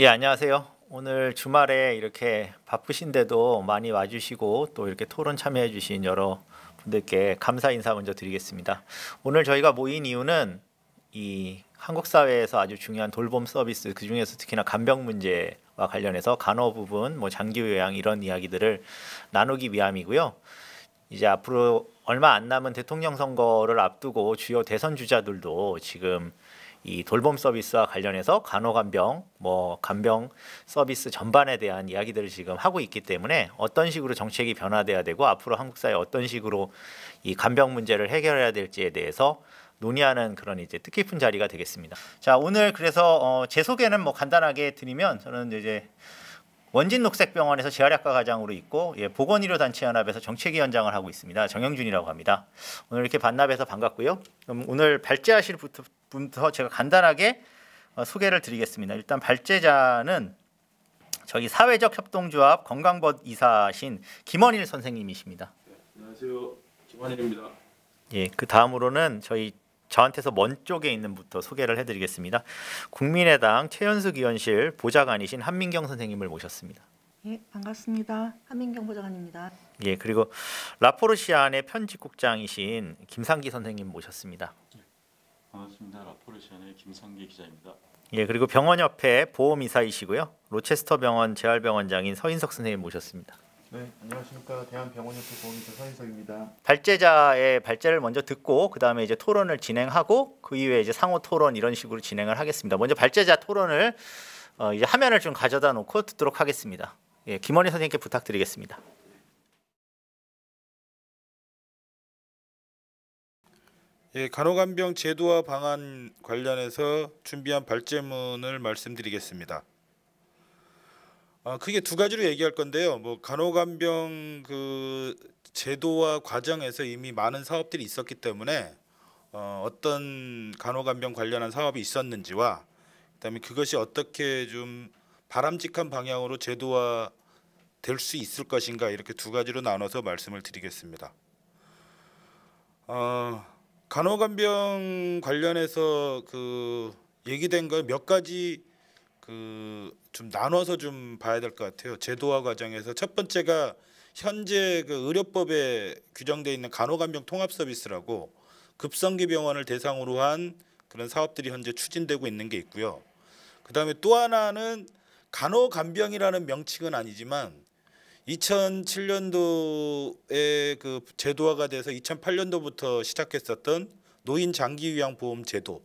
예, 안녕하세요. 오늘 주말에 이렇게 바쁘신데도 많이 와주시고 또 이렇게 토론 참여해주신 여러 분들께 감사 인사 먼저 드리겠습니다. 오늘 저희가 모인 이유는 이 한국 사회에서 아주 중요한 돌봄 서비스, 그 중에서 특히나 간병 문제와 관련해서 간호 부분, 뭐 장기 요양 이런 이야기들을 나누기 위함이고요. 이제 앞으로 얼마 안 남은 대통령 선거를 앞두고 주요 대선 주자들도 지금 이 돌봄 서비스와 관련해서 간호간병, 뭐 간병 서비스 전반에 대한 이야기들을 지금 하고 있기 때문에 어떤 식으로 정책이 변화돼야 되고 앞으로 한국 사회 어떤 식으로 이 간병 문제를 해결해야 될지에 대해서 논의하는 그런 이제 뜻깊은 자리가 되겠습니다. 자, 오늘 그래서 제 소개는 뭐 간단하게 드리면 저는 이제 원진녹색병원에서 재활약과 과장으로 있고 보건의료단체연합에서 정책위원장을 하고 있습니다. 정영준이라고 합니다. 오늘 이렇게 반납해서 반갑고요. 그럼 오늘 발제하실 분부터 제가 간단하게 소개를 드리겠습니다. 일단 발제자는 저희 사회적 협동조합 건강벗 이사신 김원일 선생님이십니다. 네, 안녕하세요. 김원일입니다. 예, 그 다음으로는 저한테서 먼 쪽에 있는 부터 소개를 해드리겠습니다. 국민의당 최연숙 의원실 보좌관이신 한민경 선생님을 모셨습니다. 예, 반갑습니다. 한민경 보좌관입니다. 예, 그리고 라포르시안의 편집국장이신 김상기 선생님 모셨습니다. 반갑습니다. 라포르시안의 김상기 기자입니다. 예, 그리고 병원협회 보험이사이시고요. 로체스터 병원 재활병원장인 서인석 선생님 모셨습니다. 네, 안녕하십니까. 대한병원협회 보험이사 서인석입니다. 발제자의 발제를 먼저 듣고 그 다음에 이제 토론을 진행하고 그 이후에 이제 상호 토론 이런 식으로 진행을 하겠습니다. 먼저 발제자 토론을 이제 화면을 좀 가져다 놓고 듣도록 하겠습니다. 예, 김원희 선생님께 부탁드리겠습니다. 예, 간호간병 제도와 방안 관련해서 준비한 발제문을 말씀드리겠습니다. 크게 두 가지로 얘기할 건데요. 뭐 간호간병 그 제도와 과정에서 이미 많은 사업들이 있었기 때문에 어떤 간호간병 관련한 사업이 있었는지와 그다음에 그것이 어떻게 좀 바람직한 방향으로 제도화 될 수 있을 것인가 이렇게 두 가지로 나눠서 말씀을 드리겠습니다. 간호간병 관련해서 그 얘기된 거 몇 가지 좀 나눠서 좀 봐야 될 것 같아요. 제도화 과정에서 첫 번째가 현재 그 의료법에 규정되어 있는 간호간병 통합 서비스라고 급성기 병원을 대상으로 한 그런 사업들이 현재 추진되고 있는 게 있고요. 그다음에 또 하나는 간호간병이라는 명칭은 아니지만 2007년도에 그 제도화가 돼서 2008년도부터 시작했었던 노인 장기 요양 보험 제도.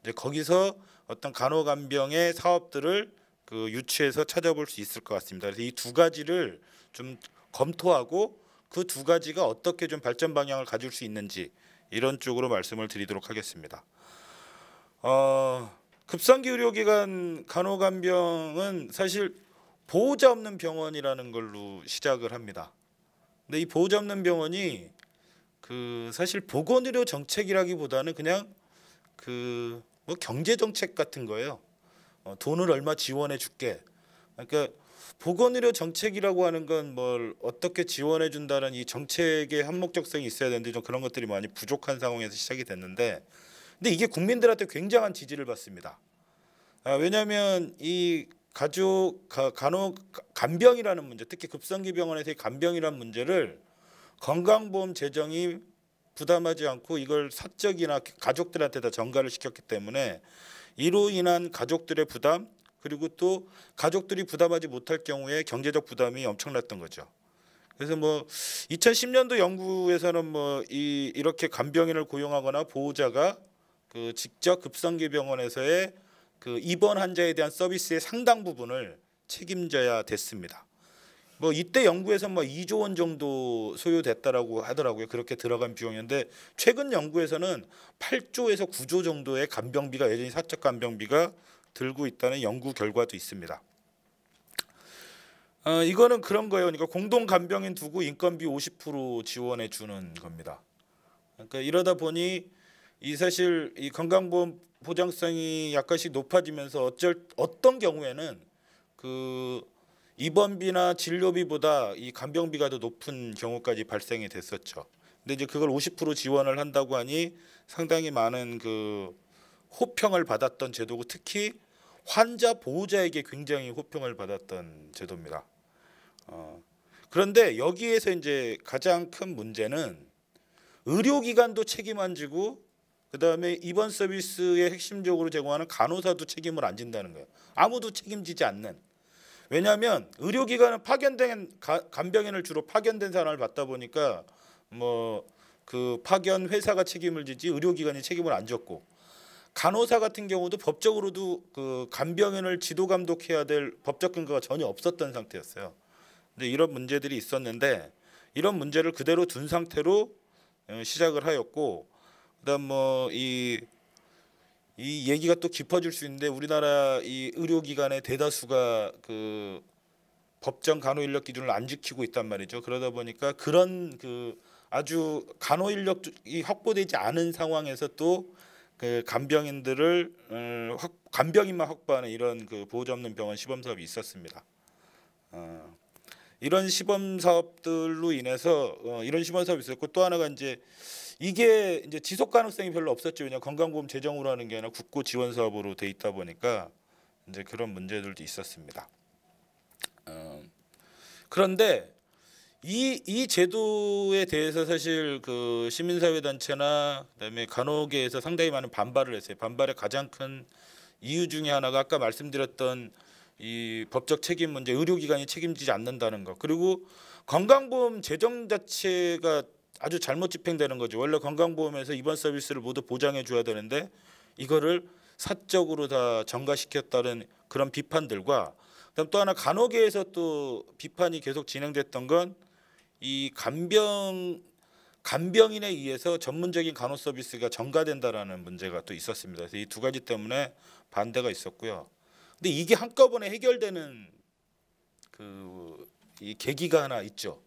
이제 거기서 어떤 간호간병의 사업들을 그 유치해서 찾아볼 수 있을 것 같습니다. 그래서 이 두 가지를 좀 검토하고 그 두 가지가 어떻게 좀 발전 방향을 가질 수 있는지 이런 쪽으로 말씀을 드리도록 하겠습니다. 급성기 의료기관 간호간병은 사실 보호자 없는 병원이라는 걸로 시작을 합니다. 근데 이 보호자 없는 병원이 그 사실 보건의료 정책이라기보다는 그냥 그 뭐 경제 정책 같은 거예요. 돈을 얼마 지원해 줄게. 그러니까 보건의료 정책이라고 하는 건 뭘 어떻게 지원해 준다는 이 정책의 한목적성이 있어야 되는데 좀 그런 것들이 많이 부족한 상황에서 시작이 됐는데, 근데 이게 국민들한테 굉장한 지지를 받습니다. 왜냐하면 이 간병이라는 문제, 특히 급성기 병원에서의 간병이라는 문제를 건강보험 재정이 부담하지 않고 이걸 사적이나 가족들한테 다 전가를 시켰기 때문에 이로 인한 가족들의 부담, 그리고 또 가족들이 부담하지 못할 경우에 경제적 부담이 엄청났던 거죠. 그래서 뭐 2010년도 연구에서는 뭐 이렇게 간병인을 고용하거나 보호자가 그 직접 급성기 병원에서의 그 입원 환자에 대한 서비스의 상당 부분을 책임져야 됐습니다. 뭐 이때 연구에서 뭐 2조 원 정도 소요됐다라고 하더라고요. 그렇게 들어간 비용인데 최근 연구에서는 8조에서 9조 정도의 간병비가 여전히 사적 간병비가 들고 있다는 연구 결과도 있습니다. 이거는 그런 거예요. 그러니까 공동 간병인 두고 인건비 50% 지원해 주는 겁니다. 그러니까 이러다 보니 이 사실 이 건강보험 보장성이 약간씩 높아지면서 어떤 경우에는 그 입원비나 진료비보다 이 간병비가 더 높은 경우까지 발생이 됐었죠. 근데 이제 그걸 50% 지원을 한다고 하니 상당히 많은 그 호평을 받았던 제도고, 특히 환자 보호자에게 굉장히 호평을 받았던 제도입니다. 그런데 여기에서 이제 가장 큰 문제는 의료기관도 책임 안 지고 그다음에 입원 서비스의 핵심적으로 제공하는 간호사도 책임을 안 진다는 거예요. 아무도 책임지지 않는. 왜냐하면 의료기관은 파견된 간병인을 주로 파견된 사람을 받다 보니까 뭐 그 파견 회사가 책임을 지지 의료기관이 책임을 안 졌고, 간호사 같은 경우도 법적으로도 그 간병인을 지도 감독해야 될 법적 근거가 전혀 없었던 상태였어요. 근데 이런 문제들이 있었는데 이런 문제를 그대로 둔 상태로 시작을 하였고, 그다음 뭐 이 얘기가 또 깊어질 수 있는데 우리나라 이 의료기관의 대다수가 그 법정 간호 인력 기준을 안 지키고 있단 말이죠. 그러다 보니까 그런 그 아주 간호 인력이 확보되지 않은 상황에서 또 그 간병인들을 간병인만 확보하는 이런 그 보호자 없는 병원 시범 사업이 있었습니다. 이런 시범 사업들로 인해서 이런 시범 사업이 있었고, 또 하나가 이게 이제 지속 가능성이 별로 없었죠. 왜냐 건강보험 재정으로 하는 게 아니라 국고 지원 사업으로 돼 있다 보니까 이제 그런 문제들도 있었습니다. 그런데 이 제도에 대해서 사실 그 시민사회 단체나 그다음에 간호계에서 상당히 많은 반발을 했어요. 반발의 가장 큰 이유 중에 하나가 아까 말씀드렸던 이 법적 책임 문제, 의료기관이 책임지지 않는다는 것, 그리고 건강보험 재정 자체가 아주 잘못 집행되는 거죠. 원래 건강보험에서 입원 서비스를 모두 보장해 줘야 되는데 이거를 사적으로 다 전가시켰다는 그런 비판들과, 그다음 또 하나 간호계에서 또 비판이 계속 진행됐던 건 이 간병인에 의해서 전문적인 간호 서비스가 전가된다라는 문제가 또 있었습니다. 그래서 이 두 가지 때문에 반대가 있었고요. 근데 이게 한꺼번에 해결되는 이 계기가 하나 있죠.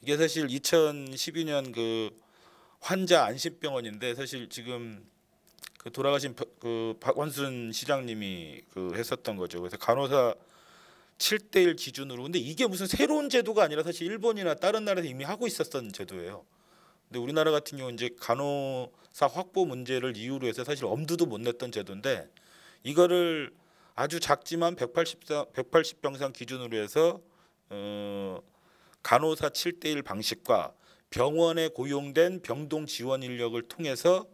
이게 사실 2012년 그 환자 안심병원인데, 사실 지금 그 돌아가신 그 박원순 시장님이 그 했었던 거죠. 그래서 간호사 7대1 기준으로. 근데 이게 무슨 새로운 제도가 아니라 사실 일본이나 다른 나라에서 이미 하고 있었던 제도예요. 근데 우리나라 같은 경우 이제 간호사 확보 문제를 이유로 해서 사실 엄두도 못 냈던 제도인데, 이거를 아주 작지만 180병상 기준으로 해서 간호사 7대1 방식과 병원에 고용된 병동 지원 인력을 통해서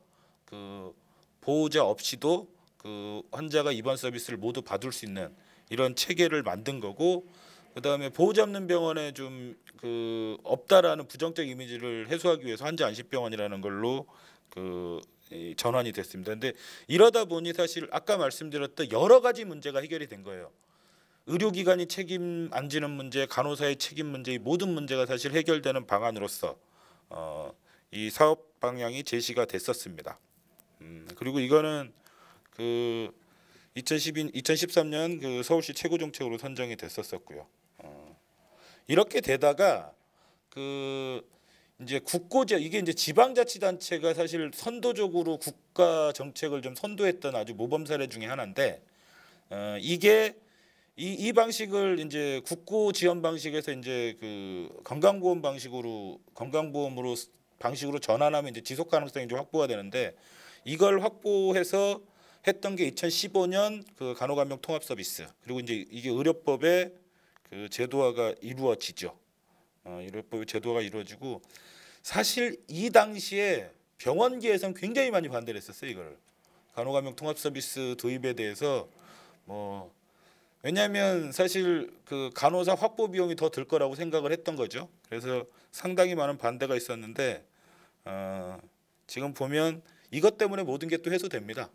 그 보호자 없이도 그 환자가 입원 서비스를 모두 받을 수 있는 이런 체계를 만든 거고, 그다음에 보호자 없는 병원에 좀 그 없다라는 부정적 이미지를 해소하기 위해서 환자 안심병원이라는 걸로 그 전환이 됐습니다. 근데 이러다 보니 사실 아까 말씀드렸던 여러 가지 문제가 해결이 된 거예요. 의료기관이 책임 안 지는 문제, 간호사의 책임 문제, 이 모든 문제가 사실 해결되는 방안으로서 이 사업 방향이 제시가 됐었습니다. 그리고 이거는 그 2013년 그 서울시 최고 정책으로 선정이 됐었었고요. 이렇게 되다가 그 이제 국고제, 이게 이제 지방자치단체가 사실 선도적으로 국가 정책을 좀 선도했던 아주 모범 사례 중에 하나인데, 이게 이 방식을 이제 국고 지원 방식에서 이제 그 건강보험 방식으로 전환하면 이제 지속 가능성이 좀 확보가 되는데, 이걸 확보해서 했던 게 2015년 그 간호간병 통합 서비스, 그리고 이제 이게 의료법의 그 제도화가 이루어지죠. 의료법의 제도화가 이루어지고, 사실 이 당시에 병원계에서는 굉장히 많이 반대를 했었어요. 이걸 간호간병 통합 서비스 도입에 대해서 뭐 왜냐하면 사실 그 간호사 확보 비용이 더 들 거라고 생각을 했던 거죠. 그래서 상당히 많은 반대가 있었는데 지금 보면 이것 때문에 모든 게 또 해소됩니다.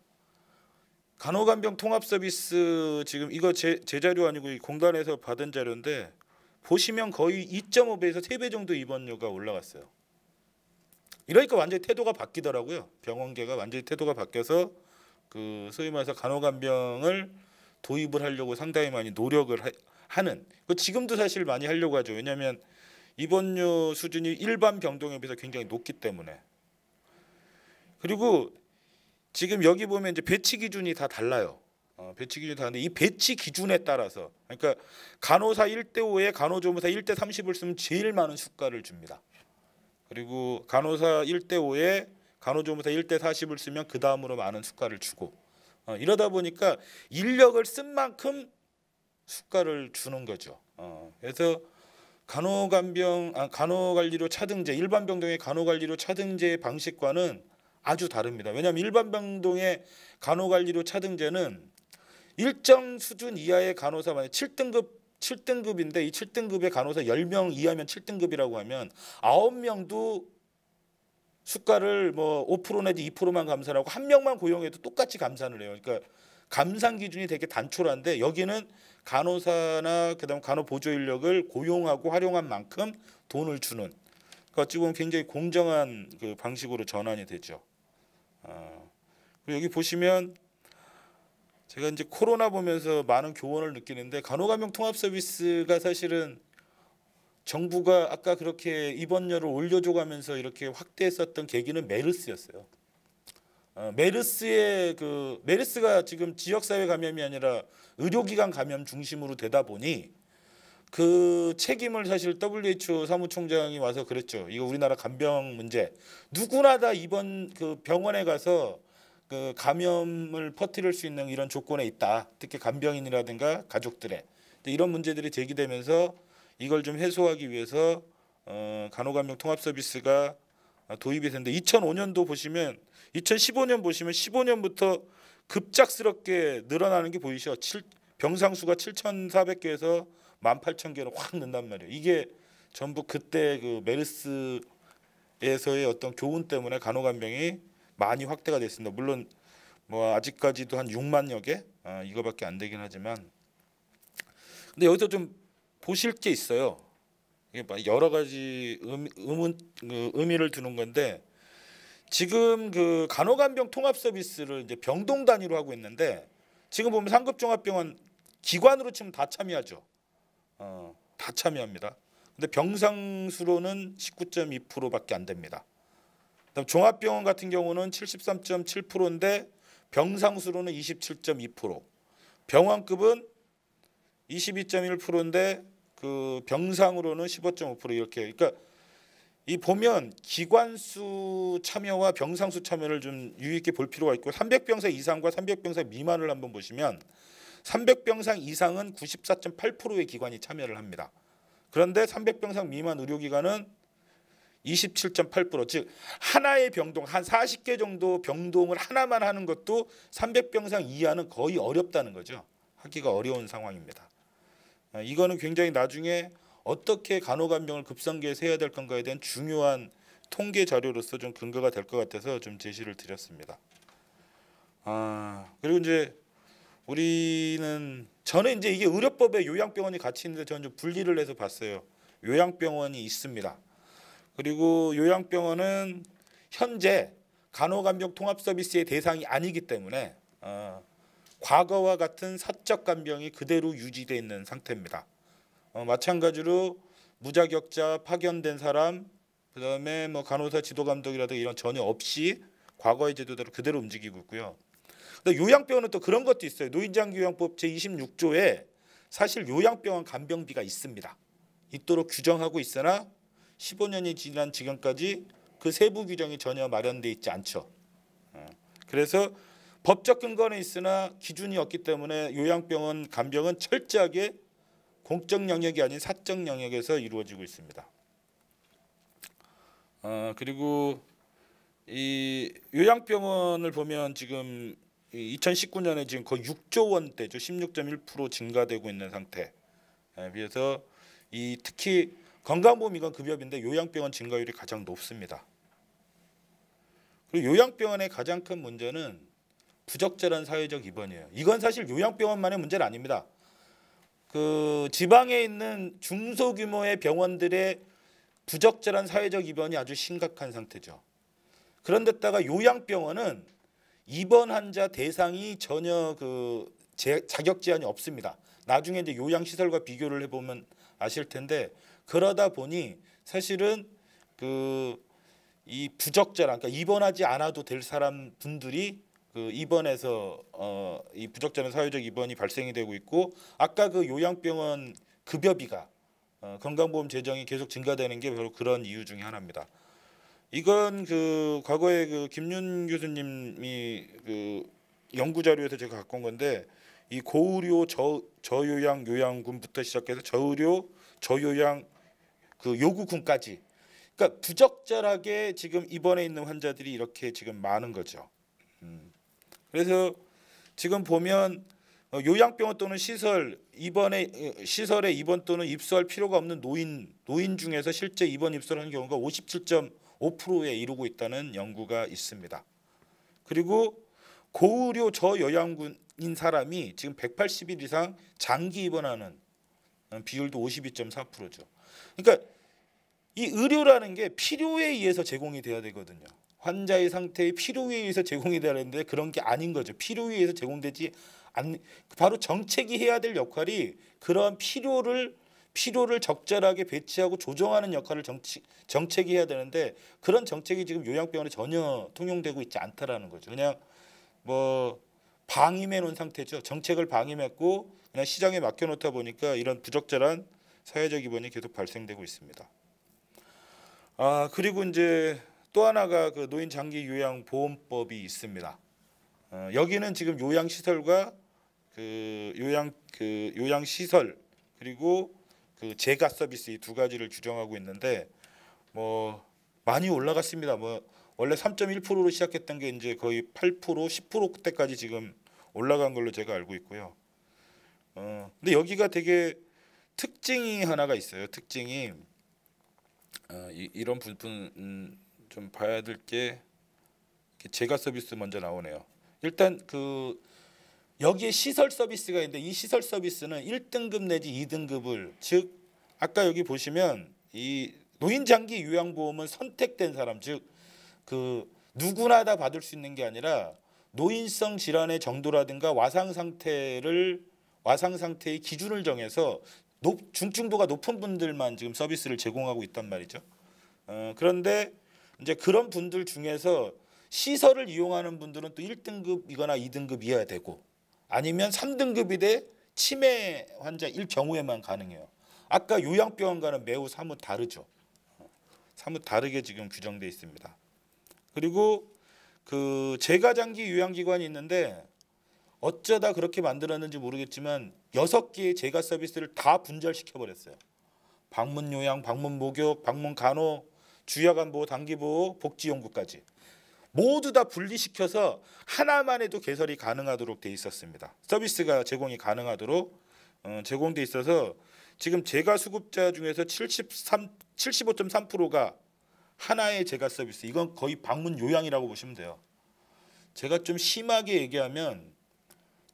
간호간병 통합 서비스 지금 이거 제 자료 아니고 공단에서 받은 자료인데, 보시면 거의 2.5배에서 3배 정도 입원료가 올라갔어요. 이러니까 완전히 태도가 바뀌더라고요. 병원계가 완전히 태도가 바뀌어서 그 소위 말해서 간호간병을 도입을 하려고 상당히 많이 노력을 하는. 지금도 사실 많이 하려고 하죠. 왜냐하면 입원료 수준이 일반 병동에 비해서 굉장히 높기 때문에. 그리고 지금 여기 보면 이제 배치 기준이 다 달라요. 배치 기준이 다른데 이 배치 기준에 따라서, 그러니까 간호사 1대5에 간호조무사 1대30을 쓰면 제일 많은 수가를 줍니다. 그리고 간호사 1대5에 간호조무사 1대40을 쓰면 그 다음으로 많은 수가를 주고, 이러다 보니까 인력을 쓴 만큼 수가를 주는 거죠. 그래서 간호관리료 차등제, 일반 병동의 간호관리료 차등제 방식과는 아주 다릅니다. 왜냐하면 일반 병동의 간호관리료 차등제는 일정 수준 이하의 간호사, 만약 7등급인데 이 7등급의 간호사 10명 이하면 7등급이라고 하면 9명도 수가를 뭐 5% 내지 2%만 감산을 하고 한 명만 고용해도 똑같이 감산을 해요. 그러니까 감산 기준이 되게 단촐한데 여기는 간호사나 그다음 간호 보조 인력을 고용하고 활용한 만큼 돈을 주는, 그러니까 어찌 보면 굉장히 공정한 그 방식으로 전환이 되죠. 그리고 여기 보시면 제가 이제 코로나 보면서 많은 교훈을 느끼는데, 간호감염 통합 서비스가 사실은 정부가 아까 그렇게 입원료를 올려줘가면서 이렇게 확대했었던 계기는 메르스였어요. 메르스가 지금 지역사회 감염이 아니라 의료기관 감염 중심으로 되다 보니 그 책임을 사실 WHO 사무총장이 와서 그랬죠. 이거 우리나라 간병 문제, 누구나 다 이번 그 병원에 가서 그 감염을 퍼뜨릴 수 있는 이런 조건에 있다. 특히 간병인이라든가 가족들의 이런 문제들이 제기되면서 이걸 좀 해소하기 위해서 간호감염 통합 서비스가 도입이 됐는데, 2005년도 보시면 2015년 보시면 15년부터 급작스럽게 늘어나는 게 보이시죠? 병상 수가 7,400개에서 18,000개로 확 는단 말이에요. 이게 전부 그때 그 메르스에서의 어떤 교훈 때문에 간호간병이 많이 확대가 됐습니다. 물론 뭐 아직까지도 한 6만여 개 이거밖에 안 되긴 하지만, 근데 여기서 좀 보실 게 있어요. 이게 여러 가지 의미를 두는 건데, 지금 그 간호간병 통합 서비스를 이제 병동 단위로 하고 있는데, 지금 보면 상급종합병원 기관으로 치면 다 참여하죠. 다 참여합니다. 근데 병상 수로는 19.2%밖에 안 됩니다. 그다음 종합병원 같은 경우는 73.7%인데 병상 수로는 27.2%, 병원급은 22.1%인데 그 병상으로는 15.5% 이렇게. 그러니까 이 보면 기관수 참여와 병상수 참여를 좀 유의 있게 볼 필요가 있고, 300병상 이상과 300병상 미만을 한번 보시면 300병상 이상은 94.8%의 기관이 참여를 합니다. 그런데 300병상 미만 의료기관은 27.8%, 즉 하나의 병동 한 40개 정도 병동을 하나만 하는 것도 300병상 이하는 거의 어렵다는 거죠. 하기가 어려운 상황입니다. 이거는 굉장히 나중에 어떻게 간호간병을 급성기에서 해야 될 건가에 대한 중요한 통계 자료로서 좀 근거가 될 것 같아서 좀 제시를 드렸습니다. 그리고 이제 저는 이제 이게 의료법에 요양병원이 같이 있는데 저는 좀 분리를 해서 봤어요. 요양병원이 있습니다. 그리고 요양병원은 현재 간호간병 통합 서비스의 대상이 아니기 때문에 과거와 같은 사적 간병이 그대로 유지되어 있는 상태입니다. 마찬가지로 무자격자, 파견된 사람, 그다음에 뭐 간호사 지도 감독이라든가 이런 전혀 없이 과거의 제도대로 그대로 움직이고 있고요. 근데 요양병원은 또 그런 것도 있어요. 노인장기요양법 제26조에 사실 요양병원 간병비가 있습니다. 있도록 규정하고 있으나 15년이 지난 지금까지 그 세부 규정이 전혀 마련돼 있지 않죠. 그래서 법적 근거는 있으나 기준이 없기 때문에 요양병원 간병은 철저하게 공적 영역이 아닌 사적 영역에서 이루어지고 있습니다. 그리고 이 요양병원을 보면 지금 2019년에 지금 거의 6조 원대죠. 16.1% 증가되고 있는 상태. 비해서 이 특히 건강보험이건 급여비인데 요양병원 증가율이 가장 높습니다. 그리고 요양병원의 가장 큰 문제는 부적절한 사회적 입원이에요. 이건 사실 요양병원만의 문제는 아닙니다. 그 지방에 있는 중소규모의 병원들의 부적절한 사회적 입원이 아주 심각한 상태죠. 그런데다가 요양병원은 입원 환자 대상이 전혀 그 자격 제한이 없습니다. 나중에 이제 요양시설과 비교를 해보면 아실 텐데, 그러다 보니 사실은 이 부적절한, 그러니까 입원하지 않아도 될 사람 분들이 그 입원해서 이 부적절한 사회적 입원이 발생이 되고 있고, 아까 그 요양병원 급여비가 건강보험 재정이 계속 증가되는 게 바로 그런 이유 중에 하나입니다. 이건 그 과거에 그 김윤 교수님이 그 연구 자료에서 제가 갖고 온 건데 이 고의료 저요양 요양군부터 시작해서 저의료 저요양 그 요구군까지 그러니까 부적절하게 지금 입원해 있는 환자들이 이렇게 지금 많은 거죠. 그래서 지금 보면 요양병원 또는 시설에 입원 또는 입소할 필요가 없는 노인 중에서 실제 입원 입소하는 경우가 57.5%에 이르고 있다는 연구가 있습니다. 그리고 고의료 저요양군인 사람이 지금 180일 이상 장기 입원하는 비율도 52.4%죠. 그러니까 이 의료라는 게 필요에 의해서 제공이 돼야 되거든요. 환자의 상태의 필요에 의해서 제공이 돼야 되는데 그런 게 아닌 거죠. 필요에 의해서 제공되지 않는 바로 정책이 해야 될 역할이 그러한 필요를 적절하게 배치하고 조정하는 역할을 정책이 해야 되는데 그런 정책이 지금 요양병원에 전혀 통용되고 있지 않다라는 거죠. 그냥 뭐 방임해 놓은 상태죠. 정책을 방임했고 그냥 시장에 맡겨놓다 보니까 이런 부적절한 사회적 입원이 계속 발생되고 있습니다. 그리고 이제 또 하나가 그 노인 장기 요양 보험법이 있습니다. 여기는 지금 요양 시설과 요양 시설 그리고 그 재가 서비스 이 두 가지를 규정하고 있는데 뭐 많이 올라갔습니다. 뭐 원래 3.1%로 시작했던 게 이제 거의 8%, 10%대까지 지금 올라간 걸로 제가 알고 있고요. 근데 여기가 되게 특징이 하나가 있어요. 특징이 이런 부분 좀 봐야 될 게 재가 서비스 먼저 나오네요. 일단 그 여기에 시설 서비스가 있는데 이 시설 서비스는 1등급 내지 2등급을 즉 아까 여기 보시면 이 노인 장기 요양보험은 선택된 사람 즉 그 누구나 다 받을 수 있는 게 아니라 노인성 질환의 정도라든가 와상 상태의 기준을 정해서 중증도가 높은 분들만 지금 서비스를 제공하고 있단 말이죠. 그런데 이제 그런 분들 중에서 시설을 이용하는 분들은 또 1등급이거나 2등급이어야 되고 아니면 3등급이 돼 치매 환자일 경우에만 가능해요. 아까 요양병원과는 매우 사뭇 다르죠. 사뭇 다르게 지금 규정돼 있습니다. 그리고 그 재가장기 요양기관이 있는데 어쩌다 그렇게 만들었는지 모르겠지만 6개의 재가 서비스를 다 분절시켜 버렸어요. 방문 요양, 방문 목욕, 방문 간호, 주야간 보호, 단기 보호, 복지 연구까지 모두 다 분리시켜서 하나만 해도 개설이 가능하도록 돼 있었습니다. 서비스가 제공이 가능하도록 제공돼 있어서 지금 재가 수급자 중에서 75.3%가 하나의 재가 서비스. 이건 거의 방문 요양이라고 보시면 돼요. 제가 좀 심하게 얘기하면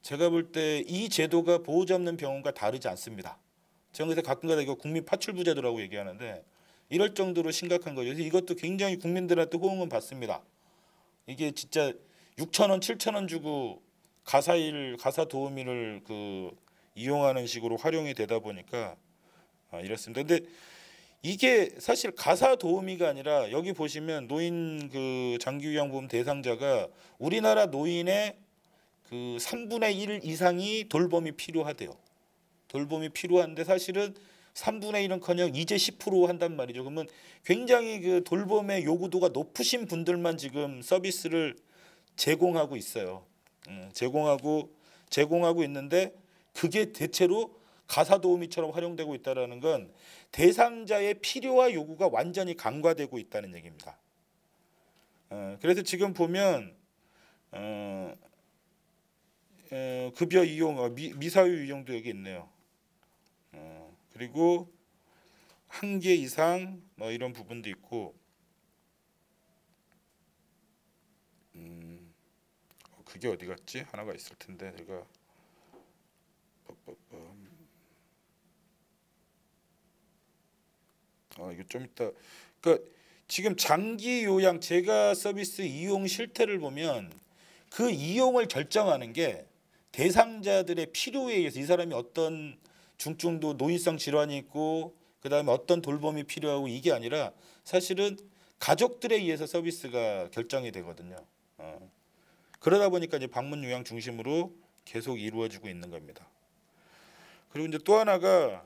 제가 볼 때 이 제도가 보호자 없는 병원과 다르지 않습니다. 제가 그래서 가끔가다 이거 국민 파출부 제도라고 얘기하는데 이럴 정도로 심각한 거죠. 그래서 이것도 굉장히 국민들한테 호응은 받습니다. 이게 진짜 6,000원, 7,000원 주고 가사 도우미를 그 이용하는 식으로 활용이 되다 보니까 이렇습니다. 근데 이게 사실 가사 도우미가 아니라 여기 보시면 노인 그 장기요양보험 대상자가 우리나라 노인의 그 3분의 1 이상이 돌봄이 필요하대요. 돌봄이 필요한데 사실은 3분의 1은커녕 이제 10% 한단 말이죠. 그러면 굉장히 그 돌봄의 요구도가 높으신 분들만 지금 서비스를 제공하고 있어요. 제공하고 있는데 그게 대체로 가사 도우미처럼 활용되고 있다라는 건 대상자의 필요와 요구가 완전히 간과되고 있다는 얘기입니다. 그래서 지금 보면 급여 이용, 미사유 이용도 여기 있네요. 그리고 1개 이상 뭐 이런 부분도 있고 그게 어디 갔지? 하나가 있을 텐데 제가 이거 좀 이따 그러니까 지금 장기 요양 재가 서비스 이용 실태를 보면 그 이용을 결정하는 게 대상자들의 필요에 의해서 이 사람이 어떤 중증도 노인성 질환이 있고 그다음에 어떤 돌봄이 필요하고 이게 아니라 사실은 가족들에 의해서 서비스가 결정이 되거든요. 그러다 보니까 이제 방문 요양 중심으로 계속 이루어지고 있는 겁니다. 그리고 이제 또 하나가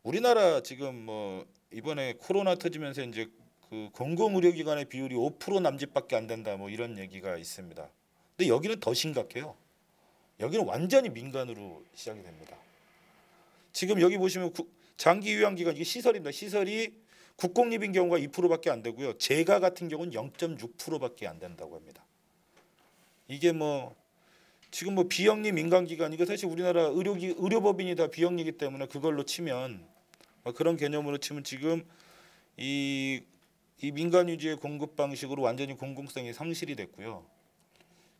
우리나라 지금 뭐 이번에 코로나 터지면서 이제 그 공공의료기관의 비율이 5% 남짓밖에 안 된다 뭐 이런 얘기가 있습니다. 근데 여기는 더 심각해요. 여기는 완전히 민간으로 시작이 됩니다. 지금 여기 보시면 장기 요양기관 이게 시설입니다. 시설이 국공립인 경우가 2%밖에 안 되고요. 재가 같은 경우는 0.6%밖에 안 된다고 합니다. 이게 뭐 지금 뭐 비영리 민간기관 이거 사실 우리나라 의료법인이 다 비영리이기 때문에 그걸로 치면 그런 개념으로 치면 지금 이 민간 위주의 공급 방식으로 완전히 공공성이 상실이 됐고요.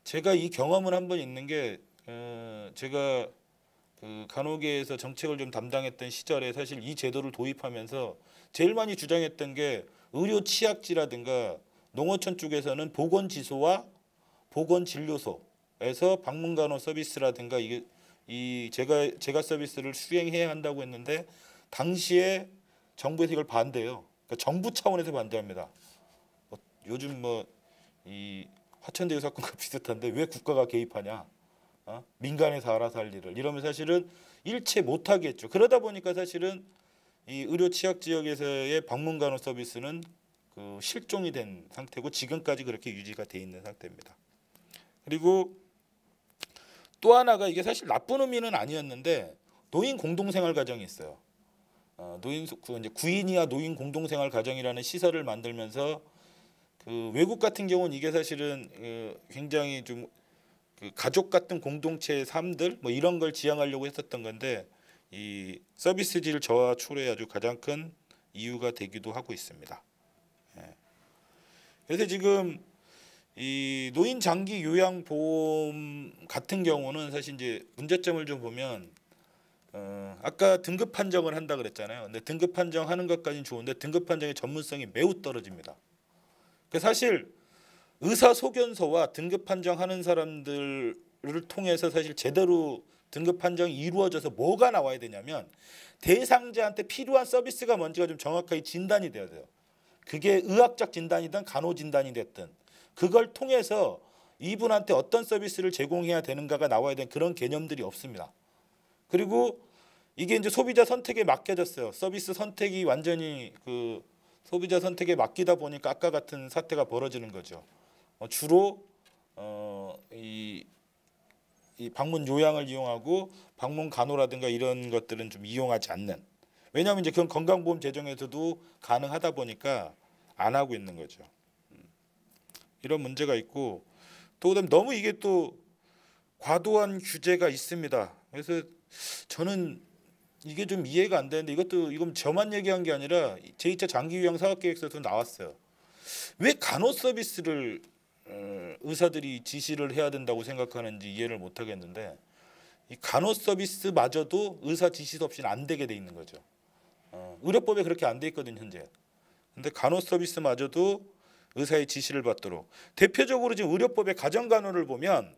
제가 이 경험은 한 번 있는 게 제가 그 간호계에서 정책을 좀 담당했던 시절에 사실 이 제도를 도입하면서 제일 많이 주장했던 게 의료 치약지라든가 농어촌 쪽에서는 보건지소와 보건진료소에서 방문간호 서비스라든가 이 제가 서비스를 수행해야 한다고 했는데 당시에 정부에서 이걸 반대해요. 그러니까 정부 차원에서 반대합니다. 요즘 뭐 이 화천대유 사건과 비슷한데 왜 국가가 개입하냐? 민간에서 알아서 할 일을 이러면 사실은 일체 못하게 했죠. 그러다 보니까 사실은 이 의료 취약 지역에서의 방문 간호 서비스는 그 실종이 된 상태고 지금까지 그렇게 유지가 돼 있는 상태입니다. 그리고 또 하나가 이게 사실 나쁜 의미는 아니었는데 노인 공동생활 가정이 있어요. 이제 구인이와 노인 공동생활 가정이라는 시설을 만들면서 그 외국 같은 경우는 이게 사실은 굉장히 좀 그 가족 같은 공동체의 삶들 뭐 이런 걸 지향하려고 했었던 건데 이 서비스질 저하 초래의 아주 가장 큰 이유가 되기도 하고 있습니다. 그래서 지금 이 노인 장기 요양 보험 같은 경우는 사실 이제 문제점을 좀 보면 아까 등급 판정을 한다 그랬잖아요. 근데 등급 판정하는 것까지는 좋은데 등급 판정의 전문성이 매우 떨어집니다. 사실 의사 소견서와 등급 판정하는 사람들을 통해서 사실 제대로 등급 판정이 이루어져서 뭐가 나와야 되냐면 대상자한테 필요한 서비스가 뭔지가 좀 정확하게 진단이 돼야 돼요. 그게 의학적 진단이든 간호 진단이 됐든 그걸 통해서 이분한테 어떤 서비스를 제공해야 되는가가 나와야 되는 그런 개념들이 없습니다. 그리고 이게 이제 소비자 선택에 맡겨졌어요. 서비스 선택이 완전히 그 소비자 선택에 맡기다 보니까 아까 같은 사태가 벌어지는 거죠. 주로 이 방문 요양을 이용하고 방문 간호라든가 이런 것들은 좀 이용하지 않는. 왜냐하면 이제 그건 건강보험 제정에서도 가능하다 보니까 안 하고 있는 거죠. 이런 문제가 있고 또 그다음 너무 이게 또 과도한 규제가 있습니다. 그래서 저는 이게 좀 이해가 안 되는데 이건 저만 얘기한 게 아니라 제2차 장기요양 사업계획서에도 나왔어요. 왜 간호 서비스를 의사들이 지시를 해야 된다고 생각하는지 이해를 못 하겠는데 이 간호 서비스마저도 의사 지시 없이는 안 되게 돼 있는 거죠. 의료법에 그렇게 안 돼 있거든요 현재. 근데 간호 서비스마저도 의사의 지시를 받도록 대표적으로 지금 의료법의 가정간호를 보면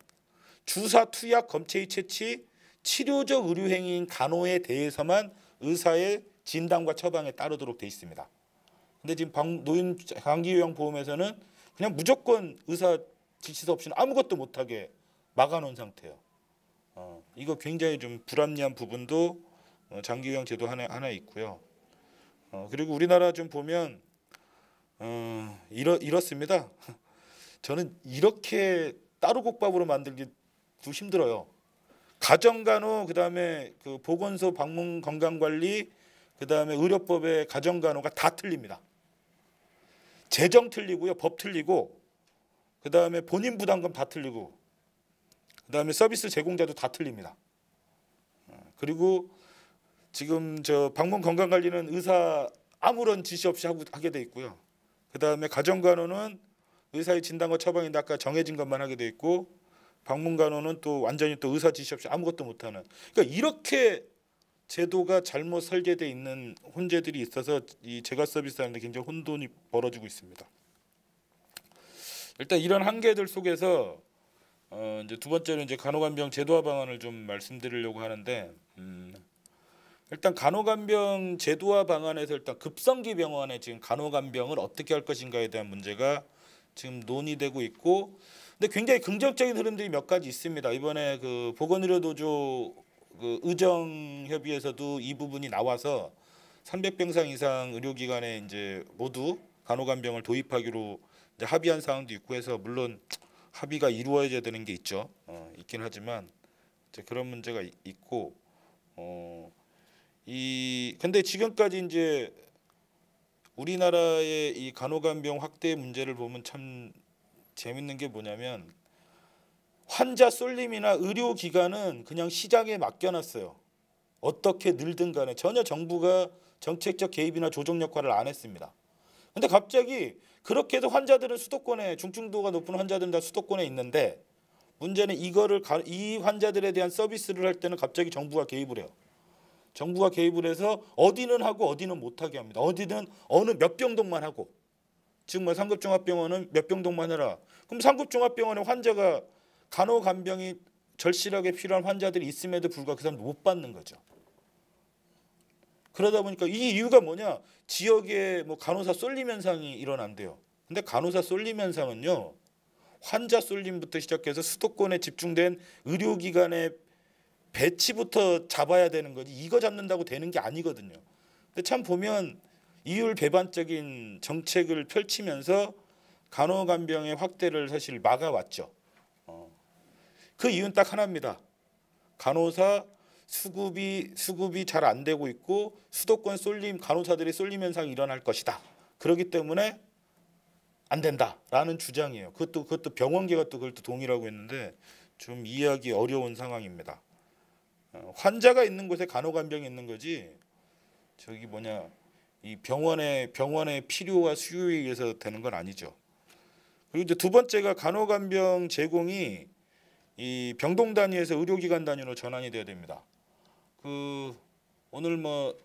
주사, 투약, 검체의 채취, 치료적 의료행위인 간호에 대해서만 의사의 진단과 처방에 따르도록 돼 있습니다. 근데 지금 노인 장기요양보험에서는 그냥 무조건 의사 지시 없이는 아무것도 못하게 막아놓은 상태예요. 이거 굉장히 좀 불합리한 부분도 장기요양 제도 하나 있고요. 그리고 우리나라 좀 보면 이렇습니다. 저는 이렇게 따로국밥으로 만들기도 힘들어요. 가정간호 그다음에 그 보건소 방문 건강관리 그다음에 의료법의 가정간호가 다 틀립니다. 재정 틀리고요, 법 틀리고 그다음에 본인 부담금 다 틀리고 그다음에 서비스 제공자도 다 틀립니다. 그리고 지금 저 방문 건강관리는 의사 아무런 지시 없이 하게 돼 있고요. 그다음에 가정간호는 의사의 진단과 처방인데 아까 정해진 것만 하게 돼 있고 방문간호는 또 완전히 또 의사 지시 없이 아무것도 못하는. 그러니까 이렇게 제도가 잘못 설계되어 있는 혼재들이 있어서 이 재가 서비스하는데 굉장히 혼돈이 벌어지고 있습니다. 일단 이런 한계들 속에서 이제 두 번째로 이제 간호간병 제도화 방안을 좀 말씀드리려고 하는데 일단 간호간병 제도화 방안에서 일단 급성기 병원에 지금 간호간병을 어떻게 할 것인가에 대한 문제가 지금 논의되고 있고, 근데 굉장히 긍정적인 흐름들이 몇 가지 있습니다. 이번에 그 보건의료노조 그 의정협의에서도 이 부분이 나와서 300병상 이상 의료기관에 이제 모두 간호간병을 도입하기로 이제 합의한 사항도 있고 해서 물론 합의가 이루어져야 되는 게 있죠. 있긴 하지만 이제 그런 문제가 있고 근데 지금까지 이제 우리나라의 이 간호간병 확대 문제를 보면 참 재밌는 게 뭐냐면 환자 쏠림이나 의료기관은 그냥 시장에 맡겨놨어요. 어떻게 늘든 간에 전혀 정부가 정책적 개입이나 조정 역할을 안 했습니다. 근데 갑자기 그렇게 해도 환자들은 수도권에 중증도가 높은 환자들은 다 수도권에 있는데 문제는 이 환자들에 대한 서비스를 할 때는 갑자기 정부가 개입을 해요. 정부가 개입을 해서 어디는 하고 어디는 못하게 합니다. 어디는 어느 몇 병동만 하고 지금 뭐 상급종합병원은 몇 병동만 해라. 그럼 상급종합병원에 환자가 간호간병이 절실하게 필요한 환자들이 있음에도 불구하고 그 사람 못 받는 거죠. 그러다 보니까 이 이유가 뭐냐? 지역에 뭐 간호사 쏠림 현상이 일어난대요. 근데 간호사 쏠림 현상은요. 환자 쏠림부터 시작해서 수도권에 집중된 의료기관의 배치부터 잡아야 되는 거지. 이거 잡는다고 되는 게 아니거든요. 근데 참 보면 이율 배반적인 정책을 펼치면서 간호간병의 확대를 사실 막아왔죠. 그 이유는 딱 하나입니다. 간호사 수급이 잘 안 되고 있고 수도권 쏠림 간호사들의 쏠림 현상이 일어날 것이다. 그렇기 때문에 안 된다라는 주장이에요. 그것도 병원계가 또 그걸 또 동의라고 했는데 좀 이해하기 어려운 상황입니다. 환자가 있는 곳에 간호간병이 있는 거지. 이 병원의 필요와 수요에 의해서 되는 건 아니죠. 그리고 이제 두 번째가 간호간병 제공이 이 병동 단위에서 의료기관 단위로 전환이 돼야 됩니다. 오늘 뭐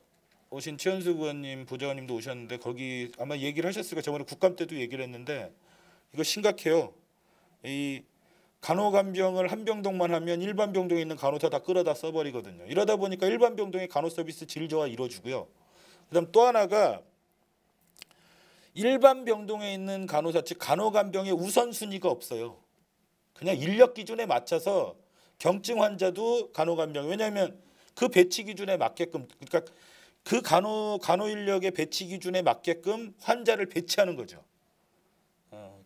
오신 최현수 의원님 부장님도 오셨는데 거기 아마 얘기를 하셨을 거예요. 저번에 국감 때도 얘기를 했는데 이거 심각해요. 이 간호간병을 한 병동만 하면 일반 병동에 있는 간호사 다 끌어다 써버리거든요. 이러다 보니까 일반 병동의 간호 서비스 질 저하 이루어지고요. 그다음 또 하나가 일반 병동에 있는 간호사 즉 간호간병의 우선순위가 없어요. 그냥 인력 기준에 맞춰서 경증 환자도 간호간병 왜냐하면 그 배치 기준에 맞게끔 그러니까 그 간호 인력의 배치 기준에 맞게끔 환자를 배치하는 거죠.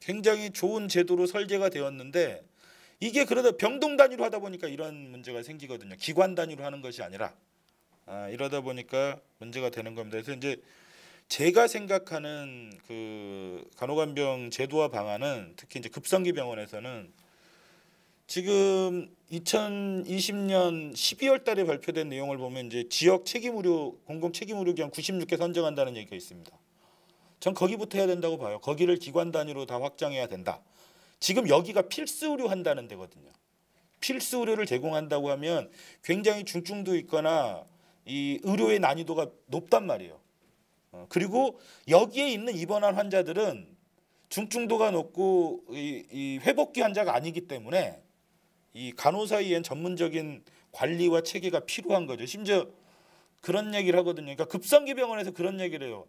굉장히 좋은 제도로 설계가 되었는데 이게 그러다 병동 단위로 하다 보니까 이런 문제가 생기거든요. 기관 단위로 하는 것이 아니라 이러다 보니까 문제가 되는 겁니다. 그래서 이제 제가 생각하는 그 간호간병 제도화 방안은 특히 이제 급성기 병원에서는 지금 2020년 12월 달에 발표된 내용을 보면 이제 지역 책임의료 공공 책임의료기관 96개 선정한다는 얘기가 있습니다. 전 거기부터 해야 된다고 봐요. 거기를 기관 단위로 다 확장해야 된다. 지금 여기가 필수 의료 한다는 데거든요. 필수 의료를 제공한다고 하면 굉장히 중증도 있거나 이 의료의 난이도가 높단 말이에요. 그리고 여기에 있는 입원한 환자들은 중증도가 높고 이 회복기 환자가 아니기 때문에 이 간호사에겐 전문적인 관리와 체계가 필요한 거죠. 심지어 그런 얘기를 하거든요. 그러니까 급성기 병원에서 그런 얘기를 해요.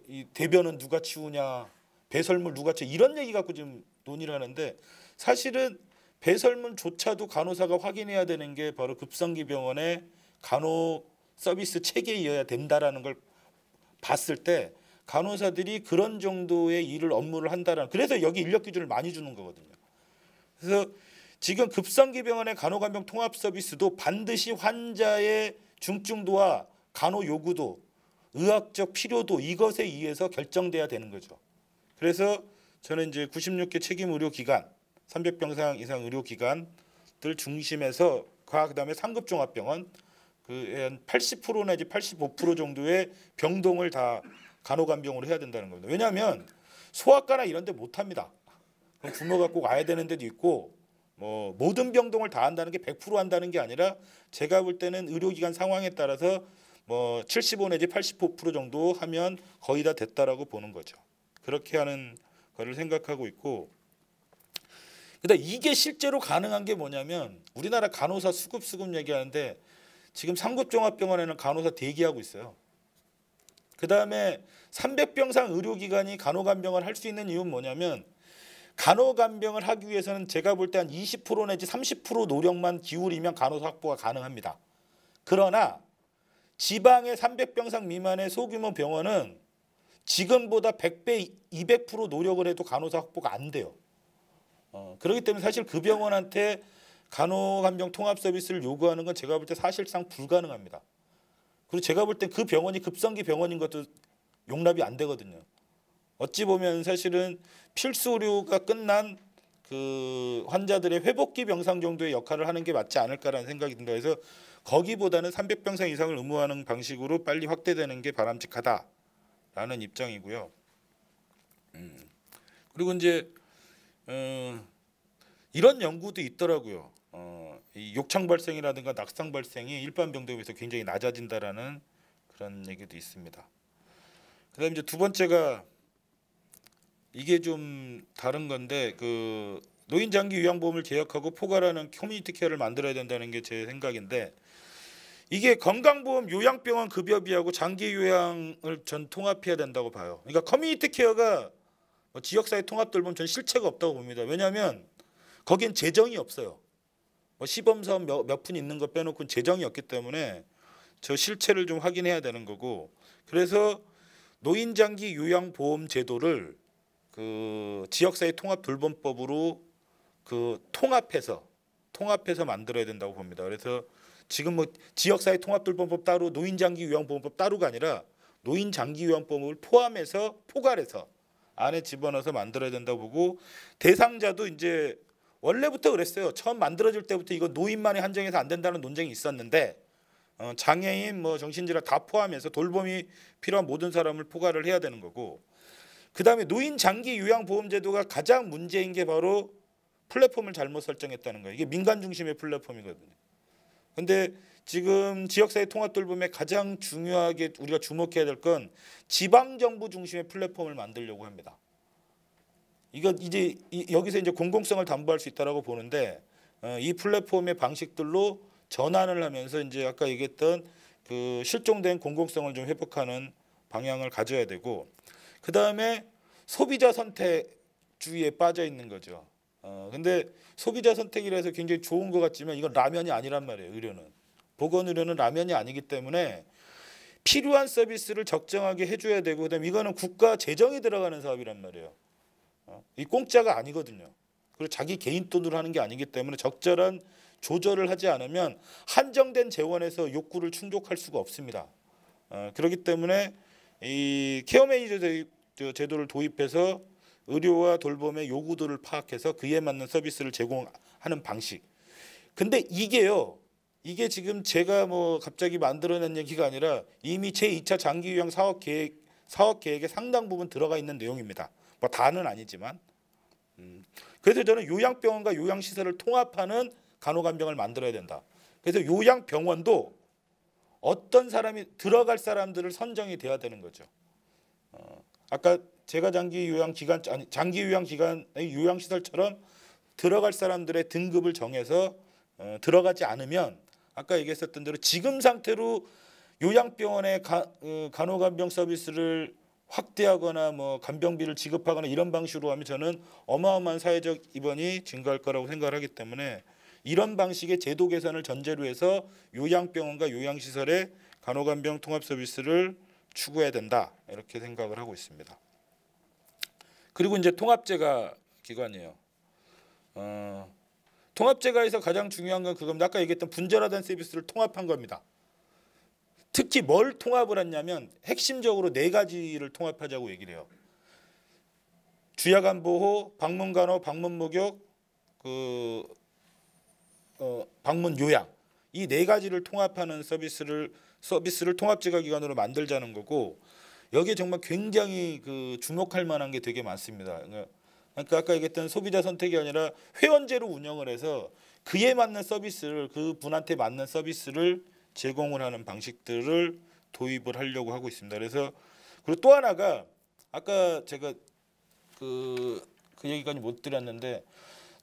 이 대변은 누가 치우냐, 배설물 누가 치우 이런 얘기 갖고 지금 논의를 하는데 사실은 배설물조차도 간호사가 확인해야 되는 게 바로 급성기 병원의 간호 서비스 체계이어야 된다라는 걸 봤을 때 간호사들이 그런 정도의 업무를 한다라는 그래서 여기 인력 기준을 많이 주는 거거든요. 그래서 지금 급성기 병원의 간호간병 통합 서비스도 반드시 환자의 중증도와 간호 요구도 의학적 필요도 이것에 의해서 결정돼야 되는 거죠. 그래서 저는 이제 96개 책임 의료기관 300병상 이상 의료기관들 중심에서 그다음에 상급종합병원 한 80% 내지 85% 정도의 병동을 다 간호간병으로 해야 된다는 겁니다. 왜냐하면 소아과나 이런 데 못합니다. 그럼 부모가 꼭 와야 되는 데도 있고 뭐 모든 병동을 다 한다는 게 100% 한다는 게 아니라 제가 볼 때는 의료기관 상황에 따라서 뭐 75 내지 85% 정도 하면 거의 다 됐다라고 보는 거죠. 그렇게 하는 거를 생각하고 있고 근데 이게 실제로 가능한 게 뭐냐면 우리나라 간호사 수급 얘기하는데 지금 상급종합병원에는 간호사 대기하고 있어요. 그다음에 300병상 의료기관이 간호간병을 할 수 있는 이유는 뭐냐면 간호간병을 하기 위해서는 제가 볼 때 한 20% 내지 30% 노력만 기울이면 간호사 확보가 가능합니다. 그러나 지방의 300병상 미만의 소규모 병원은 지금보다 100배, 200% 노력을 해도 간호사 확보가 안 돼요. 그렇기 때문에 사실 그 병원한테 간호간병 통합 서비스를 요구하는 건 제가 볼 때 사실상 불가능합니다. 그리고 제가 볼 때 그 병원이 급성기 병원인 것도 용납이 안 되거든요. 어찌 보면 사실은 필수 의료가 끝난 그 환자들의 회복기 병상 정도의 역할을 하는 게 맞지 않을까라는 생각이 듭니다. 그래서 거기보다는 300병상 이상을 의무화하는 방식으로 빨리 확대되는 게 바람직하다라는 입장이고요. 그리고 이제 이런 연구도 있더라고요. 이 욕창 발생이라든가 낙상 발생이 일반 병동에 비해서 굉장히 낮아진다라는 그런 얘기도 있습니다. 그다음 이제 두 번째가 이게 좀 다른 건데 그 노인 장기 요양보험을 개혁하고 포괄하는 커뮤니티 케어를 만들어야 된다는 게 제 생각인데 이게 건강보험 요양병원 급여비하고 장기 요양을 전 통합해야 된다고 봐요. 그러니까 커뮤니티 케어가 뭐 지역사회 통합들 보면 전 실체가 없다고 봅니다. 왜냐하면 거긴 재정이 없어요. 뭐 시범사업 몇 푼 있는 거 빼놓고는 재정이 없기 때문에 저 실체를 좀 확인해야 되는 거고 그래서 노인장기 요양보험 제도를 그 지역사회 통합 돌봄법으로 그 통합해서 만들어야 된다고 봅니다. 그래서 지금 뭐 지역사회 통합 돌봄법 따로 노인장기 요양보험법 따로가 아니라 노인장기 요양보험을 포함해서 포괄해서 안에 집어넣어서 만들어야 된다고 보고 대상자도 이제 원래부터 그랬어요. 처음 만들어질 때부터 이거 노인만이 한정해서 안 된다는 논쟁이 있었는데 장애인 뭐 정신질환 다 포함해서 돌봄이 필요한 모든 사람을 포괄을 해야 되는 거고 그다음에 노인 장기 요양 보험 제도가 가장 문제인 게 바로 플랫폼을 잘못 설정했다는 거예요. 이게 민간 중심의 플랫폼이거든요. 근데 지금 지역사회 통합 돌봄에 가장 중요하게 우리가 주목해야 될 건 지방 정부 중심의 플랫폼을 만들려고 합니다. 이거 이제 여기서 이제 공공성을 담보할 수 있다라고 보는데 이 플랫폼의 방식들로 전환을 하면서 이제 아까 얘기했던 그 실종된 공공성을 좀 회복하는 방향을 가져야 되고 그 다음에 소비자 선택주의에 빠져 있는 거죠. 근데 소비자 선택이라 해서 굉장히 좋은 것 같지만 이건 라면이 아니란 말이에요. 의료는 보건 의료는 라면이 아니기 때문에 필요한 서비스를 적정하게 해줘야 되고 그다음에 이거는 국가 재정이 들어가는 사업이란 말이에요. 이 공짜가 아니거든요. 그리고 자기 개인 돈으로 하는 게 아니기 때문에 적절한 조절을 하지 않으면 한정된 재원에서 욕구를 충족할 수가 없습니다. 그렇기 때문에 이 케어 매니저 제도를 도입해서 의료와 돌봄의 요구도를 파악해서 그에 맞는 서비스를 제공하는 방식. 근데 이게 지금 제가 뭐 갑자기 만들어낸 얘기가 아니라 이미 제2차 장기요양 사업 계획에 상당 부분 들어가 있는 내용입니다. 뭐 다는 아니지만 그래서 저는 요양병원과 요양시설을 통합하는 간호간병을 만들어야 된다. 그래서 요양병원도 어떤 사람이 들어갈 사람들을 선정이 돼야 되는 거죠. 아까 제가 장기 요양 기간의 요양시설처럼 들어갈 사람들의 등급을 정해서 들어가지 않으면 아까 얘기했었던 대로 지금 상태로 요양병원의 간호간병 서비스를 확대하거나 뭐 간병비를 지급하거나 이런 방식으로 하면 저는 어마어마한 사회적 입원이 증가할 거라고 생각을 하기 때문에 이런 방식의 제도 개선을 전제로 해서 요양병원과 요양시설의 간호간병 통합 서비스를 추구해야 된다 이렇게 생각을 하고 있습니다. 그리고 이제 통합재가 기관이에요. 통합재가에서 가장 중요한 건 그겁니다. 아까 얘기했던 분절화된 서비스를 통합한 겁니다. 특히 뭘 통합을 했냐면 핵심적으로 4가지를 통합하자고 얘기를 해요. 주야간보호, 방문간호, 방문목욕, 방문요양 이 4가지를 통합하는 서비스를 통합재가 기관으로 만들자는 거고 여기에 정말 굉장히 그 주목할 만한 게 되게 많습니다. 그러니까 아까 얘기했던 소비자 선택이 아니라 회원제로 운영을 해서 그에 맞는 서비스를 그 분한테 맞는 서비스를 제공을 하는 방식들을 도입을 하려고 하고 있습니다. 그래서 그리고 또 하나가 아까 제가 그 얘기까지 못 드렸는데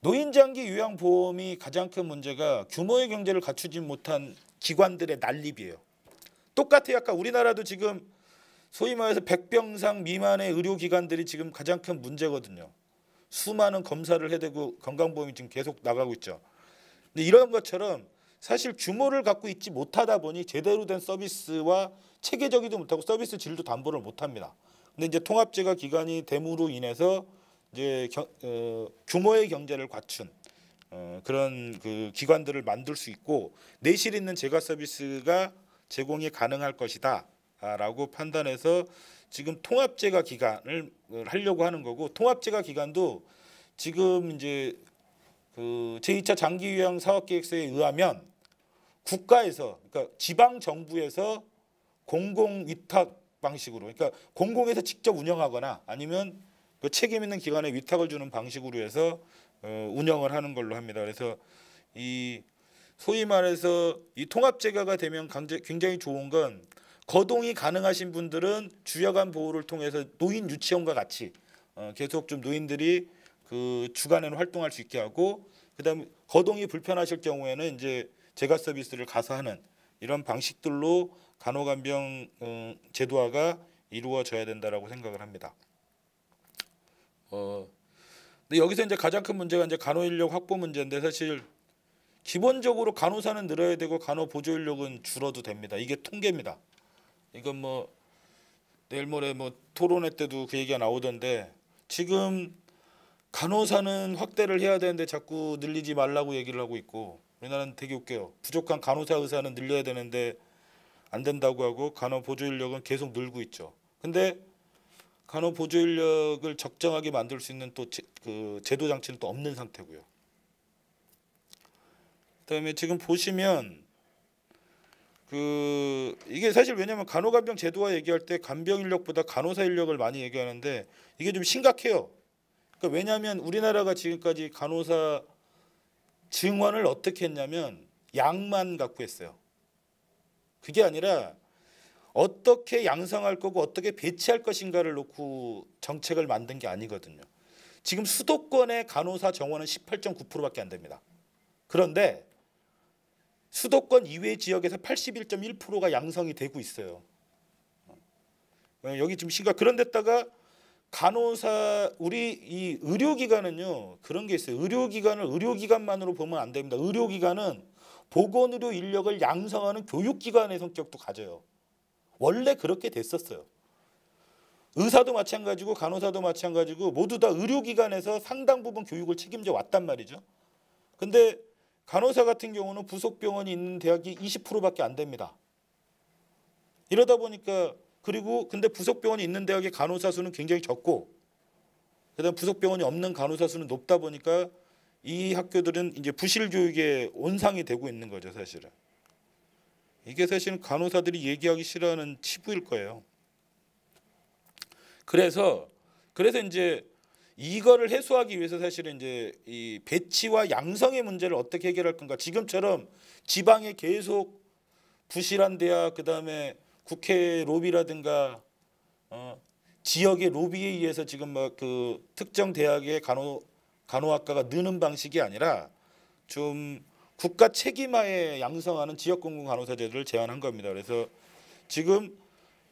노인장기 요양보험이 가장 큰 문제가 규모의 경제를 갖추지 못한 기관들의 난립이에요. 똑같아요. 아까 우리나라도 지금 소위 말해서 100병상 미만의 의료기관들이 지금 가장 큰 문제거든요. 수많은 검사를 해대고 건강보험이 지금 계속 나가고 있죠. 근데 이런 것처럼 사실 규모를 갖고 있지 못하다 보니 제대로 된 서비스와 체계적이도 못하고 서비스 질도 담보를 못합니다. 근데 이제 통합제가 기간이 됨으로 인해서 이제 규모의 경제를 갖춘 그런 그 기관들을 만들 수 있고 내실 있는 제과 서비스가 제공이 가능할 것이다라고 판단해서 지금 통합제가 기간을 하려고 하는 거고, 통합제가 기간도 지금 이제 그 제2차 장기유형 사업계획서에 의하면 국가에서, 그러니까 지방 정부에서 공공 위탁 방식으로, 그러니까 공공에서 직접 운영하거나 아니면 그 책임 있는 기관에 위탁을 주는 방식으로 해서 운영을 하는 걸로 합니다. 그래서 이 소위 말해서 이 통합제가가 되면 굉장히 좋은 건 거동이 가능하신 분들은 주여간 보호를 통해서 노인 유치원과 같이 계속 좀 노인들이 그 주간에는 활동할 수 있게 하고, 그다음에 거동이 불편하실 경우에는 이제 제가 서비스를 가서 하는 이런 방식들로 간호간병 제도화가 이루어져야 된다라고 생각을 합니다. 근데 여기서 이제 가장 큰 문제가 이제 간호 인력 확보 문제인데, 사실 기본적으로 간호사는 늘어야 되고 간호 보조 인력은 줄어도 됩니다. 이게 통계입니다. 이건 뭐 내일 모레 뭐 토론회 때도 그 얘기가 나오던데, 지금 간호사는 확대를 해야 되는데 자꾸 늘리지 말라고 얘기를 하고 있고, 우리나라는 되게 웃겨요. 부족한 간호사 의사는 늘려야 되는데 안 된다고 하고 간호 보조 인력은 계속 늘고 있죠. 근데 간호 보조 인력을 적정하게 만들 수 있는 또 그 제도 장치는 또 없는 상태고요. 그다음에 지금 보시면 그 이게 사실 왜냐하면 간호간병 제도화 얘기할 때 간병 인력보다 간호사 인력을 많이 얘기하는데 이게 좀 심각해요. 그러니까 왜냐하면 우리나라가 지금까지 간호사 증원을 어떻게 했냐면 양만 갖고 했어요. 그게 아니라 어떻게 양성할 거고 어떻게 배치할 것인가를 놓고 정책을 만든 게 아니거든요. 지금 수도권의 간호사 정원은 18.9%밖에 안 됩니다. 그런데 수도권 이외 지역에서 81.1%가 양성이 되고 있어요. 여기 지금 그런 데다가 간호사 우리 이 의료기관은요 그런 게 있어요. 의료기관을 의료기관만으로 보면 안 됩니다. 의료기관은 보건의료 인력을 양성하는 교육기관의 성격도 가져요. 원래 그렇게 됐었어요. 의사도 마찬가지고 간호사도 마찬가지고 모두 다 의료기관에서 상당 부분 교육을 책임져 왔단 말이죠. 근데 간호사 같은 경우는 부속 병원이 있는 대학이 20%밖에 안 됩니다. 이러다 보니까 그리고 근데 부속 병원이 있는 대학의 간호사 수는 굉장히 적고, 그다음 부속 병원이 없는 간호사 수는 높다 보니까 이 학교들은 이제 부실 교육의 온상이 되고 있는 거죠, 사실은. 이게 사실은 간호사들이 얘기하기 싫어하는 치부일 거예요. 그래서 이제 이거를 해소하기 위해서 사실은 이제 이 배치와 양성의 문제를 어떻게 해결할 건가. 지금처럼 지방에 계속 부실한 대학, 그다음에 국회 로비라든가 지역의 로비에 의해서 지금 막 그 특정 대학의 간호학과가 느는 방식이 아니라 좀 국가 책임하에 양성하는 지역 공공 간호사 제도를 제안한 겁니다. 그래서 지금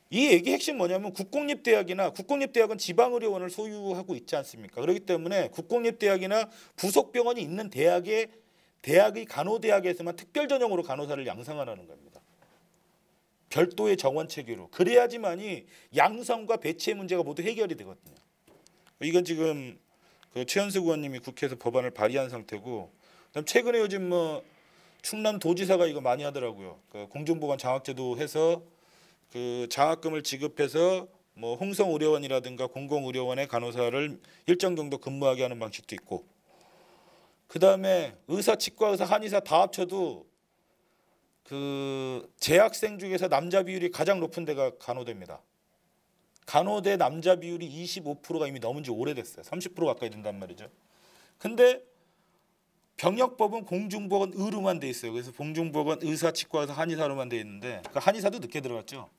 이 얘기 핵심 뭐냐면 국공립대학은 지방의료원을 소유하고 있지 않습니까? 그렇기 때문에 국공립대학이나 부속병원이 있는 대학의 간호대학에서만 특별 전형으로 간호사를 양성하라는 겁니다. 별도의 정원 체계로. 그래야지만이 양성과 배치의 문제가 모두 해결이 되거든요. 이건 지금 그 최현숙 의원님이 국회에서 법안을 발의한 상태고, 그다음 최근에 요즘 뭐 충남도지사가 이거 많이 하더라고요. 그 공중보건 장학제도 해서 그 장학금을 지급해서 뭐 홍성의료원이라든가 공공의료원의 간호사를 일정 정도 근무하게 하는 방식도 있고, 그 다음에 의사, 치과의사, 한의사 다 합쳐도 그 재학생 중에서 남자 비율이 가장 높은 데가 간호대입니다. 간호대 남자 비율이 25%가 이미 넘은 지 오래됐어요. 30% 가까이 된단 말이죠. 근데 병역법은 공중보건 의료만 돼 있어요. 그래서 공중보건 의사, 치과의사, 한의사로만 돼 있는데 그 한의사도 늦게 들어갔죠.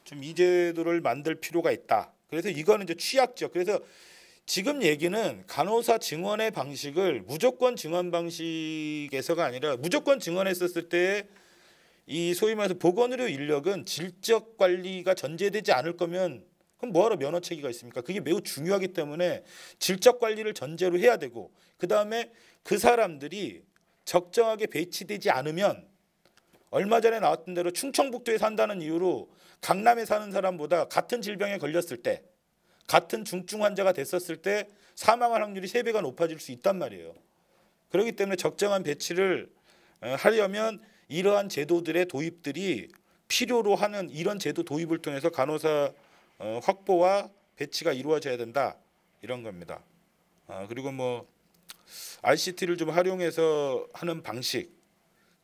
좀 이 제도를 만들 필요가 있다. 그래서 이거는 이제 취약적. 그래서 지금 얘기는 간호사 증원의 방식을 무조건 증원 방식에서가 아니라 무조건 증원했었을 때 이 소위 말해서 보건의료 인력은 질적 관리가 전제되지 않을 거면 그럼 뭐하러 면허체계가 있습니까? 그게 매우 중요하기 때문에 질적 관리를 전제로 해야 되고, 그 다음에 그 사람들이 적정하게 배치되지 않으면 얼마 전에 나왔던 대로 충청북도에 산다는 이유로 강남에 사는 사람보다 같은 질병에 걸렸을 때 같은 중증 환자가 됐었을 때 사망할 확률이 3배가 높아질 수 있단 말이에요. 그렇기 때문에 적정한 배치를 하려면 이러한 제도들의 도입들이 필요로 하는 이런 제도 도입을 통해서 간호사 확보와 배치가 이루어져야 된다 이런 겁니다. 그리고 뭐 ICT를 좀 활용해서 하는 방식,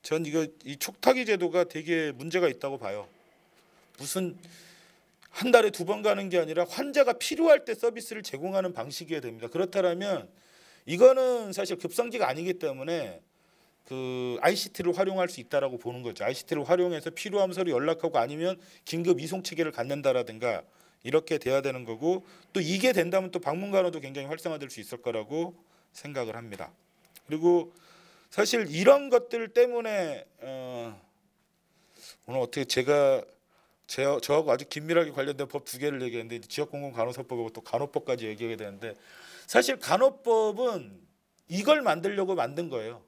전 이 촉탁이 제도가 되게 문제가 있다고 봐요. 무슨 한 달에 2번 가는 게 아니라 환자가 필요할 때 서비스를 제공하는 방식이어야 됩니다. 그렇다면 이거는 사실 급성기가 아니기 때문에 그 ICT를 활용할 수 있다라고 보는 거죠. ICT를 활용해서 필요하면 서로 연락하고 아니면 긴급 이송 체계를 갖는다라든가 이렇게 돼야 되는 거고, 또 이게 된다면 또 방문 간호도 굉장히 활성화될 수 있을 거라고 생각을 합니다. 그리고 사실 이런 것들 때문에 오늘 어떻게 저하고 아주 긴밀하게 관련된 법 2개를 얘기했는데 지역공공간호사법하고 또 간호법까지 얘기하게 되는데, 사실 간호법은 이걸 만들려고 만든 거예요.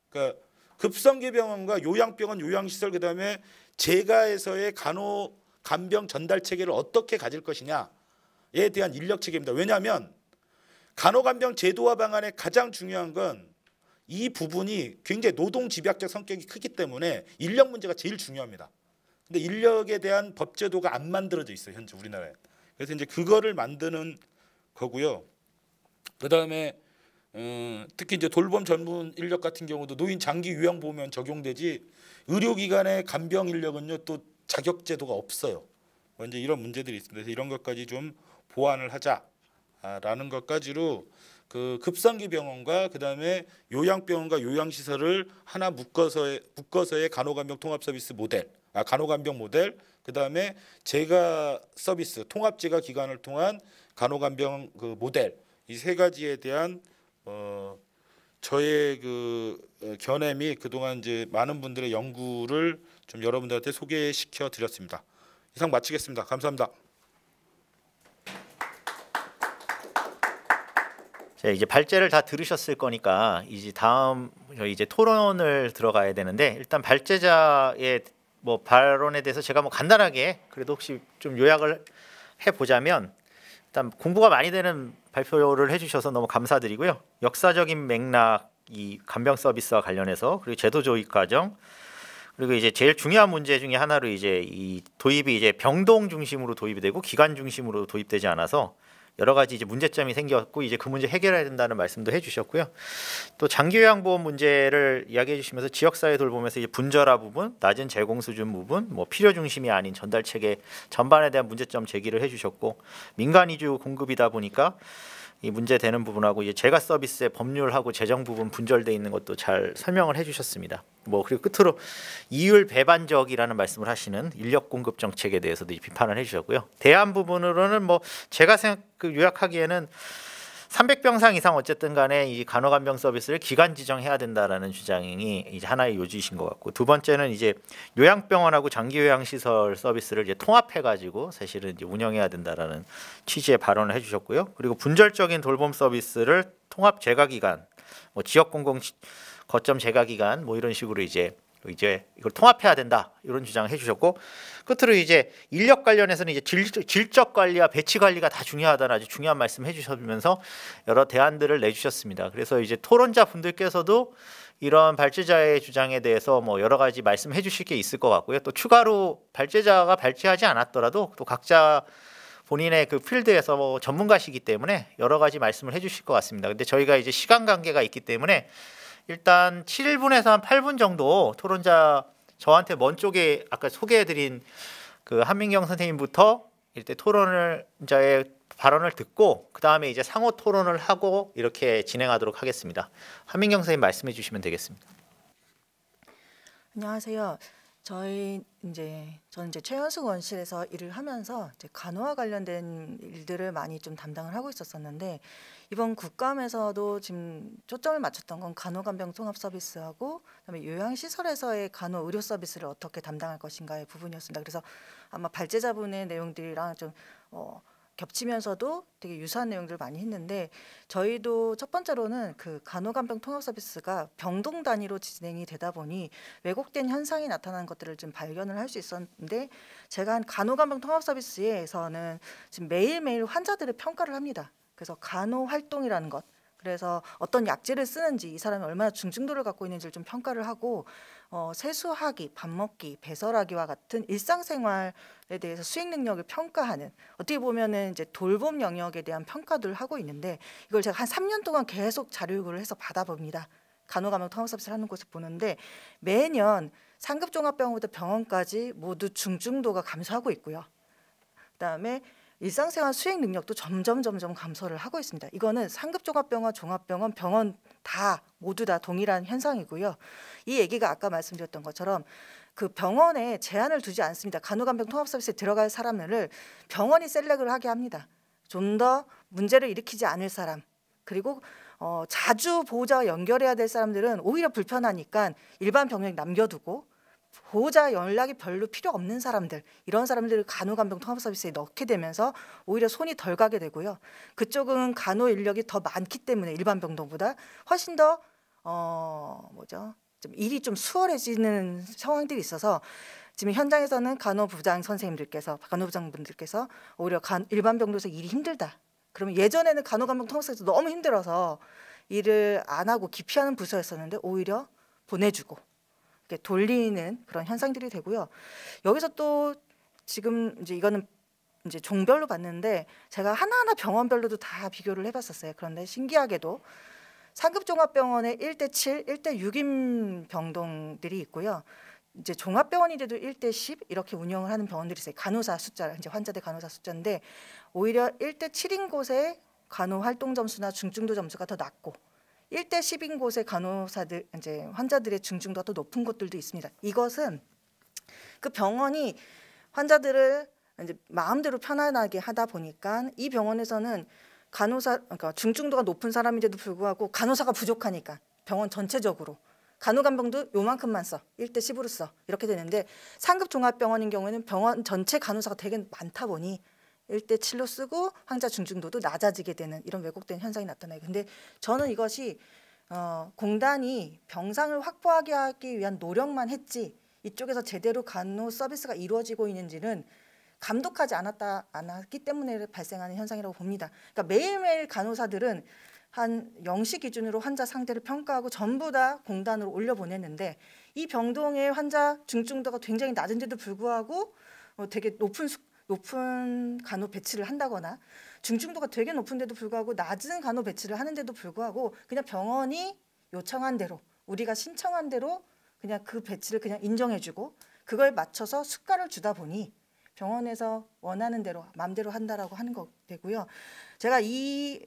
그러니까 급성기 병원과 요양병원, 요양시설, 그다음에 재가에서의 간병 전달 체계를 어떻게 가질 것이냐에 대한 인력 체계입니다. 왜냐하면 간호간병 제도화 방안의 가장 중요한 건 이 부분이 굉장히 노동 집약적 성격이 크기 때문에 인력 문제가 제일 중요합니다. 근데 인력에 대한 법 제도가 안 만들어져 있어요, 현재 우리나라에. 그래서 이제 그거를 만드는 거고요. 그다음에 특히 이제 돌봄 전문 인력 같은 경우도 노인 장기 요양 보면 적용되지, 의료기관의 간병 인력은요 또 자격 제도가 없어요. 이제 이런 문제들이 있습니다. 그래서 이런 것까지 좀 보완을 하자라는 것까지로 그 급성기 병원과 그다음에 요양병원과 요양시설을 하나 묶어서의 간호간병 통합 서비스 모델, 간호간병 모델, 그다음에 재가 서비스, 통합 재가 기관을 통한 간호간병 그 모델, 이 3가지에 대한 저의 그 견해 및 그동안 이제 많은 분들의 연구를 좀 여러분들한테 소개시켜 드렸습니다. 이상 마치겠습니다. 감사합니다. 자, 이제 발제를 다 들으셨을 거니까 이제 다음 저희 이제 토론을 들어가야 되는데, 일단 발제자의 뭐 발언에 대해서 제가 뭐 간단하게 그래도 혹시 좀 요약을 해 보자면, 일단 공부가 많이 되는 발표를 해주셔서 너무 감사드리고요. 역사적인 맥락, 이 간병 서비스와 관련해서, 그리고 제도 도입 과정, 그리고 이제 제일 중요한 문제 중에 하나로 이제 이 도입이 이제 병동 중심으로 도입이 되고 기관 중심으로 도입되지 않아서 여러 가지 이제 문제점이 생겼고, 이제 그 문제 해결해야 된다는 말씀도 해주셨고요. 또 장기요양보험 문제를 이야기해 주시면서 지역사회 돌보면서 이제 분절화 부분, 낮은 제공 수준 부분, 뭐 필요 중심이 아닌 전달 체계 전반에 대한 문제점 제기를 해주셨고, 민간 위주 공급이다 보니까 이 문제되는 부분하고 이제 재가 서비스의 법률하고 재정 부분 분절돼 있는 것도 잘 설명을 해주셨습니다. 뭐 그리고 끝으로 이율 배반적이라는 말씀을 하시는 인력 공급 정책에 대해서도 비판을 해주셨고요. 대안 부분으로는 뭐 제가 요약하기에는 300병상 이상 어쨌든 간에 이 간호간병 서비스를 기관 지정해야 된다라는 주장이 이제 하나의 요지이신 것 같고, 두 번째는 이제 요양병원하고 장기요양시설 서비스를 이제 통합해가지고 사실은 이제 운영해야 된다라는 취지의 발언을 해주셨고요. 그리고 분절적인 돌봄 서비스를 통합 재가기관, 뭐 지역공공 거점 재가기관 뭐 이런 식으로 이제 이걸 통합해야 된다 이런 주장을 해주셨고, 끝으로 이제 인력 관련해서는 이제 질적 관리와 배치 관리가 다 중요하다는 아주 중요한 말씀 해주시면서 여러 대안들을 내주셨습니다. 그래서 이제 토론자 분들께서도 이런 발제자의 주장에 대해서 뭐 여러 가지 말씀해 주실 게 있을 것 같고요. 또 추가로 발제자가 발제하지 않았더라도 또 각자 본인의 그 필드에서 뭐 전문가시기 때문에 여러 가지 말씀을 해주실 것 같습니다. 근데 저희가 이제 시간 관계가 있기 때문에 일단 7분에서 한 8분 정도 토론자 저한테 먼 쪽에 아까 소개해드린 그 한민경 선생님부터 일단 토론자의 발언을 듣고 그 다음에 이제 상호 토론을 하고 이렇게 진행하도록 하겠습니다. 한민경 선생님 말씀해 주시면 되겠습니다. 안녕하세요. 저는 이제 최현숙 원실에서 일을 하면서 이제 간호와 관련된 일들을 많이 좀 담당을 하고 있었었는데, 이번 국감에서도 지금 초점을 맞췄던 건 간호간병 통합 서비스하고 그다음에 요양시설에서의 간호 의료 서비스를 어떻게 담당할 것인가의 부분이었습니다. 그래서 아마 발제자분의 내용들이랑 좀 겹치면서도 되게 유사한 내용들을 많이 했는데 저희도 첫 번째로는 그 간호간병 통합 서비스가 병동 단위로 진행이 되다 보니 왜곡된 현상이 나타나는 것들을 좀 발견을 할 수 있었는데 제가 한 간호간병 통합 서비스에서는 지금 매일매일 환자들을 평가를 합니다. 그래서 간호 활동이라는 것, 그래서 어떤 약제를 쓰는지 이 사람이 얼마나 중증도를 갖고 있는지를 좀 평가를 하고 세수하기, 밥 먹기, 배설하기와 같은 일상생활에 대해서 수행 능력을 평가하는 어떻게 보면은 이제 돌봄 영역에 대한 평가들을 하고 있는데 이걸 제가 한 3년 동안 계속 자료 요구를 해서 받아봅니다. 간호간병 통합 서비스를 하는 곳을 보는데 매년 상급 종합병원부터 병원까지 모두 중증도가 감소하고 있고요. 그다음에 일상생활 수행 능력도 점점 감소를 하고 있습니다. 이거는 상급 종합병원, 종합병원, 병원 다 모두 다 동일한 현상이고요. 이 얘기가 아까 말씀드렸던 것처럼 그 병원에 제한을 두지 않습니다. 간호간병 통합 서비스에 들어갈 사람을 병원이 셀렉을 하게 합니다. 좀 더 문제를 일으키지 않을 사람, 그리고 자주 보호자와 연결해야 될 사람들은 오히려 불편하니까 일반 병원에 남겨두고 보호자 연락이 별로 필요 없는 사람들, 이런 사람들을 간호간병 통합 서비스에 넣게 되면서 오히려 손이 덜 가게 되고요. 그쪽은 간호 인력이 더 많기 때문에 일반 병동보다 훨씬 더 좀 일이 좀 수월해지는 상황들이 있어서 지금 현장에서는 간호부장 선생님들께서, 간호부장분들께서 오히려 일반 병동에서 일이 힘들다. 그러면 예전에는 간호간병 통합 서비스 너무 힘들어서 일을 안 하고 기피하는 부서였었는데 오히려 보내주고 돌리는 그런 현상들이 되고요. 여기서 또 지금 이제 이거는 이제 종별로 봤는데 제가 하나하나 병원별로도 다 비교를 해봤었어요. 그런데 신기하게도 상급 종합병원에 1대7, 1대6인 병동들이 있고요. 이제 종합병원인데도 1대10 이렇게 운영을 하는 병원들이 있어요. 간호사 숫자, 이제 환자들 간호사 숫자인데 오히려 1대7인 곳에 간호 활동 점수나 중증도 점수가 더 낮고 1대10인 곳의 간호사들, 이제 환자들의 중증도가 더 높은 곳들도 있습니다. 이것은 그 병원이 환자들을 이제 마음대로 편안하게 하다 보니까 이 병원에서는 그러니까 중증도가 높은 사람인데도 불구하고 간호사가 부족하니까 병원 전체적으로 간호간병도 요만큼만 써, 1대10으로 써 이렇게 되는데 상급 종합병원인 경우에는 병원 전체 간호사가 되게 많다 보니 1대7로 쓰고 환자 중증도도 낮아지게 되는 이런 왜곡된 현상이 나타나요. 근데 저는 이것이 공단이 병상을 확보하게 하기 위한 노력만 했지 이쪽에서 제대로 간호 서비스가 이루어지고 있는지는 감독하지 않았기 때문에 발생하는 현상이라고 봅니다. 그러니까 매일매일 간호사들은 한 0시 기준으로 환자 상태를 평가하고 전부 다 공단으로 올려보냈는데 이 병동의 환자 중증도가 굉장히 낮은데도 불구하고 되게 높은 간호 배치를 한다거나 중증도가 되게 높은데도 불구하고 낮은 간호 배치를 하는데도 불구하고 그냥 병원이 요청한 대로 우리가 신청한 대로 그냥 그 배치를 그냥 인정해주고 그걸 맞춰서 수가를 주다 보니 병원에서 원하는 대로 마음대로 한다라고 하는 거 되고요. 제가 이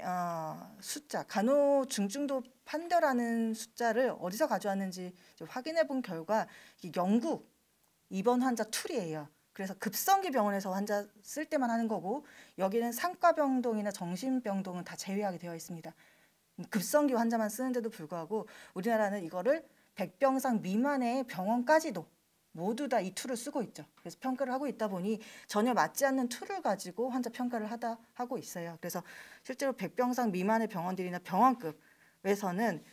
숫자 간호 중증도 판별하는 숫자를 어디서 가져왔는지 확인해 본 결과 영국 입원 환자 툴이에요. 그래서 급성기 병원에서 환자 쓸 때만 하는 거고 여기는 상과병동이나 정신병동은 다 제외하게 되어 있습니다. 급성기 환자만 쓰는데도 불구하고 우리나라는 이거를 100병상 미만의 병원까지도 모두 다 이 툴을 쓰고 있죠. 그래서 평가를 하고 있다 보니 전혀 맞지 않는 툴을 가지고 환자 평가를 하고 있어요. 그래서 실제로 100병상 미만의 병원들이나 병원급에서는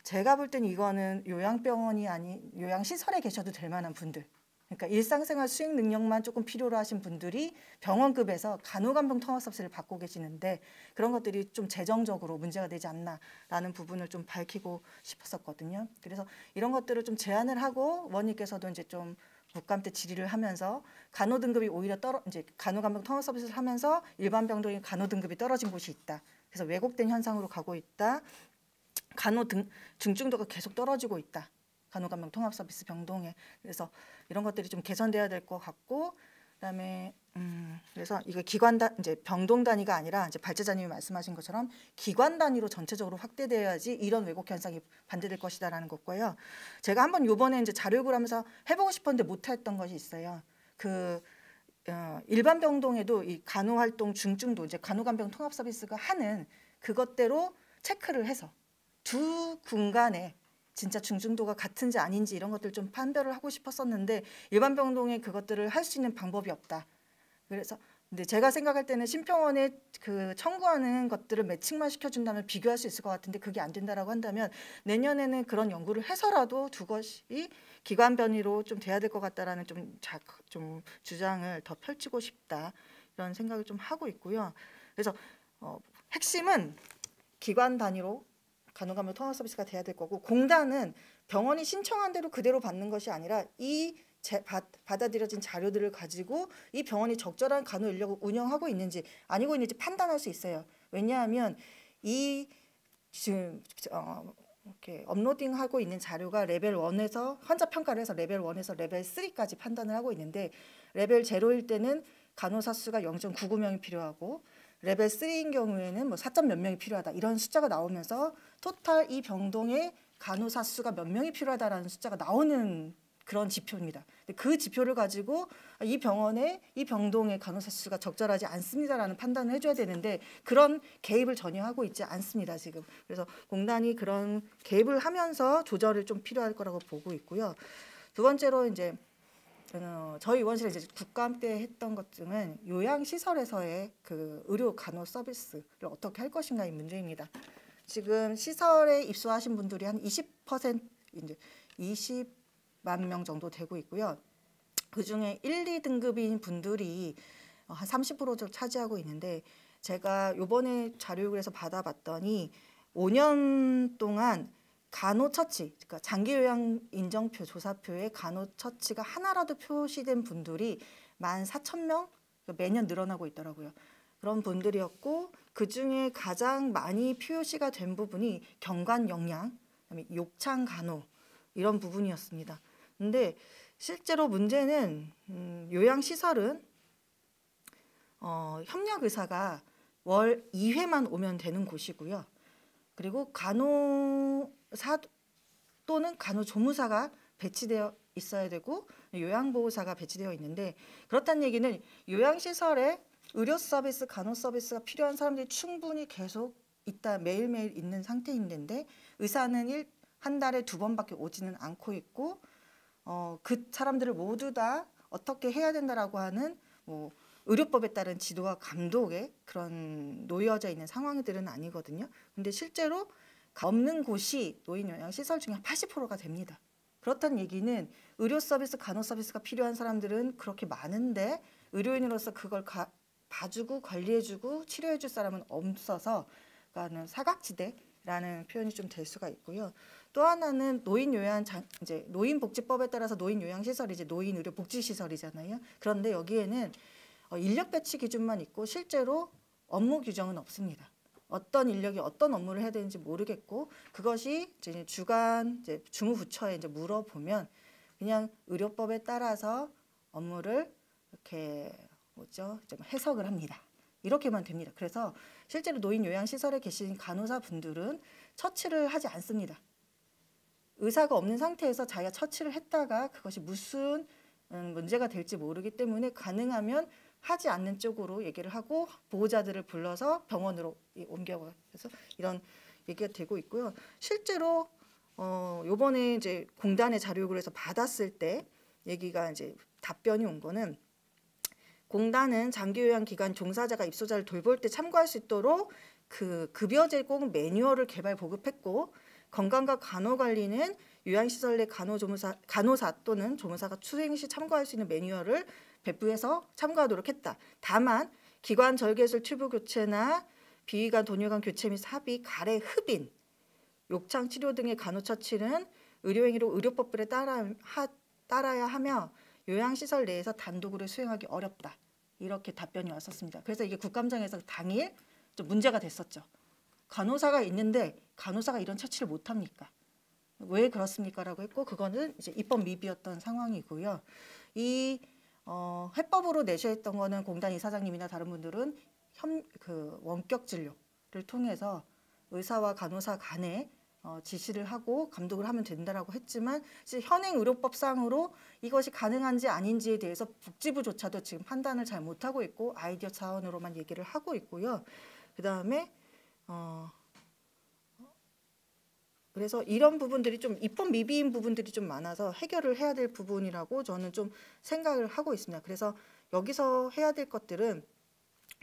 제가 볼 때는 이거는 요양병원이 아닌 요양시설에 계셔도 될 만한 분들, 그러니까 일상생활 수행 능력만 조금 필요로 하신 분들이 병원급에서 간호간병 통합 서비스를 받고 계시는데 그런 것들이 좀 재정적으로 문제가 되지 않나라는 부분을 좀 밝히고 싶었었거든요. 그래서 이런 것들을 좀 제안을 하고 원님께서도 이제 좀 국감 때 질의를 하면서 간호 등급이 오히려 이제 간호간병 통합 서비스를 하면서 일반 병동의 간호 등급이 떨어진 곳이 있다. 그래서 왜곡된 현상으로 가고 있다. 중증도가 계속 떨어지고 있다. 간호간병 통합 서비스 병동에. 그래서 이런 것들이 좀 개선돼야 될 것 같고, 그다음에 그래서 이거 이제 병동 단위가 아니라 이제 발제자님이 말씀하신 것처럼 기관 단위로 전체적으로 확대돼야지 이런 왜곡 현상이 반대될 것이다라는 거고요. 제가 한번 요번에 이제 자료를 하면서 해보고 싶었는데 못했던 것이 있어요. 일반 병동에도 이 간호 활동 중증도 이제 간호간병 통합 서비스가 하는 그것대로 체크를 해서 두 군간에 진짜 중증도가 같은지 아닌지 이런 것들 좀 판별을 하고 싶었었는데 일반 병동에 그것들을 할 수 있는 방법이 없다. 그래서 근데 제가 생각할 때는 심평원에 그 청구하는 것들을 매칭만 시켜준다면 비교할 수 있을 것 같은데 그게 안 된다라고 한다면 내년에는 그런 연구를 해서라도 두 것이 기관 변이로 좀 돼야 될 것 같다라는 좀 주장을 더 펼치고 싶다 이런 생각을 좀 하고 있고요. 그래서 핵심은 기관 단위로 간호간병 통합 서비스가 돼야 될 거고 공단은 병원이 신청한 대로 그대로 받는 것이 아니라 받아들여진 자료들을 가지고 이 병원이 적절한 간호 인력을 운영하고 있는지 아니고 있는지 판단할 수 있어요. 왜냐하면 이 지금 이렇게 업로딩하고 있는 자료가 레벨 1에서 환자 평가를 해서 레벨 1에서 레벨 3까지 판단을 하고 있는데 레벨 0일 때는 간호사 수가 0.99명이 필요하고 레벨 3인 경우에는 뭐 4점 몇 명이 필요하다 이런 숫자가 나오면서 토탈 이 병동의 간호사 수가 몇 명이 필요하다라는 숫자가 나오는 그런 지표입니다. 그 지표를 가지고 이 병원의 이 병동의 간호사 수가 적절하지 않습니다라는 판단을 해줘야 되는데 그런 개입을 전혀 하고 있지 않습니다 지금. 그래서 공단이 그런 개입을 하면서 조절을 좀 필요할 거라고 보고 있고요. 두 번째로 이제 저희 의원실에 이제 국감 때 했던 것 중은 요양시설에서의 그 의료 간호 서비스를 어떻게 할 것인가 이 문제입니다. 지금 시설에 입소하신 분들이 한 20% 이제 20만 명 정도 되고 있고요. 그 중에 1, 2등급인 분들이 한 30% 정도 차지하고 있는데 제가 이번에 자료요구에서 받아봤더니 5년 동안 간호처치, 그러니까 장기요양 인정표, 조사표에 간호처치가 하나라도 표시된 분들이 14,000명 매년 늘어나고 있더라고요. 그런 분들이었고 그중에 가장 많이 표시가 된 부분이 경관영양, 그다음에 욕창간호 이런 부분이었습니다. 근데 실제로 문제는 요양시설은 협력의사가 월 2회만 오면 되는 곳이고요. 그리고 간호사 또는 간호조무사가 배치되어 있어야 되고 요양보호사가 배치되어 있는데 그렇다는 얘기는 요양시설에 의료 서비스, 간호 서비스가 필요한 사람들이 충분히 계속 매일매일 있는 상태인데 의사는 한 달에 2번밖에 오지는 않고 있고 그 사람들을 모두 다 어떻게 해야 된다라고 하는 뭐 의료법에 따른 지도와 감독에 그런 놓여져 있는 상황들은 아니거든요. 근데 실제로 없는 곳이 노인요양시설 중에 한 80%가 됩니다. 그렇다는 얘기는 의료 서비스, 간호 서비스가 필요한 사람들은 그렇게 많은데 의료인으로서 그걸 봐주고 관리해주고 치료해줄 사람은 없어서 그러니까 사각지대라는 표현이 좀 될 수가 있고요. 또 하나는 이제 노인복지법에 따라서 노인요양시설이 이제 노인의료복지시설이잖아요. 그런데 여기에는 인력 배치 기준만 있고 실제로 업무 규정은 없습니다. 어떤 인력이 어떤 업무를 해야 되는지 모르겠고 그것이 이제 주무부처에 이제 물어보면 그냥 의료법에 따라서 업무를 이렇게 좀 해석을 합니다. 이렇게만 됩니다. 그래서 실제로 노인요양시설에 계신 간호사분들은 처치를 하지 않습니다. 의사가 없는 상태에서 자기가 처치를 했다가 그것이 무슨 문제가 될지 모르기 때문에 가능하면 하지 않는 쪽으로 얘기를 하고 보호자들을 불러서 병원으로 옮겨가서 이런 얘기가 되고 있고요. 실제로 요번에 이제 공단의 자료 요구를 해서 받았을 때 얘기가 이제 답변이 온 거는 공단은 장기요양기관 종사자가 입소자를 돌볼 때 참고할 수 있도록 그 급여 제공 매뉴얼을 개발 보급했고 건강과 간호관리는 요양시설 내 간호사 또는 조무사가 추행 시 참고할 수 있는 매뉴얼을 배부해서 참고하도록 했다. 다만 기관 절개술 튜브 교체나 비위관 돈혈관 교체 및 삽입, 가래 흡인, 욕창 치료 등의 간호처치는 의료행위로 의료법들에 따라야 하며 요양시설 내에서 단독으로 수행하기 어렵다. 이렇게 답변이 왔었습니다. 그래서 이게 국감장에서 당일 좀 문제가 됐었죠. 간호사가 있는데 간호사가 이런 처치를 못합니까? 왜 그렇습니까? 라고 했고 그거는 이제 입법 미비였던 상황이고요. 이 해법으로 내셔했던 거는 공단 이사장님이나 다른 분들은 원격 진료를 통해서 의사와 간호사 간에 지시를 하고 감독을 하면 된다라고 했지만 현행 의료법상으로 이것이 가능한지 아닌지에 대해서 복지부조차도 지금 판단을 잘 못하고 있고 아이디어 차원으로만 얘기를 하고 있고요. 그다음에 그래서 이런 부분들이 좀 입법 미비인 부분들이 좀 많아서 해결을 해야 될 부분이라고 저는 좀 생각을 하고 있습니다. 그래서 여기서 해야 될 것들은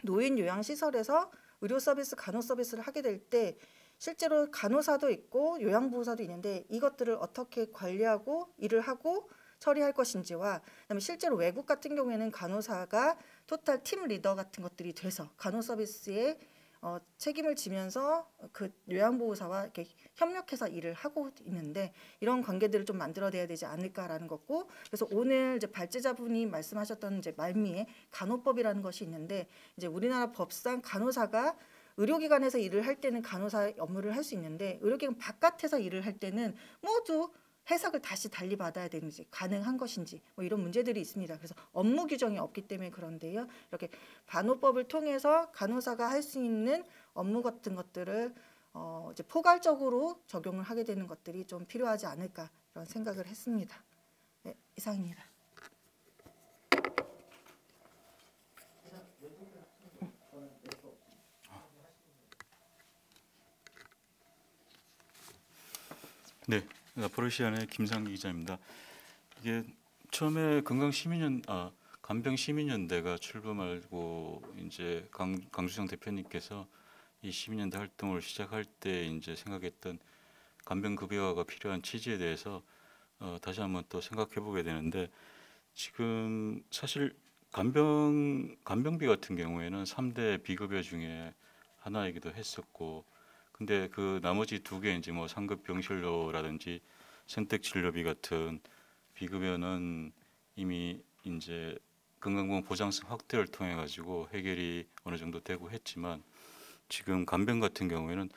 노인 요양 시설에서 의료 서비스, 간호 서비스를 하게 될 때 실제로 간호사도 있고 요양보호사도 있는데 이것들을 어떻게 관리하고 일을 하고 처리할 것인지와 그다음에 실제로 외국 같은 경우에는 간호사가 토탈 팀 리더 같은 것들이 돼서 간호 서비스에 책임을 지면서 그 요양보호사와 이렇게 협력해서 일을 하고 있는데 이런 관계들을 좀 만들어내야 되지 않을까라는 거고 그래서 오늘 이제 발제자분이 말씀하셨던 이제 말미에 간호법이라는 것이 있는데 이제 우리나라 법상 간호사가 의료기관에서 일을 할 때는 간호사 업무를 할 수 있는데 의료기관 바깥에서 일을 할 때는 모두 해석을 다시 달리 받아야 되는지 가능한 것인지 뭐 이런 문제들이 있습니다. 그래서 업무 규정이 없기 때문에 그런데요. 이렇게 간호법을 통해서 간호사가 할 수 있는 업무 같은 것들을 이제 포괄적으로 적용을 하게 되는 것들이 좀 필요하지 않을까 이런 생각을 했습니다. 네, 이상입니다. 네, 라포르시안의 김상기 기자입니다. 이게 처음에 간병시민연대가 출범하고 이제 강주성 대표님께서 이 시민연대 활동을 시작할 때 이제 생각했던 간병급여가 필요한 취지에 대해서 다시 한번 또 생각해 보게 되는데 지금 사실 간병비 같은 경우에는 3대 비급여 중에 하나이기도 했었고 근데 그 나머지 두 개 이제 뭐 상급 병실료라든지 선택 진료비 같은 비급여는 이미 이제 건강보험 보장성 확대를 통해 가지고 해결이 어느 정도 되고 했지만 지금 간병 같은 경우에는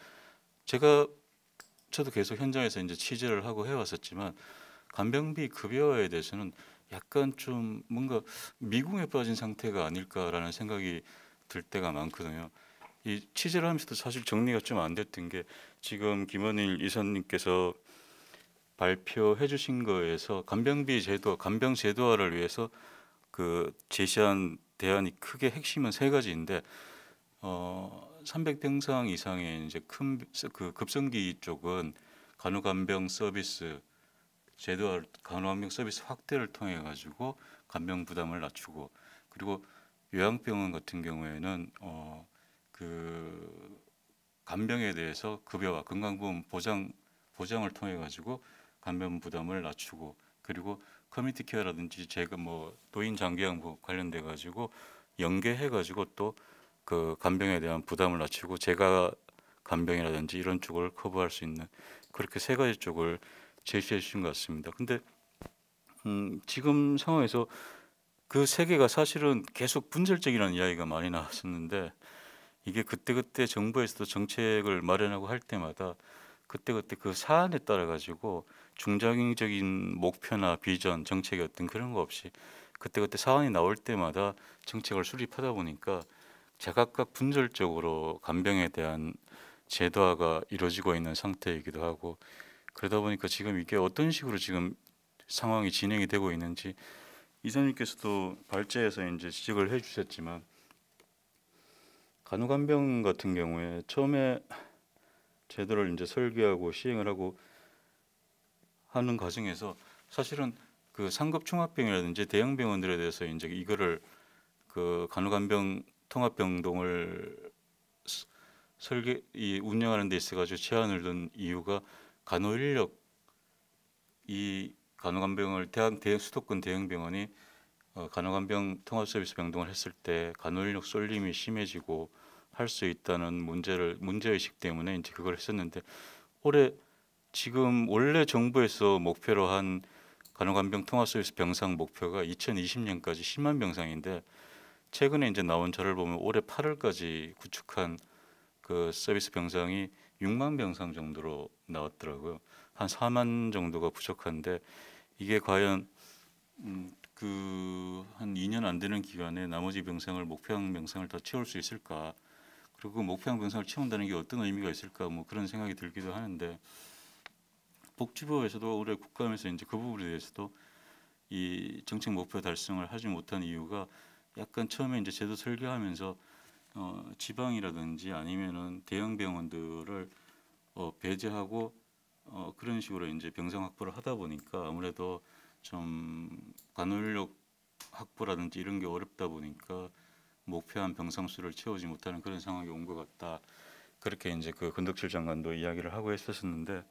저도 계속 현장에서 이제 취재를 하고 해왔었지만 간병비 급여에 대해서는 약간 좀 뭔가 미궁에 빠진 상태가 아닐까라는 생각이 들 때가 많거든요. 이 취재를 하면서도 사실 정리가 좀 안 됐던 게 지금 김원일 이사님께서 발표해 주신 거에서 간병비 제도, 간병 제도화를 위해서 그 제시한 대안이 크게 핵심은 세 가지인데 300병상 이상의 이제 큰 그 급성기 쪽은 간호간병 서비스 제도화, 간호간병 서비스 확대를 통해 가지고 간병 부담을 낮추고 그리고 요양병원 같은 경우에는 그 간병에 대해서 급여와 건강보험 보장을 통해 가지고 간병 부담을 낮추고 그리고 커뮤니티 케어라든지 제가 뭐 노인 장기양보 관련돼 가지고 연계해 가지고 또 그 간병에 대한 부담을 낮추고 제가 간병이라든지 이런 쪽을 커버할 수 있는 그렇게 세 가지 쪽을 제시해 주신 것 같습니다. 근데 지금 상황에서 그 세 개가 사실은 계속 분절적이라는 이야기가 많이 나왔었는데 이게 그때그때 정부에서도 정책을 마련하고 할 때마다 그때그때 그 사안에 따라 가지고 중장기적인 목표나 비전, 정책이 어떤 그런 거 없이 그때그때 사안이 나올 때마다 정책을 수립하다 보니까 제각각 분절적으로 간병에 대한 제도화가 이루어지고 있는 상태이기도 하고 그러다 보니까 지금 이게 어떤 식으로 지금 상황이 진행이 되고 있는지 이사님께서도 발제에서 이제 지적을 해주셨지만 간호간병 같은 경우에 처음에 제도를 이제 설계하고 시행을 하고 하는 과정에서 사실은 그 상급 종합병이라든지 대형 병원들에 대해서 이제 이거를 그 간호간병 통합병동을 운영하는 데 있어가지고 제한을 둔 이유가 간호 인력 이 간호간병을 수도권 대형 병원이 간호간병 통합서비스 병동을 했을 때 간호 인력 쏠림이 심해지고 할 수 있다는 문제의식 때문에 이제 그걸 했었는데 지금 원래 정부에서 목표로 한 간호간병 통합서비스 병상 목표가 2020년까지 10만 병상인데 최근에 이제 나온 자료를 보면 올해 8월까지 구축한 그 서비스 병상이 6만 병상 정도로 나왔더라고요. 한 4만 정도가 부족한데 이게 과연 그 한 2년 안 되는 기간에 나머지 병상을 목표한 병상을 다 채울 수 있을까? 그리고 그 목표한 병상을 채운다는 게 어떤 의미가 있을까? 뭐 그런 생각이 들기도 하는데 복지부에서도 올해 국감에서 이제 그 부분에 대해서도 이 정책 목표 달성을 하지 못한 이유가 약간 처음에 이제 제도 설계하면서 지방이라든지 아니면은 대형 병원들을 배제하고 그런 식으로 이제 병상 확보를 하다 보니까 아무래도 좀 간호인력 확보라든지 이런 게 어렵다 보니까 목표한 병상 수를 채우지 못하는 그런 상황이 온 것 같다. 그렇게 이제 그 건덕철 장관도 이야기를 하고 했었는데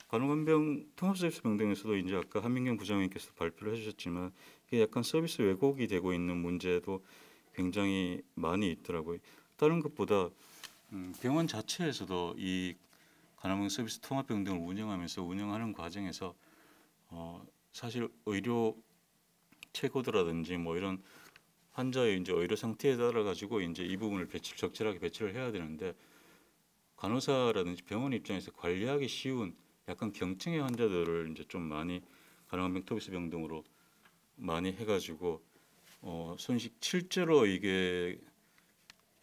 간호간병 통합서비스 병동에서도 이제 아까 한민경 부장님께서 발표를 해주셨지만 이게 약간 서비스 왜곡이 되고 있는 문제도 굉장히 많이 있더라고요. 다른 것보다 병원 자체에서도 이 간호병 서비스 통합병동을 운영하는 과정에서 사실 의료 체고도라든지 뭐 이런 환자의 이제 의료 상태에 따라 가지고 이제 이 부분을 적절하게 배치를 해야 되는데 간호사라든지 병원 입장에서 관리하기 쉬운 약간 경증의 환자들을 이제 좀 많이 간호간병 서비스 병동으로 많이 해가지고 실제로 이게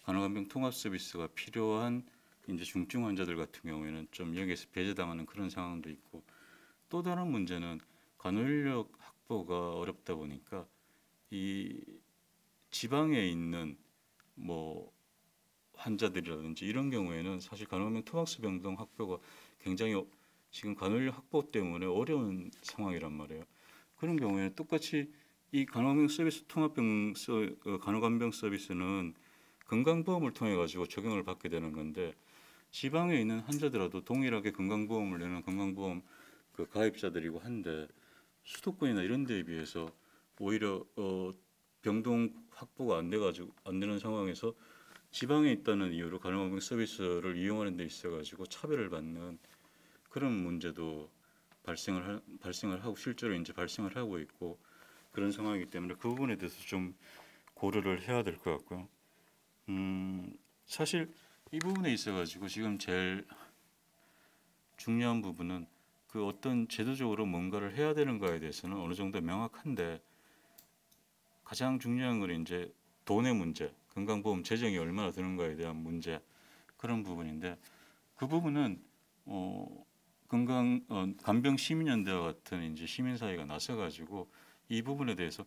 간호간병 통합 서비스가 필요한 이제 중증 환자들 같은 경우에는 좀 여기에서 배제당하는 그런 상황도 있고 또 다른 문제는 간호인력 확보가 어렵다 보니까 이 지방에 있는 뭐 환자들이라든지 이런 경우에는 사실 간호간병 통합 병동 확보가 굉장히 지금 간호인력 확보 때문에 어려운 상황이란 말이에요. 그런 경우에는 똑같이 이 간호간병 서비스 간호간병 서비스는 건강보험을 통해 가지고 적용을 받게 되는 건데 지방에 있는 환자들도 동일하게 건강보험을 내는 건강보험 그 가입자들이고 한데 수도권이나 이런 데에 비해서 오히려 병동 확보가 안 되는 상황에서 지방에 있다는 이유로 간호간병 서비스를 이용하는 데 있어 가지고 차별을 받는 그런 문제도 발생을 하고 실제로 이제 발생을 하고 있고 그런 상황이기 때문에 그 부분에 대해서 좀 고려를 해야 될 것 같고요. 사실 이 부분에 있어 가지고 지금 제일 중요한 부분은 그 어떤 제도적으로 뭔가를 해야 되는가에 대해서는 어느 정도 명확한데 가장 중요한 건 이제 돈의 문제, 건강보험 재정이 얼마나 드는가에 대한 문제 그런 부분인데 그 부분은 간병 시민연대와 같은 이제 시민사회가 나서가지고 이 부분에 대해서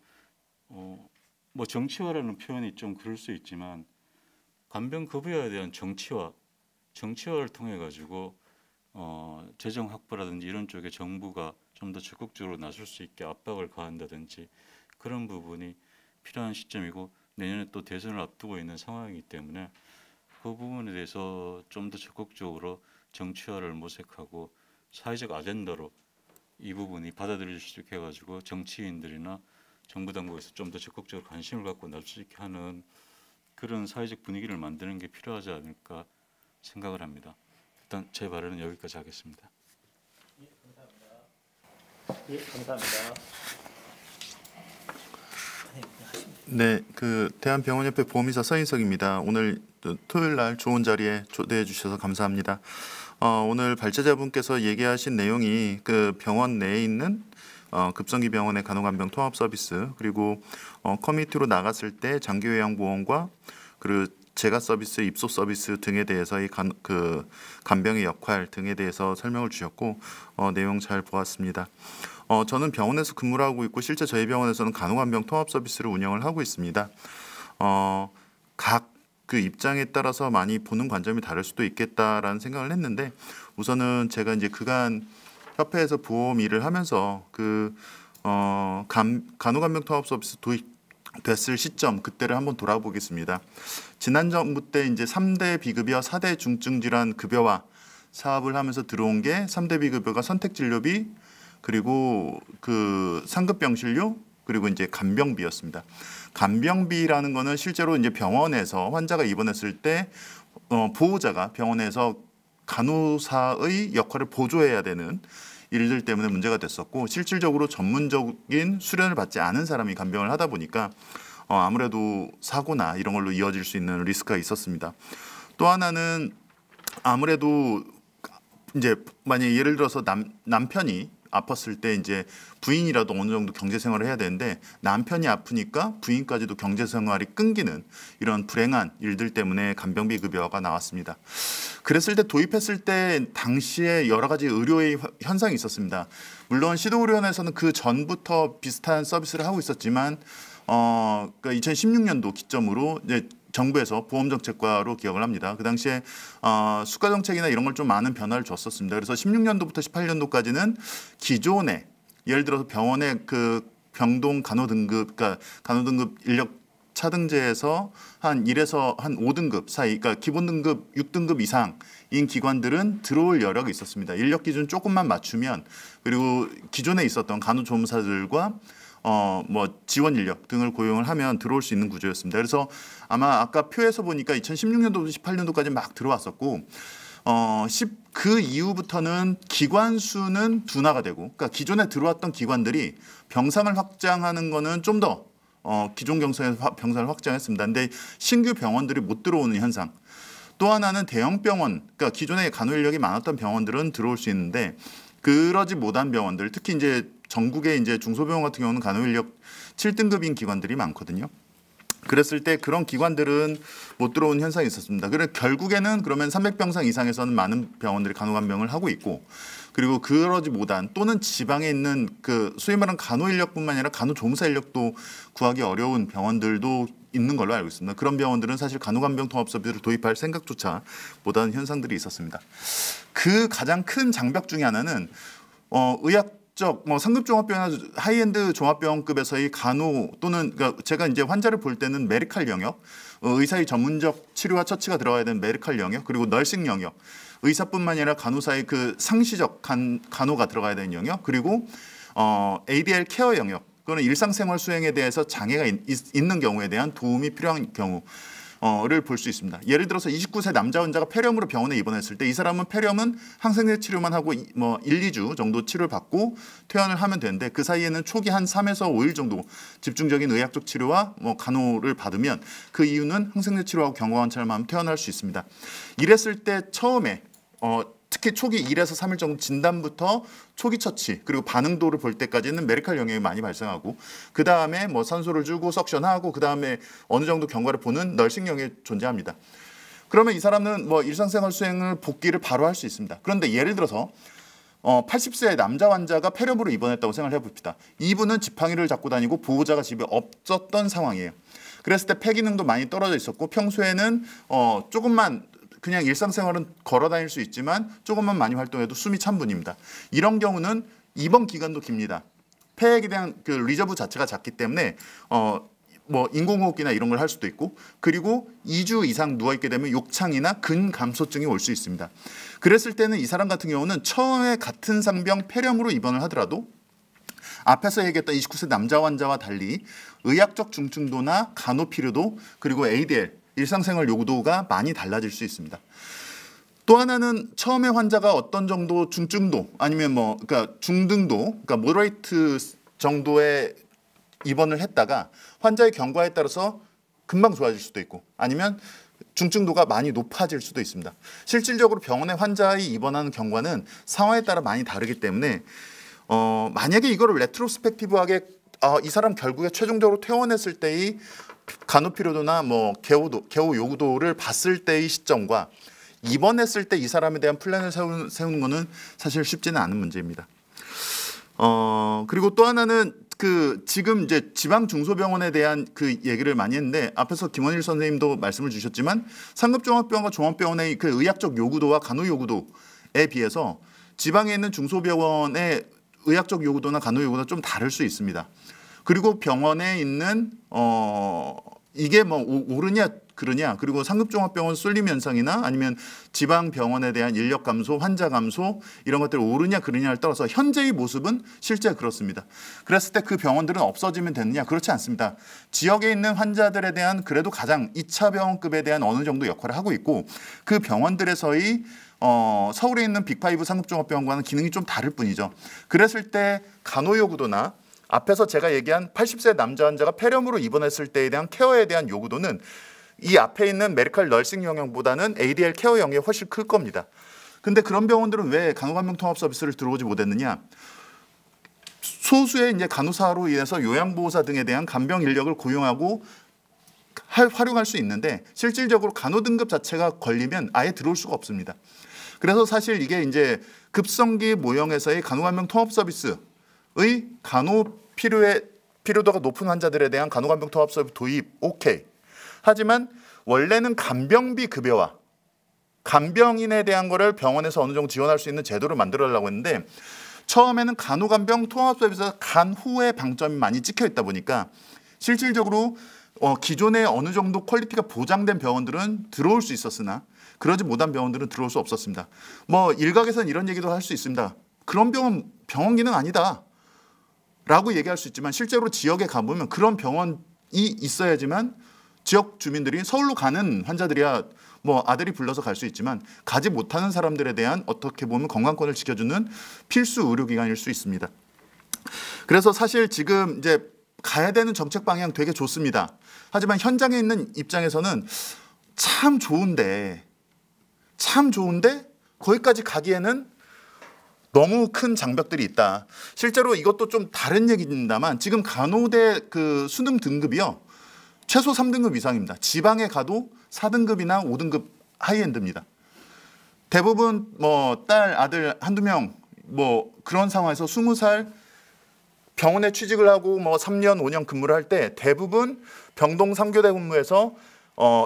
뭐 정치화라는 표현이 좀 그럴 수 있지만 간병급여에 대한 정치화를 통해 가지고 재정 확보라든지 이런 쪽에 정부가 좀 더 적극적으로 나설 수 있게 압박을 가한다든지 그런 부분이 필요한 시점이고 내년에 또 대선을 앞두고 있는 상황이기 때문에 그 부분에 대해서 좀 더 적극적으로 정치화를 모색하고 사회적 아젠다로 이 부분이 받아들일 수 있게 해가지고 정치인들이나 정부 당국에서 좀 더 적극적으로 관심을 갖고 나설 수 있게 하는 그런 사회적 분위기를 만드는 게 필요하지 않을까 생각을 합니다. 일단 제 발언은 여기까지 하겠습니다. 예, 감사합니다. 네, 그 대한병원협회 보험이사 서인석입니다. 오늘 토요일 날 좋은 자리에 초대해 주셔서 감사합니다. 오늘 발제자분께서 얘기하신 내용이 그 병원 내에 있는 급성기 병원의 간호간병 통합 서비스 그리고 커뮤니티로 나갔을 때 장기요양보험과 그리고 재가 서비스, 입소 서비스 등에 대해서 그 간병의 역할 등에 대해서 설명을 주셨고 내용 잘 보았습니다. 저는 병원에서 근무를 하고 있고 실제 저희 병원에서는 간호간병 통합 서비스를 운영을 하고 있습니다. 각 그 입장에 따라서 많이 보는 관점이 다를 수도 있겠다라는 생각을 했는데 우선은 제가 이제 그간 협회에서 보험 일을 하면서 그 간호간병 통합 서비스 도입됐을 시점 그때를 한번 돌아보겠습니다. 지난 정부 때 이제 3대 비급여, 4대 중증 질환 급여화 사업을 하면서 들어온 게 3대 비급여가 선택진료비 그리고 그 상급 병실료 그리고 이제 간병비였습니다. 간병비라는 거는 실제로 이제 병원에서 환자가 입원했을 때 보호자가 병원에서 간호사의 역할을 보조해야 되는 일들 때문에 문제가 됐었고 실질적으로 전문적인 수련을 받지 않은 사람이 간병을 하다 보니까 아무래도 사고나 이런 걸로 이어질 수 있는 리스크가 있었습니다. 또 하나는 아무래도 이제 만약 예를 들어서 남편이 아팠을 때 이제 부인이라도 어느 정도 경제 생활을 해야 되는데 남편이 아프니까 부인까지도 경제 생활이 끊기는 이런 불행한 일들 때문에 간병비 급여가 나왔습니다. 그랬을 때 도입했을 때 당시에 여러 가지 의료의 현상이 있었습니다. 물론 시도의료원에서는 그 전부터 비슷한 서비스를 하고 있었지만 그러니까 2016년도 기점으로 이제 정부에서 보험정책과로 기억을 합니다. 그 당시에 수가정책이나 이런 걸 좀 많은 변화를 줬었습니다. 그래서 16년도부터 18년도까지는 기존에 예를 들어서 병원의 그 병동 간호 등급, 그러니까 간호 등급 인력 차등제에서 한 1에서 한 5등급 사이, 그러니까 기본 등급 6등급 이상인 기관들은 들어올 여력이 있었습니다. 인력 기준 조금만 맞추면, 그리고 기존에 있었던 간호조무사들과 뭐 지원 인력 등을 고용을 하면 들어올 수 있는 구조였습니다. 그래서 아마 아까 표에서 보니까 2016년도, 18년도까지 막 들어왔었고, 그 이후부터는 기관 수는 둔화가 되고, 그러니까 기존에 들어왔던 기관들이 병상을 확장하는 거는 좀 더 기존 병상에서 병상을 확장했습니다. 근데 신규 병원들이 못 들어오는 현상. 또 하나는 대형 병원, 그러니까 기존에 간호 인력이 많았던 병원들은 들어올 수 있는데 그러지 못한 병원들, 특히 이제 전국의 이제 중소병원 같은 경우는 간호 인력 7등급인 기관들이 많거든요. 그랬을 때 그런 기관들은 못 들어온 현상이 있었습니다. 그래서 결국에는 그러면 300병상 이상에서는 많은 병원들이 간호간병을 하고 있고, 그리고 그러지 못한 또는 지방에 있는 그 소위 말하는 간호 인력뿐만 아니라 간호조무사 인력도 구하기 어려운 병원들도 있는 걸로 알고 있습니다. 그런 병원들은 사실 간호간병 통합 서비스를 도입할 생각조차 못하는 현상들이 있었습니다. 그 가장 큰 장벽 중에 하나는 뭐 상급 종합병원이나 하이엔드 종합병원급에서의 간호 또는, 그러니까 제가 이제 환자를 볼 때는 메디칼 영역, 의사의 전문적 치료와 처치가 들어가야 되는 메디칼 영역, 그리고 널싱 영역, 의사뿐만 아니라 간호사의 그 상시적 간호가 들어가야 되는 영역, 그리고 ADL 케어 영역, 그거는 일상생활 수행에 대해서 장애가 있는 경우에 대한 도움이 필요한 경우를 볼 수 있습니다. 예를 들어서 29세 남자 환자가 폐렴으로 병원에 입원했을 때 이 사람은 폐렴은 항생제 치료만 하고 뭐 1, 2주 정도 치료를 받고 퇴원을 하면 되는데, 그 사이에는 초기 한 3에서 5일 정도 집중적인 의학적 치료와 뭐 간호를 받으면 그 이유는 항생제 치료하고 경과관찰만 하면 퇴원할 수 있습니다. 이랬을 때 처음에 특히 초기 1에서 3일 정도 진단부터 초기 처치, 그리고 반응도를 볼 때까지는 메디칼 영역이 많이 발생하고, 그 다음에 뭐 산소를 주고 석션하고, 그 다음에 어느 정도 경과를 보는 널싱 영역이 존재합니다. 그러면 이 사람은 뭐 일상생활 수행을 복귀를 바로 할 수 있습니다. 그런데 예를 들어서 80세 남자 환자가 폐렴으로 입원했다고 생각을 해봅시다. 이분은 지팡이를 잡고 다니고 보호자가 집에 없었던 상황이에요. 그랬을 때 폐 기능도 많이 떨어져 있었고, 평소에는 조금만 그냥 일상생활은 걸어 다닐 수 있지만 조금만 많이 활동해도 숨이 찬 분입니다. 이런 경우는 입원 기간도 깁니다. 폐에 대한 그 리저브 자체가 작기 때문에 뭐 인공호흡기나 이런 걸 할 수도 있고, 그리고 2주 이상 누워있게 되면 욕창이나 근감소증이 올 수 있습니다. 그랬을 때는 이 사람 같은 경우는 처음에 같은 상병 폐렴으로 입원을 하더라도 앞에서 얘기했던 29세 남자 환자와 달리 의학적 중증도나 간호 필요도, 그리고 ADL 일상생활 요구도가 많이 달라질 수 있습니다. 또 하나는 처음에 환자가 어떤 정도 중증도 아니면 뭐 그러니까 중등도, 그러니까 모더레이트 정도의 입원을 했다가 환자의 경과에 따라서 금방 좋아질 수도 있고, 아니면 중증도가 많이 높아질 수도 있습니다. 실질적으로 병원에 환자의 입원하는 경과는 상황에 따라 많이 다르기 때문에 만약에 이거를 레트로스펙티브하게 이 사람 결국에 최종적으로 퇴원했을 때의 간호 필요도나 뭐 개호 요구도를 봤을 때의 시점과 입원했을 때 이 사람에 대한 플랜을 세우는 거는 사실 쉽지는 않은 문제입니다. 그리고 또 하나는 그 지금 이제 지방 중소병원에 대한 그 얘기를 많이 했는데, 앞에서 김원일 선생님도 말씀을 주셨지만 상급 종합병원과 종합병원의 그 의학적 요구도와 간호 요구도에 비해서 지방에 있는 중소병원의 의학적 요구도나 간호 요구도가 좀 다를 수 있습니다. 그리고 병원에 있는 이게 뭐 오르냐 그러냐, 그리고 상급종합병원 쏠림 현상이나 아니면 지방 병원에 대한 인력 감소, 환자 감소 이런 것들이 오르냐 그러냐를 따라서 현재의 모습은 실제 그렇습니다. 그랬을 때 그 병원들은 없어지면 되느냐? 그렇지 않습니다. 지역에 있는 환자들에 대한 그래도 가장 2차 병원급에 대한 어느 정도 역할을 하고 있고, 그 병원들에서의 서울에 있는 빅5 상급종합병원과는 기능이 좀 다를 뿐이죠. 그랬을 때 간호 요구도나 앞에서 제가 얘기한 80세 남자 환자가 폐렴으로 입원했을 때에 대한 케어에 대한 요구도는 이 앞에 있는 메디컬 널싱 영역보다는 ADL 케어 영역이 훨씬 클 겁니다. 근데 그런 병원들은 왜 간호간병 통합 서비스를 들어오지 못했느냐? 소수의 이제 간호사로 인해서 요양보호사 등에 대한 간병 인력을 고용하고 활용할 수 있는데, 실질적으로 간호 등급 자체가 걸리면 아예 들어올 수가 없습니다. 그래서 사실 이게 이제 급성기 모형에서의 간호간병 통합 서비스의 간호 필요도가 높은 환자들에 대한 간호간병 통합 서비스 도입 오케이. 하지만 원래는 간병비 급여와 간병인에 대한 거를 병원에서 어느 정도 지원할 수 있는 제도를 만들어달라고 했는데, 처음에는 간호간병 통합서비스가 간 후에 방점이 많이 찍혀 있다 보니까 실질적으로 기존에 어느 정도 퀄리티가 보장된 병원들은 들어올 수 있었으나 그러지 못한 병원들은 들어올 수 없었습니다. 뭐 일각에서는 이런 얘기도 할 수 있습니다. 그런 병원 기능 아니다 라고 얘기할 수 있지만 실제로 지역에 가보면 그런 병원이 있어야지만 지역 주민들이 서울로 가는 환자들이야 뭐 아들이 불러서 갈 수 있지만 가지 못하는 사람들에 대한 어떻게 보면 건강권을 지켜주는 필수 의료기관일 수 있습니다. 그래서 사실 지금 이제 가야 되는 정책 방향 되게 좋습니다. 하지만 현장에 있는 입장에서는 참 좋은데 거기까지 가기에는 너무 큰 장벽들이 있다. 실제로 이것도 좀 다른 얘기입니다만 지금 간호대 그 수능 등급이요. 최소 3등급 이상입니다. 지방에 가도 4등급이나 5등급 하이엔드입니다. 대부분 뭐 딸, 아들 한두 명 뭐 그런 상황에서 20살 병원에 취직을 하고 뭐 3년, 5년 근무를 할 때 대부분 병동 3교대 근무에서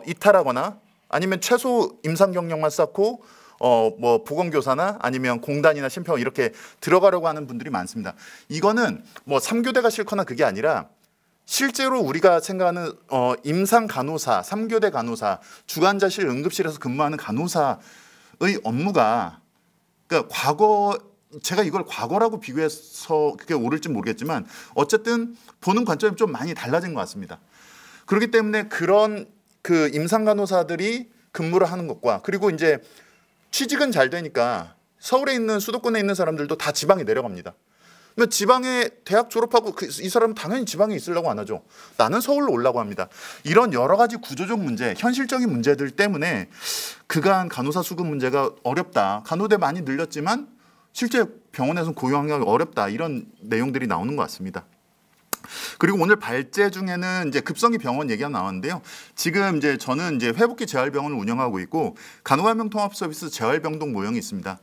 이탈하거나 아니면 최소 임상 경력만 쌓고 뭐 보건교사나 아니면 공단이나 심평 이렇게 들어가려고 하는 분들이 많습니다. 이거는 뭐 3교대가 싫거나 그게 아니라 실제로 우리가 생각하는 임상 간호사, 3교대 간호사, 주간자실 응급실에서 근무하는 간호사의 업무가 그러니까 제가 이걸 과거라고 비교해서 그게 옳을지 모르겠지만 어쨌든 보는 관점이 좀 많이 달라진 것 같습니다. 그렇기 때문에 그런 그 임상 간호사들이 근무를 하는 것과 그리고 이제 취직은 잘 되니까 서울에 있는 수도권에 있는 사람들도 다 지방에 내려갑니다. 그러면 지방에 대학 졸업하고 이 사람은 당연히 지방에 있으려고 안 하죠. 나는 서울로 오려고 합니다. 이런 여러 가지 구조적 문제, 현실적인 문제들 때문에 그간 간호사 수급 문제가 어렵다. 간호대 많이 늘렸지만 실제 병원에서는 고용하기가 어렵다. 이런 내용들이 나오는 것 같습니다. 그리고 오늘 발제 중에는 이제 급성기 병원 얘기가 나왔는데요. 지금 이제 저는 이제 회복기 재활병원을 운영하고 있고 간호간병 통합 서비스 재활병동 모형이 있습니다.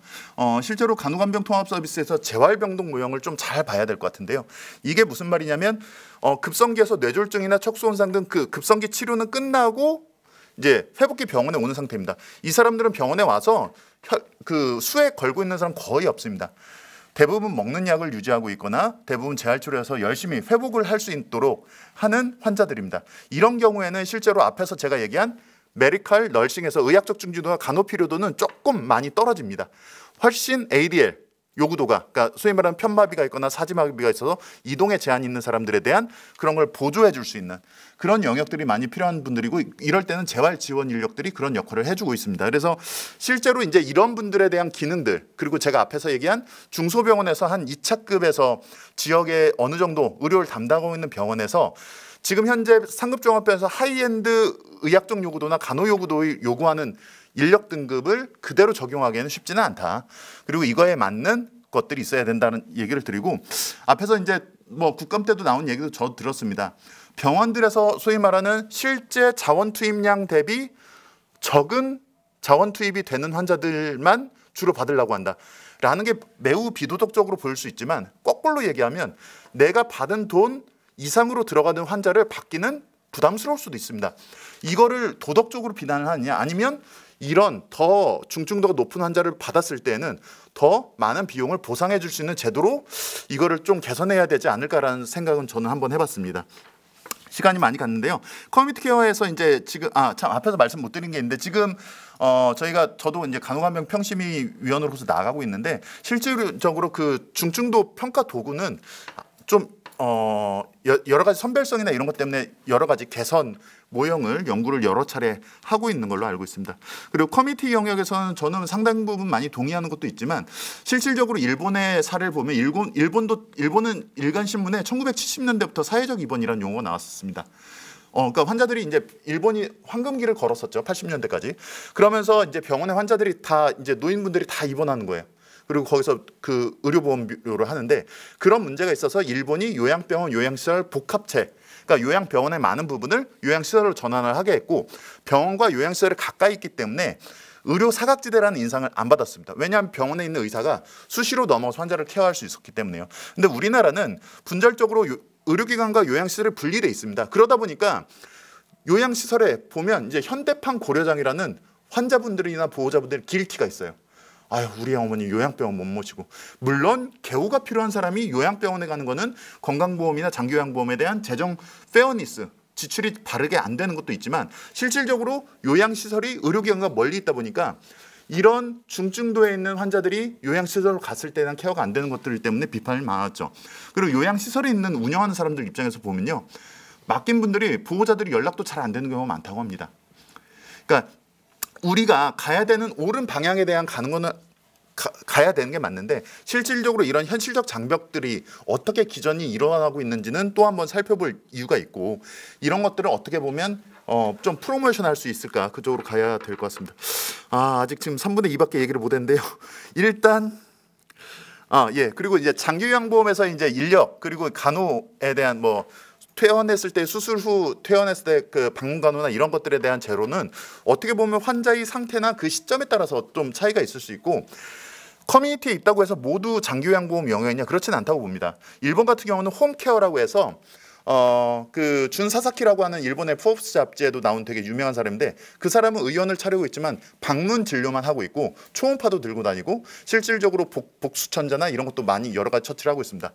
실제로 간호간병 통합 서비스에서 재활병동 모형을 좀 잘 봐야 될 것 같은데요. 이게 무슨 말이냐면 급성기에서 뇌졸중이나 척수손상 등 그 급성기 치료는 끝나고 이제 회복기 병원에 오는 상태입니다. 이 사람들은 병원에 와서 그 수액 걸고 있는 사람 거의 없습니다. 대부분 먹는 약을 유지하고 있거나 대부분 재활치료해서 열심히 회복을 할 수 있도록 하는 환자들입니다. 이런 경우에는 실제로 앞에서 제가 얘기한 메디컬, 널싱에서 의학적 중지도와 간호 필요도는 조금 많이 떨어집니다. 훨씬 ADL 요구도가 그러니까 소위 말하는 편마비가 있거나 사지마비가 있어서 이동에 제한이 있는 사람들에 대한 그런 걸 보조해 줄 수 있는 그런 영역들이 많이 필요한 분들이고 이럴 때는 재활 지원 인력들이 그런 역할을 해주고 있습니다. 그래서 실제로 이제 이런 분들에 대한 기능들 그리고 제가 앞에서 얘기한 중소병원에서 한 2차급에서 지역에 어느 정도 의료를 담당하고 있는 병원에서 지금 현재 상급종합병원에서 하이엔드 의학적 요구도나 간호 요구도를 요구하는 인력 등급을 그대로 적용하기에는 쉽지는 않다. 그리고 이거에 맞는 것들이 있어야 된다는 얘기를 드리고 앞에서 이제 뭐 국감 때도 나온 얘기도 저 들었습니다. 병원들에서 소위 말하는 실제 자원 투입량 대비 적은 자원 투입이 되는 환자들만 주로 받으려고 한다라는 게 매우 비도덕적으로 보일 수 있지만 거꾸로 얘기하면 내가 받은 돈 이상으로 들어가는 환자를 받기는 부담스러울 수도 있습니다. 이거를 도덕적으로 비난을 하느냐 아니면 이런 더 중증도가 높은 환자를 받았을 때는 더 많은 비용을 보상해 줄 수 있는 제도로 이거를 좀 개선해야 되지 않을까라는 생각은 저는 한번 해봤습니다. 시간이 많이 갔는데요. 커뮤니티 케어에서 이제 지금 참 앞에서 말씀 못 드린 게 있는데 지금 저도 이제 간호간병 평심의 위원으로서 나가고 있는데 실질적으로 그 중증도 평가 도구는 좀 여러 가지 선별성이나 이런 것 때문에 여러 가지 개선 모형을 연구를 여러 차례 하고 있는 걸로 알고 있습니다. 그리고 커뮤니티 영역에서는 저는 상당 부분 많이 동의하는 것도 있지만 실질적으로 일본의 사례를 보면 일본은 일간 신문에 1970년대부터 사회적 입원이라는 용어가 나왔었습니다. 그러니까 환자들이 이제 일본이 황금기를 걸었었죠. 80년대까지. 그러면서 이제 병원에 환자들이 다 이제 노인분들이 다 입원하는 거예요. 그리고 거기서 그 의료보험료를 하는데 그런 문제가 있어서 일본이 요양병원, 요양시설 복합체 그러니까 요양병원의 많은 부분을 요양시설로 전환을 하게 했고 병원과 요양시설이 가까이 있기 때문에 의료 사각지대라는 인상을 안 받았습니다. 왜냐하면 병원에 있는 의사가 수시로 넘어서 환자를 케어할 수 있었기 때문에요. 근데 우리나라는 분절적으로 의료기관과 요양시설이 분리돼 있습니다. 그러다 보니까 요양시설에 보면 이제 현대판 고려장이라는 환자분들이나 보호자분들의 길티가 있어요. 아유 우리 어머니 요양병원 못 모시고, 물론 개우가 필요한 사람이 요양병원에 가는 거는 건강보험이나 장기요양보험에 대한 재정 페어니스, 지출이 바르게 안 되는 것도 있지만 실질적으로 요양시설이 의료기관과 멀리 있다 보니까 이런 중증도에 있는 환자들이 요양시설로 갔을 때는 케어가 안 되는 것들 때문에 비판이 많았죠. 그리고 요양시설에 있는 운영하는 사람들 입장에서 보면요, 맡긴 분들이 보호자들이 연락도 잘 안 되는 경우가 많다고 합니다. 그러니까 우리가 가야 되는 옳은 방향에 대한 가는 거는 가야 되는 게 맞는데 실질적으로 이런 현실적 장벽들이 어떻게 기전이 일어나고 있는지는 또 한번 살펴볼 이유가 있고, 이런 것들을 어떻게 보면 좀 프로모션 할 수 있을까, 그쪽으로 가야 될 것 같습니다. 아직 지금 3분의 2밖에 얘기를 못 했는데요. 일단 예, 그리고 이제 장기요양보험에서 이제 인력 그리고 간호에 대한 뭐 퇴원했을 때, 수술 후 퇴원했을 때 그 방문 간호나 이런 것들에 대한 제로는 어떻게 보면 환자의 상태나 그 시점에 따라서 좀 차이가 있을 수 있고, 커뮤니티에 있다고 해서 모두 장기요양보험 영역이냐, 그렇지는 않다고 봅니다. 일본 같은 경우는 홈케어라고 해서 그 준 사사키라고 하는 일본의 포브스 잡지에도 나온 되게 유명한 사람인데, 그 사람은 의원을 차리고 있지만 방문 진료만 하고 있고 초음파도 들고 다니고 실질적으로 복수천자나 이런 것도 많이 여러 가지 처치를 하고 있습니다.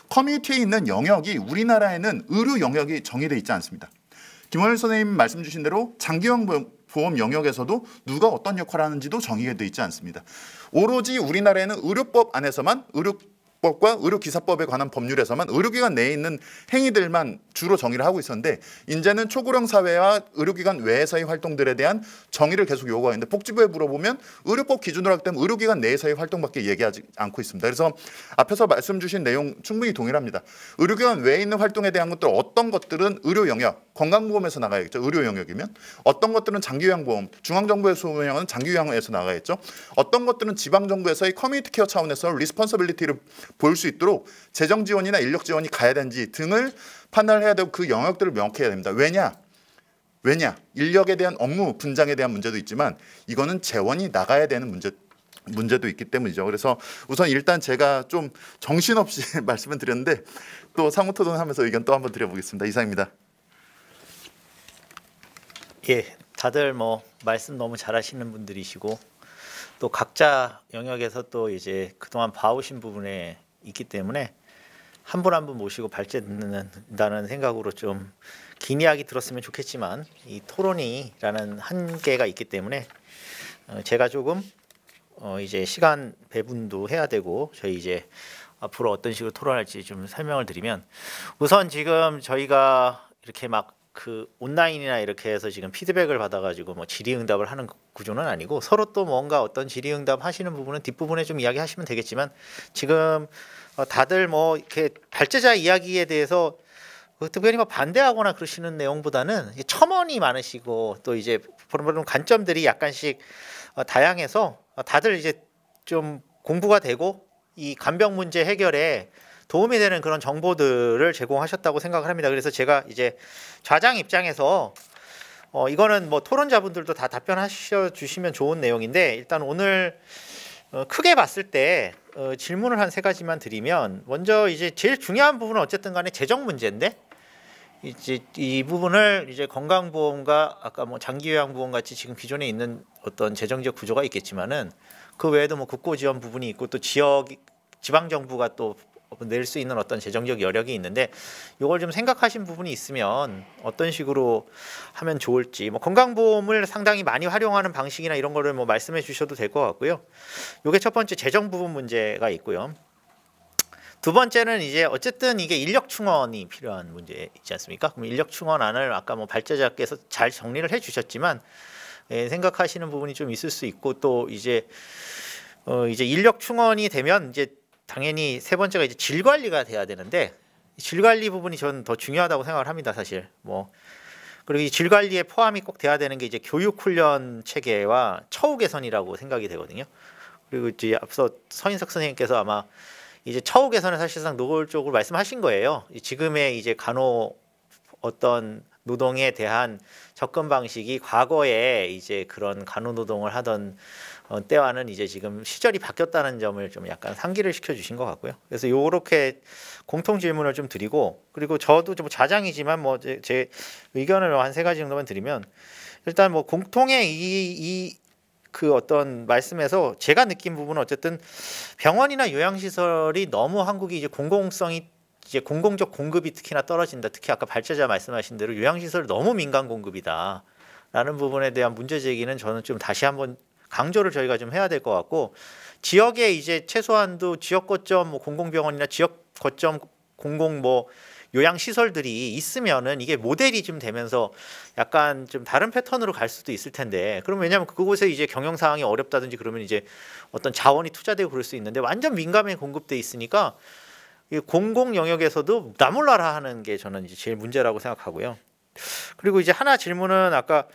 커뮤니티에 있는 영역이 우리나라에는 의료 영역이 정의되어 있지 않습니다. 김원일 선생님 말씀 주신 대로 장기요양보험 영역에서도 누가 어떤 역할을 하는지도 정의가 되어 있지 않습니다. 오로지 우리나라에는 의료법 안에서만, 의료법과 의료기사법에 관한 법률에서만 의료기관 내에 있는 행위들만 주로 정의를 하고 있었는데, 이제는 초고령 사회와 의료기관 외에서의 활동들에 대한 정의를 계속 요구하는데, 복지부에 물어보면 의료법 기준으로 하기 때문에 의료기관 내에서의 활동밖에 얘기하지 않고 있습니다. 그래서 앞에서 말씀 주신 내용 충분히 동일합니다. 의료기관 외에 있는 활동에 대한 것들, 어떤 것들은 의료 영역, 건강보험에서 나가야겠죠. 의료 영역이면. 어떤 것들은 장기요양보험, 중앙정부에서 운영하는 장기요양에서 나가야겠죠. 어떤 것들은 지방정부에서의 커뮤니티 케어 차원에서 리스폰서빌리티를 볼 수 있도록 재정 지원이나 인력 지원이 가야 되는지 등을 판단을 해야 되고, 그 영역들을 명확해야 됩니다. 왜냐? 인력에 대한 업무 분장에 대한 문제도 있지만 이거는 재원이 나가야 되는 문제도 있기 때문이죠. 그래서 우선 일단 제가 좀 정신없이 말씀을 드렸는데, 또 상호토론하면서 의견 또 한번 드려보겠습니다. 이상입니다. 예, 다들 뭐 말씀 너무 잘하시는 분들이시고 또 각자 영역에서 또 이제 그동안 봐오신 부분에 있기 때문에 한 분 한 분 모시고 발제된다는 생각으로 좀 긴 이야기 들었으면 좋겠지만, 이 토론이라는 한계가 있기 때문에 제가 조금 이제 시간 배분도 해야 되고, 저희 이제 앞으로 어떤 식으로 토론할지 좀 설명을 드리면, 우선 지금 저희가 이렇게 막 그 온라인이나 이렇게 해서 지금 피드백을 받아가지고 뭐 질의응답을 하는 구조는 아니고, 서로 또 뭔가 어떤 질의응답 하시는 부분은 뒷부분에 좀 이야기하시면 되겠지만, 지금 다들 뭐 이렇게 발제자 이야기에 대해서 특별히 뭐 반대하거나 그러시는 내용보다는 첨언이 많으시고, 또 이제 그런 관점들이 약간씩 다양해서 다들 이제 좀 공부가 되고 이 간병 문제 해결에 도움이 되는 그런 정보들을 제공하셨다고 생각을 합니다. 그래서 제가 이제 좌장 입장에서 이거는 뭐 토론자분들도 다 답변하셔 주시면 좋은 내용인데, 일단 오늘 크게 봤을 때 질문을 한 3가지만 드리면, 먼저 이제 제일 중요한 부분은 어쨌든 간에 재정 문제인데, 이제 이 부분을 이제 건강보험과 아까 뭐 장기요양보험 같이 지금 기존에 있는 어떤 재정적 구조가 있겠지만은, 그 외에도 뭐 국고지원 부분이 있고 또 지방정부가 또 낼 수 있는 어떤 재정적 여력이 있는데, 이걸 좀 생각하신 부분이 있으면 어떤 식으로 하면 좋을지, 뭐 건강보험을 상당히 많이 활용하는 방식이나 이런 거를 뭐 말씀해 주셔도 될 것 같고요. 이게 첫 번째 재정 부분 문제가 있고요. 두 번째는 이제 어쨌든 이게 인력 충원이 필요한 문제 있지 않습니까? 그럼 인력 충원안을 아까 뭐 발제자께서 잘 정리를 해 주셨지만, 생각하시는 부분이 좀 있을 수 있고, 또 이제 인력 충원이 되면 이제 당연히 세 번째가 이제 질 관리가 돼야 되는데, 질 관리 부분이 저는 더 중요하다고 생각을 합니다, 사실. 뭐 그리고 이 질 관리에 포함이 꼭 돼야 되는 게 이제 교육 훈련 체계와 처우 개선이라고 생각이 되거든요. 그리고 이제 앞서 서인석 선생님께서 아마 이제 처우 개선을 사실상 노골적으로 말씀하신 거예요. 지금의 이제 간호 어떤 노동에 대한 접근 방식이 과거에 이제 그런 간호 노동을 하던 때와는 이제 지금 시절이 바뀌었다는 점을 좀 약간 상기를 시켜주신 것 같고요. 그래서 요렇게 공통 질문을 좀 드리고, 그리고 저도 좀 좌장이지만 뭐 제 의견을 한 3가지 정도만 드리면, 일단 뭐 공통의 이 그 어떤 말씀에서 제가 느낀 부분은 어쨌든 병원이나 요양시설이 너무 한국이 이제 공공성이 이제 공공적 공급이 특히나 떨어진다. 특히 아까 발제자 말씀하신 대로 요양시설 너무 민간 공급이다라는 부분에 대한 문제 제기는 저는 좀 다시 한번 강조를 저희가 좀 해야 될 것 같고, 지역에 이제 최소한도 지역 거점 뭐 공공병원이나 지역 거점 공공 뭐 요양 시설들이 있으면은 이게 모델이 좀 되면서 약간 좀 다른 패턴으로 갈 수도 있을 텐데, 그럼 왜냐하면 그곳에 이제 경영 상황이 어렵다든지 그러면 이제 어떤 자원이 투자되고 그럴 수 있는데 완전 민감에 공급돼 있으니까 이 공공 영역에서도 나몰라라 하는 게 저는 이제 제일 문제라고 생각하고요. 그리고 이제 하나 질문은 아까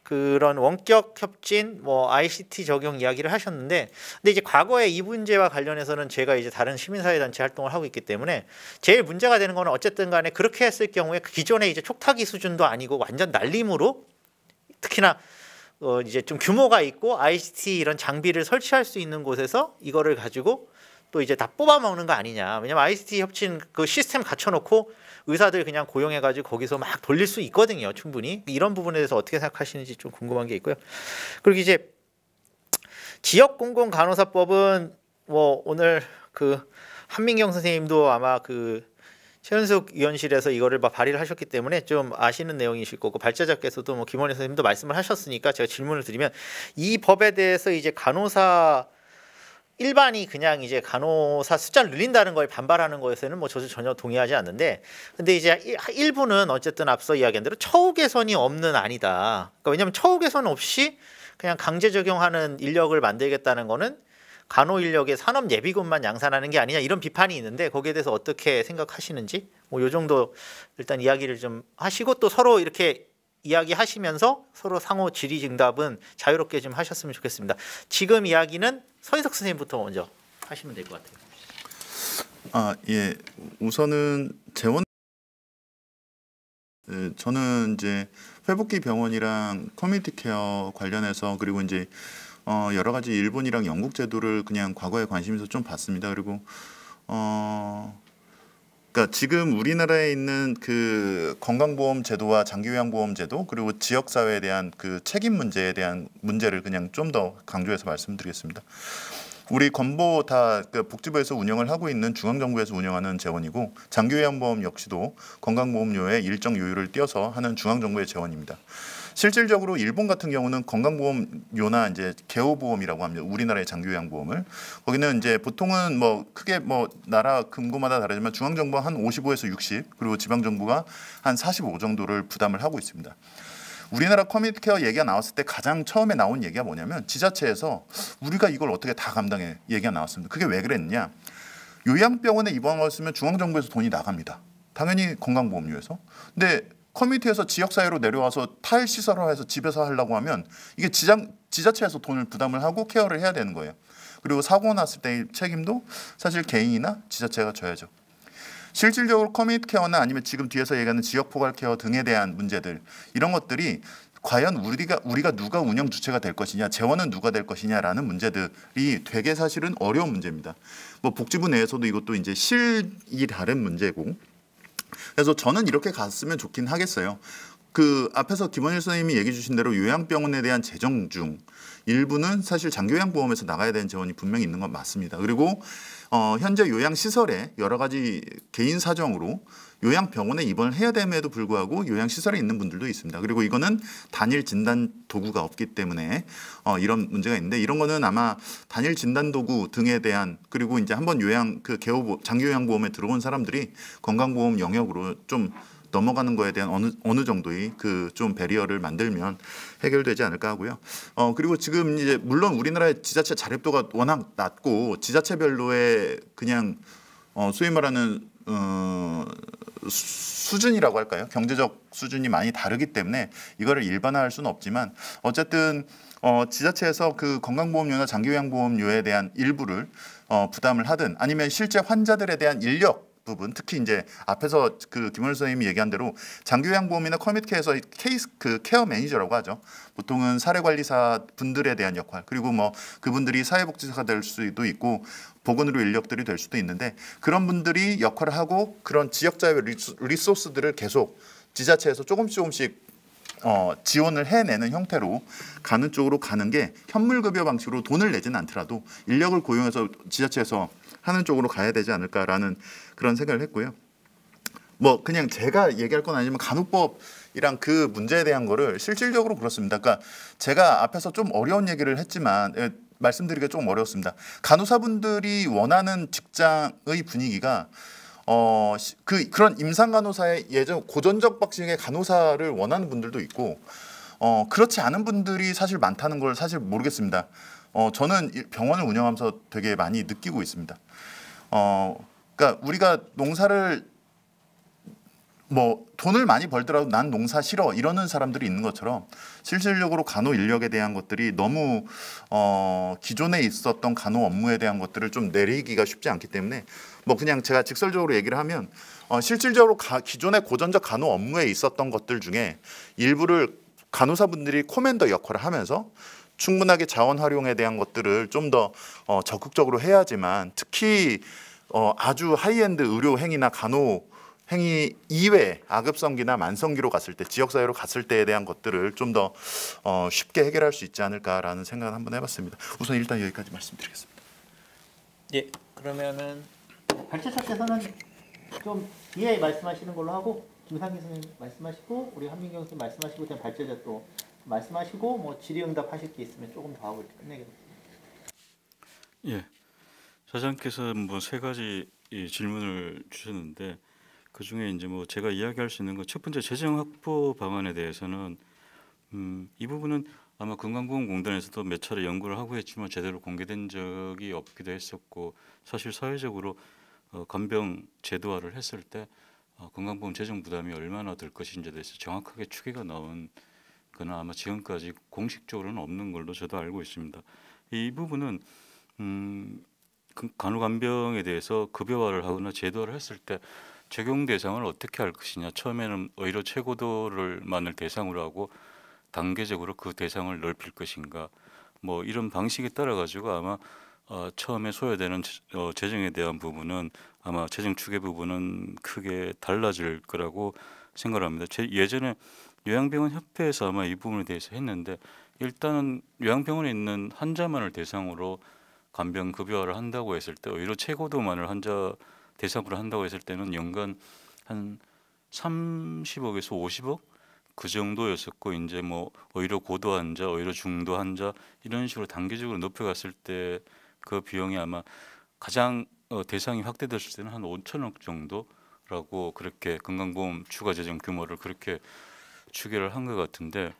그런 원격 협진 뭐 ICT 적용 이야기를 하셨는데, 근데 이제 과거에 이 문제와 관련해서는 제가 이제 다른 시민사회 단체 활동을 하고 있기 때문에 제일 문제가 되는 거는 어쨌든 간에 그렇게 했을 경우에 기존의 이제 촉탁이 수준도 아니고 완전 날림으로, 특히나 이제 좀 규모가 있고 ICT 이런 장비를 설치할 수 있는 곳에서 이거를 가지고 또 이제 다 뽑아 먹는 거 아니냐. 왜냐면 ICT 협진 그 시스템 갖춰놓고 의사들 그냥 고용해가지고 거기서 막 돌릴 수 있거든요, 충분히. 이런 부분에 대해서 어떻게 생각하시는지 좀 궁금한 게 있고요. 그리고 이제 지역 공공 간호사법은 뭐 오늘 그 한민경 선생님도 아마 그 최현숙 위원실에서 이거를 막 발의를 하셨기 때문에 좀 아시는 내용이실 거고, 발제자께서도 뭐 김원희 선생님도 말씀을 하셨으니까 제가 질문을 드리면, 이 법에 대해서 이제 간호사 일반이 그냥 이제 간호사 숫자를 늘린다는 거에 반발하는 거에서는 뭐 저도 전혀 동의하지 않는데, 근데 이제 일부는 어쨌든 앞서 이야기한 대로 처우 개선이 없는 안이다. 그러니까 왜냐하면 처우 개선 없이 그냥 강제 적용하는 인력을 만들겠다는 거는 간호 인력의 산업 예비군만 양산하는 게 아니냐, 이런 비판이 있는데 거기에 대해서 어떻게 생각하시는지 뭐 요 정도 일단 이야기를 좀 하시고, 또 서로 이렇게 이야기하시면서 서로 상호 질의응답은 자유롭게 좀 하셨으면 좋겠습니다. 지금 이야기는 서인석 선생님부터 먼저 하시면 될 것 같아요. 예. 우선은 재원, 저는 이제 회복기 병원이랑 커뮤니티 케어 관련해서, 그리고 이제 여러 가지 일본이랑 영국 제도를 그냥 과거에 관심 있어서 좀 봤습니다. 그리고 그러니까 지금 우리나라에 있는 그 건강보험 제도와 장기요양보험 제도, 그리고 지역사회에 대한 그 책임 문제에 대한 문제를 그냥 좀 더 강조해서 말씀드리겠습니다. 우리 건보 다 그 복지부에서 운영을 하고 있는 중앙정부에서 운영하는 재원이고, 장기요양보험 역시도 건강보험료의 일정 요율을 띄어서 하는 중앙정부의 재원입니다. 실질적으로 일본 같은 경우는 건강보험료나 이제 개호보험이라고 합니다. 우리나라의 장기요양보험을. 거기는 이제 보통은 뭐 크게 뭐 나라 금고마다 다르지만 중앙정부가 한 55에서 60, 그리고 지방정부가 한 45 정도를 부담을 하고 있습니다. 우리나라 커뮤니티 케어 얘기가 나왔을 때 가장 처음에 나온 얘기가 뭐냐면, 지자체에서 우리가 이걸 어떻게 다 감당해 얘기가 나왔습니다. 그게 왜 그랬느냐? 요양병원에 입원했으면 중앙정부에서 돈이 나갑니다. 당연히 건강보험료에서. 근데 커뮤니티에서 지역사회로 내려와서 탈시설화해서 집에서 하려고 하면 이게 지자체에서 돈을 부담을 하고 케어를 해야 되는 거예요. 그리고 사고 났을 때의 책임도 사실 개인이나 지자체가 져야죠. 실질적으로 커뮤니티 케어나 아니면 지금 뒤에서 얘기하는 지역 포괄 케어 등에 대한 문제들, 이런 것들이 과연 우리가 누가 운영 주체가 될 것이냐, 재원은 누가 될 것이냐라는 문제들이 되게 사실은 어려운 문제입니다. 뭐 복지부 내에서도 이것도 이제 실이 다른 문제고, 그래서 저는 이렇게 갔으면 좋긴 하겠어요. 그 앞에서 김원일 선생님이 얘기해 주신 대로 요양병원에 대한 재정 중 일부는 사실 장기요양보험에서 나가야 되는 재원이 분명히 있는 건 맞습니다. 그리고 현재 요양시설에 여러 가지 개인 사정으로 요양병원에 입원을 해야 됨에도 불구하고 요양시설에 있는 분들도 있습니다. 그리고 이거는 단일 진단 도구가 없기 때문에 이런 문제가 있는데, 이런 거는 아마 단일 진단 도구 등에 대한, 그리고 이제 한번 요양 그 장기요양보험에 들어온 사람들이 건강보험 영역으로 좀 넘어가는 거에 대한 어느 정도의 그 좀 배리어를 만들면 해결되지 않을까 하고요. 그리고 지금 이제 물론 우리나라의 지자체 자립도가 워낙 낮고 지자체별로의 그냥 소위 말하는 수준이라고 할까요? 경제적 수준이 많이 다르기 때문에 이거를 일반화할 수는 없지만, 어쨌든 지자체에서 그 건강보험료나 장기요양보험료에 대한 일부를 부담을 하든, 아니면 실제 환자들에 대한 인력 부분, 특히 이제 앞에서 그 김원일 선생님이 얘기한 대로 장기요양보험이나 커뮤니티에서 그 케어 매니저라고 하죠. 보통은 사례관리사 분들에 대한 역할, 그리고 뭐 그분들이 사회복지사가 될 수도 있고 보건의료 인력들이 될 수도 있는데, 그런 분들이 역할을 하고 그런 지역자의 리소스들을 계속 지자체에서 조금씩 지원을 해내는 형태로 가는 쪽으로 가는 게 현물급여 방식으로 돈을 내지는 않더라도 인력을 고용해서 지자체에서 하는 쪽으로 가야 되지 않을까라는 그런 생각을 했고요. 뭐 그냥 제가 얘기할 건 아니지만 간호법이랑 그 문제에 대한 거를 실질적으로 그렇습니다. 그러니까 제가 앞에서 좀 어려운 얘기를 했지만 말씀드리기가 좀 어려웠습니다. 간호사분들이 원하는 직장의 분위기가 그런 임상 간호사의 예전 고전적 방식의 간호사를 원하는 분들도 있고 그렇지 않은 분들이 사실 많다는 걸 사실 모르겠습니다. 저는 병원을 운영하면서 되게 많이 느끼고 있습니다. 그러니까 우리가 농사를 뭐 돈을 많이 벌더라도 난 농사 싫어 이러는 사람들이 있는 것처럼 실질적으로 간호 인력에 대한 것들이 너무 기존에 있었던 간호 업무에 대한 것들을 좀 내리기가 쉽지 않기 때문에 뭐 그냥 제가 직설적으로 얘기를 하면 실질적으로 기존의 고전적 간호 업무에 있었던 것들 중에 일부를 간호사분들이 코맨더 역할을 하면서 충분하게 자원 활용에 대한 것들을 좀 더 적극적으로 해야지만 특히 아주 하이엔드 의료 행위나 간호 행위 이외에 악읍성기나 만성기로 갔을 때 지역사회로 갔을 때에 대한 것들을 좀 더 쉽게 해결할 수 있지 않을까라는 생각을 한번 해봤습니다. 우선 일단 여기까지 말씀드리겠습니다. 예, 그러면은 발제차께서는 좀 뒤에 말씀하시는 걸로 하고 김상기 선생님 말씀하시고 우리 한민경 선생님 말씀하시고 그냥 발제자 또 말씀하시고 뭐 질의응답 하실 게 있으면 조금 더 하고 이렇게 끝내겠습니다. 예, 사장께서 뭐 세 가지 질문을 주셨는데 그 중에 이제 뭐 제가 이야기할 수 있는 거 첫 번째 재정 확보 방안에 대해서는 이 부분은 아마 건강보험공단에서도 몇 차례 연구를 하고 했지만 제대로 공개된 적이 없기도 했었고 사실 사회적으로 간병 제도화를 했을 때 건강보험 재정 부담이 얼마나 들 것인지에 대해서 정확하게 추계가 나온 거나 아마 지금까지 공식적으로는 없는 걸로 저도 알고 있습니다. 이 부분은 간호간병에 대해서 급여화를 하거나 제도화를 했을 때 적용 대상을 어떻게 할 것이냐. 처음에는 의료 최고도를만을 대상으로 하고 단계적으로 그 대상을 넓힐 것인가. 뭐 이런 방식에 따라 가지고 아마 처음에 소요되는 재정에 대한 부분은 아마 재정 추계 부분은 크게 달라질 거라고 생각합니다. 예전에 요양병원 협회에서 아마 이 부분에 대해서 했는데 일단은 요양병원에 있는 환자만을 대상으로 간병 급여화를 한다고 했을 때 의료 최고도만을 환자 대상으로 한다고 했을 때는 연간 한 30억에서 50억 그 정도였었고 이제 뭐 의료 고도 환자, 의료 중도 환자 이런 식으로 단계적으로 높여갔을 때 그 비용이 아마 가장 대상이 확대됐을 때는 한 5천억 정도라고 그렇게 건강보험 추가 재정 규모를 그렇게 추계를 한 것 같은데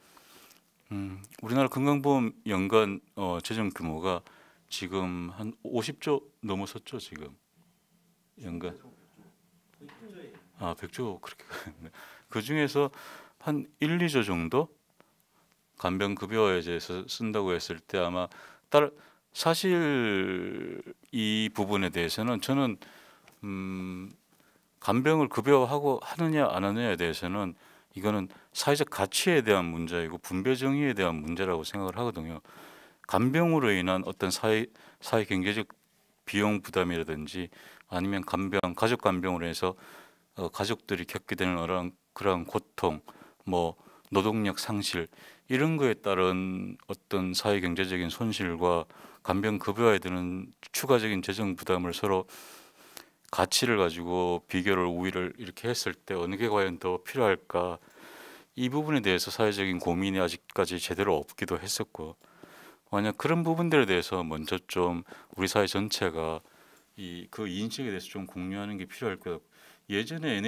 우리나라 건강보험 연간 재정 규모가 지금 한 50조 넘어섰죠 지금 연간 100조 그렇게 그 중에서 한 1, 2조 정도 간병 급여에 대해서 쓴다고 했을 때 아마 사실 이 부분에 대해서는 저는 간병을 급여하고 하느냐 안 하느냐에 대해서는 이거는 사회적 가치에 대한 문제이고 분배 정의에 대한 문제라고 생각을 하거든요. 간병으로 인한 어떤 사회 경제적 비용 부담이라든지 아니면 가족 간병으로 해서 가족들이 겪게 되는 그런 고통, 뭐 노동력 상실 이런 거에 따른 어떤 사회 경제적인 손실과 간병 급여에 드는 추가적인 재정 부담을 서로 가치를 가지고 비교를 우위를 이렇게 했을 때 어느 게 과연 더 필요할까 이 부분에 대해서 사회적인 고민이 아직까지 제대로 없기도 했었고 만약 그런 부분들에 대해서 먼저 좀 우리 사회 전체가 그 인식에 대해서 좀 공유하는 게 필요할 것 같고 예전에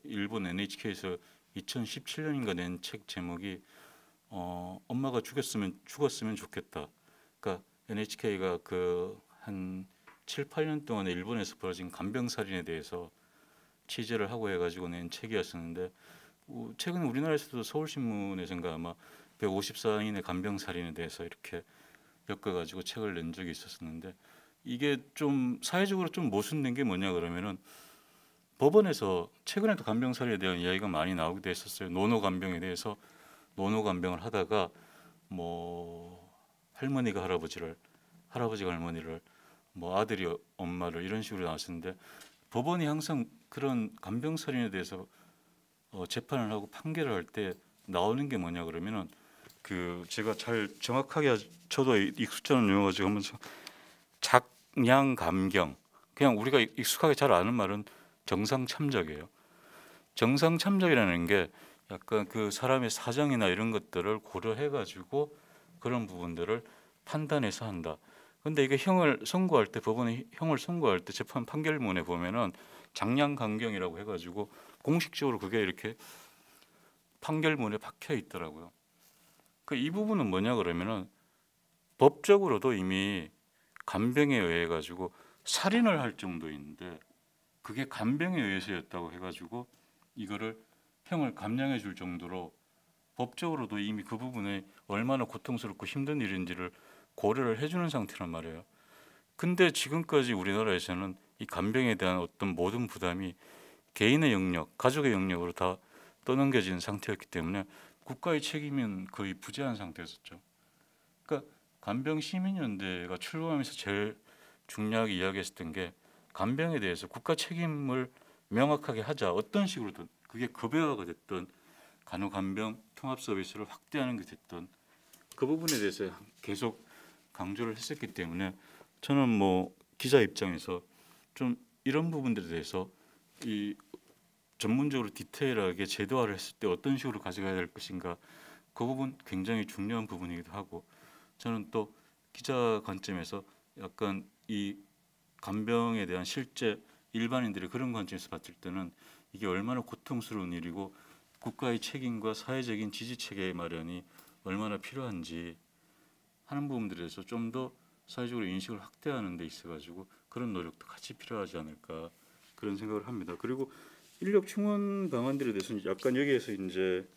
일본 NHK에서 2017년인가 낸 책 제목이 엄마가 죽었으면 좋겠다. 그러니까 NHK가 그 한 7, 8년 동안에 일본에서 벌어진 간병 살인에 대해서 취재를 하고 해가지고 낸 책이었었는데 최근 우리나라에서도 서울신문에서인가 아마 154인의 간병 살인에 대해서 이렇게 엮어가지고 책을 낸 적이 있었었는데 이게 좀 사회적으로 좀 모순된 게 뭐냐 그러면은 법원에서 최근에도 간병 살인에 대한 이야기가 많이 나오기도 했었어요. 노노 간병에 대해서 노노 간병을 하다가 뭐 할머니가 할아버지가 할머니를 뭐 아들이 엄마를 이런 식으로 나왔었는데 법원이 항상 그런 간병 살인에 대해서 재판을 하고 판결을 할 때 나오는 게 뭐냐 그러면은 그 제가 잘 정확하게 저도 이 숫자는 외워가지고 하면서 작량 감경, 그냥 우리가 익숙하게 잘 아는 말은 정상 참작이에요. 정상 참작이라는 게 약간 그 사람의 사정이나 이런 것들을 고려해 가지고 그런 부분들을 판단해서 한다. 근데 이게 형을 선고할 때 법원이 형을 선고할 때 재판 판결문에 보면은 작량 감경이라고 해가지고 공식적으로 그게 이렇게 판결문에 박혀 있더라고요. 그 이 부분은 뭐냐 그러면은 법적으로도 이미 간병에 의해 가지고 살인을 할 정도인데 그게 간병에 의해서였다고 해가지고 이거를 형을 감량해 줄 정도로 법적으로도 이미 그 부분에 얼마나 고통스럽고 힘든 일인지를 고려를 해주는 상태란 말이에요. 근데 지금까지 우리나라에서는 이 간병에 대한 어떤 모든 부담이 개인의 영역, 가족의 영역으로 다 떠넘겨진 상태였기 때문에 국가의 책임은 거의 부재한 상태였었죠. 그러니까 간병 시민연대가 출범하면서 제일 중요하게 이야기했었던 게 간병에 대해서 국가 책임을 명확하게 하자. 어떤 식으로든 그게 급여화가 됐던 간호간병 통합 서비스를 확대하는 게 됐던 그 부분에 대해서 계속 강조를 했었기 때문에 저는 뭐 기자 입장에서 좀 이런 부분들에 대해서 이 전문적으로 디테일하게 제도화를 했을 때 어떤 식으로 가져가야 될 것인가 그 부분 굉장히 중요한 부분이기도 하고 저는 또 기자 관점에서 약간 이 간병에 대한 실제 일반인들이 그런 관점에서 봤을 때는 이게 얼마나 고통스러운 일이고 국가의 책임과 사회적인 지지 체계 마련이 얼마나 필요한지 하는 부분들에 대해서 좀 더 사회적으로 인식을 확대하는 데 있어가지고 그런 노력도 같이 필요하지 않을까 그런 생각을 합니다. 그리고 인력 충원 방안들에 대해서는 약간 여기에서 이제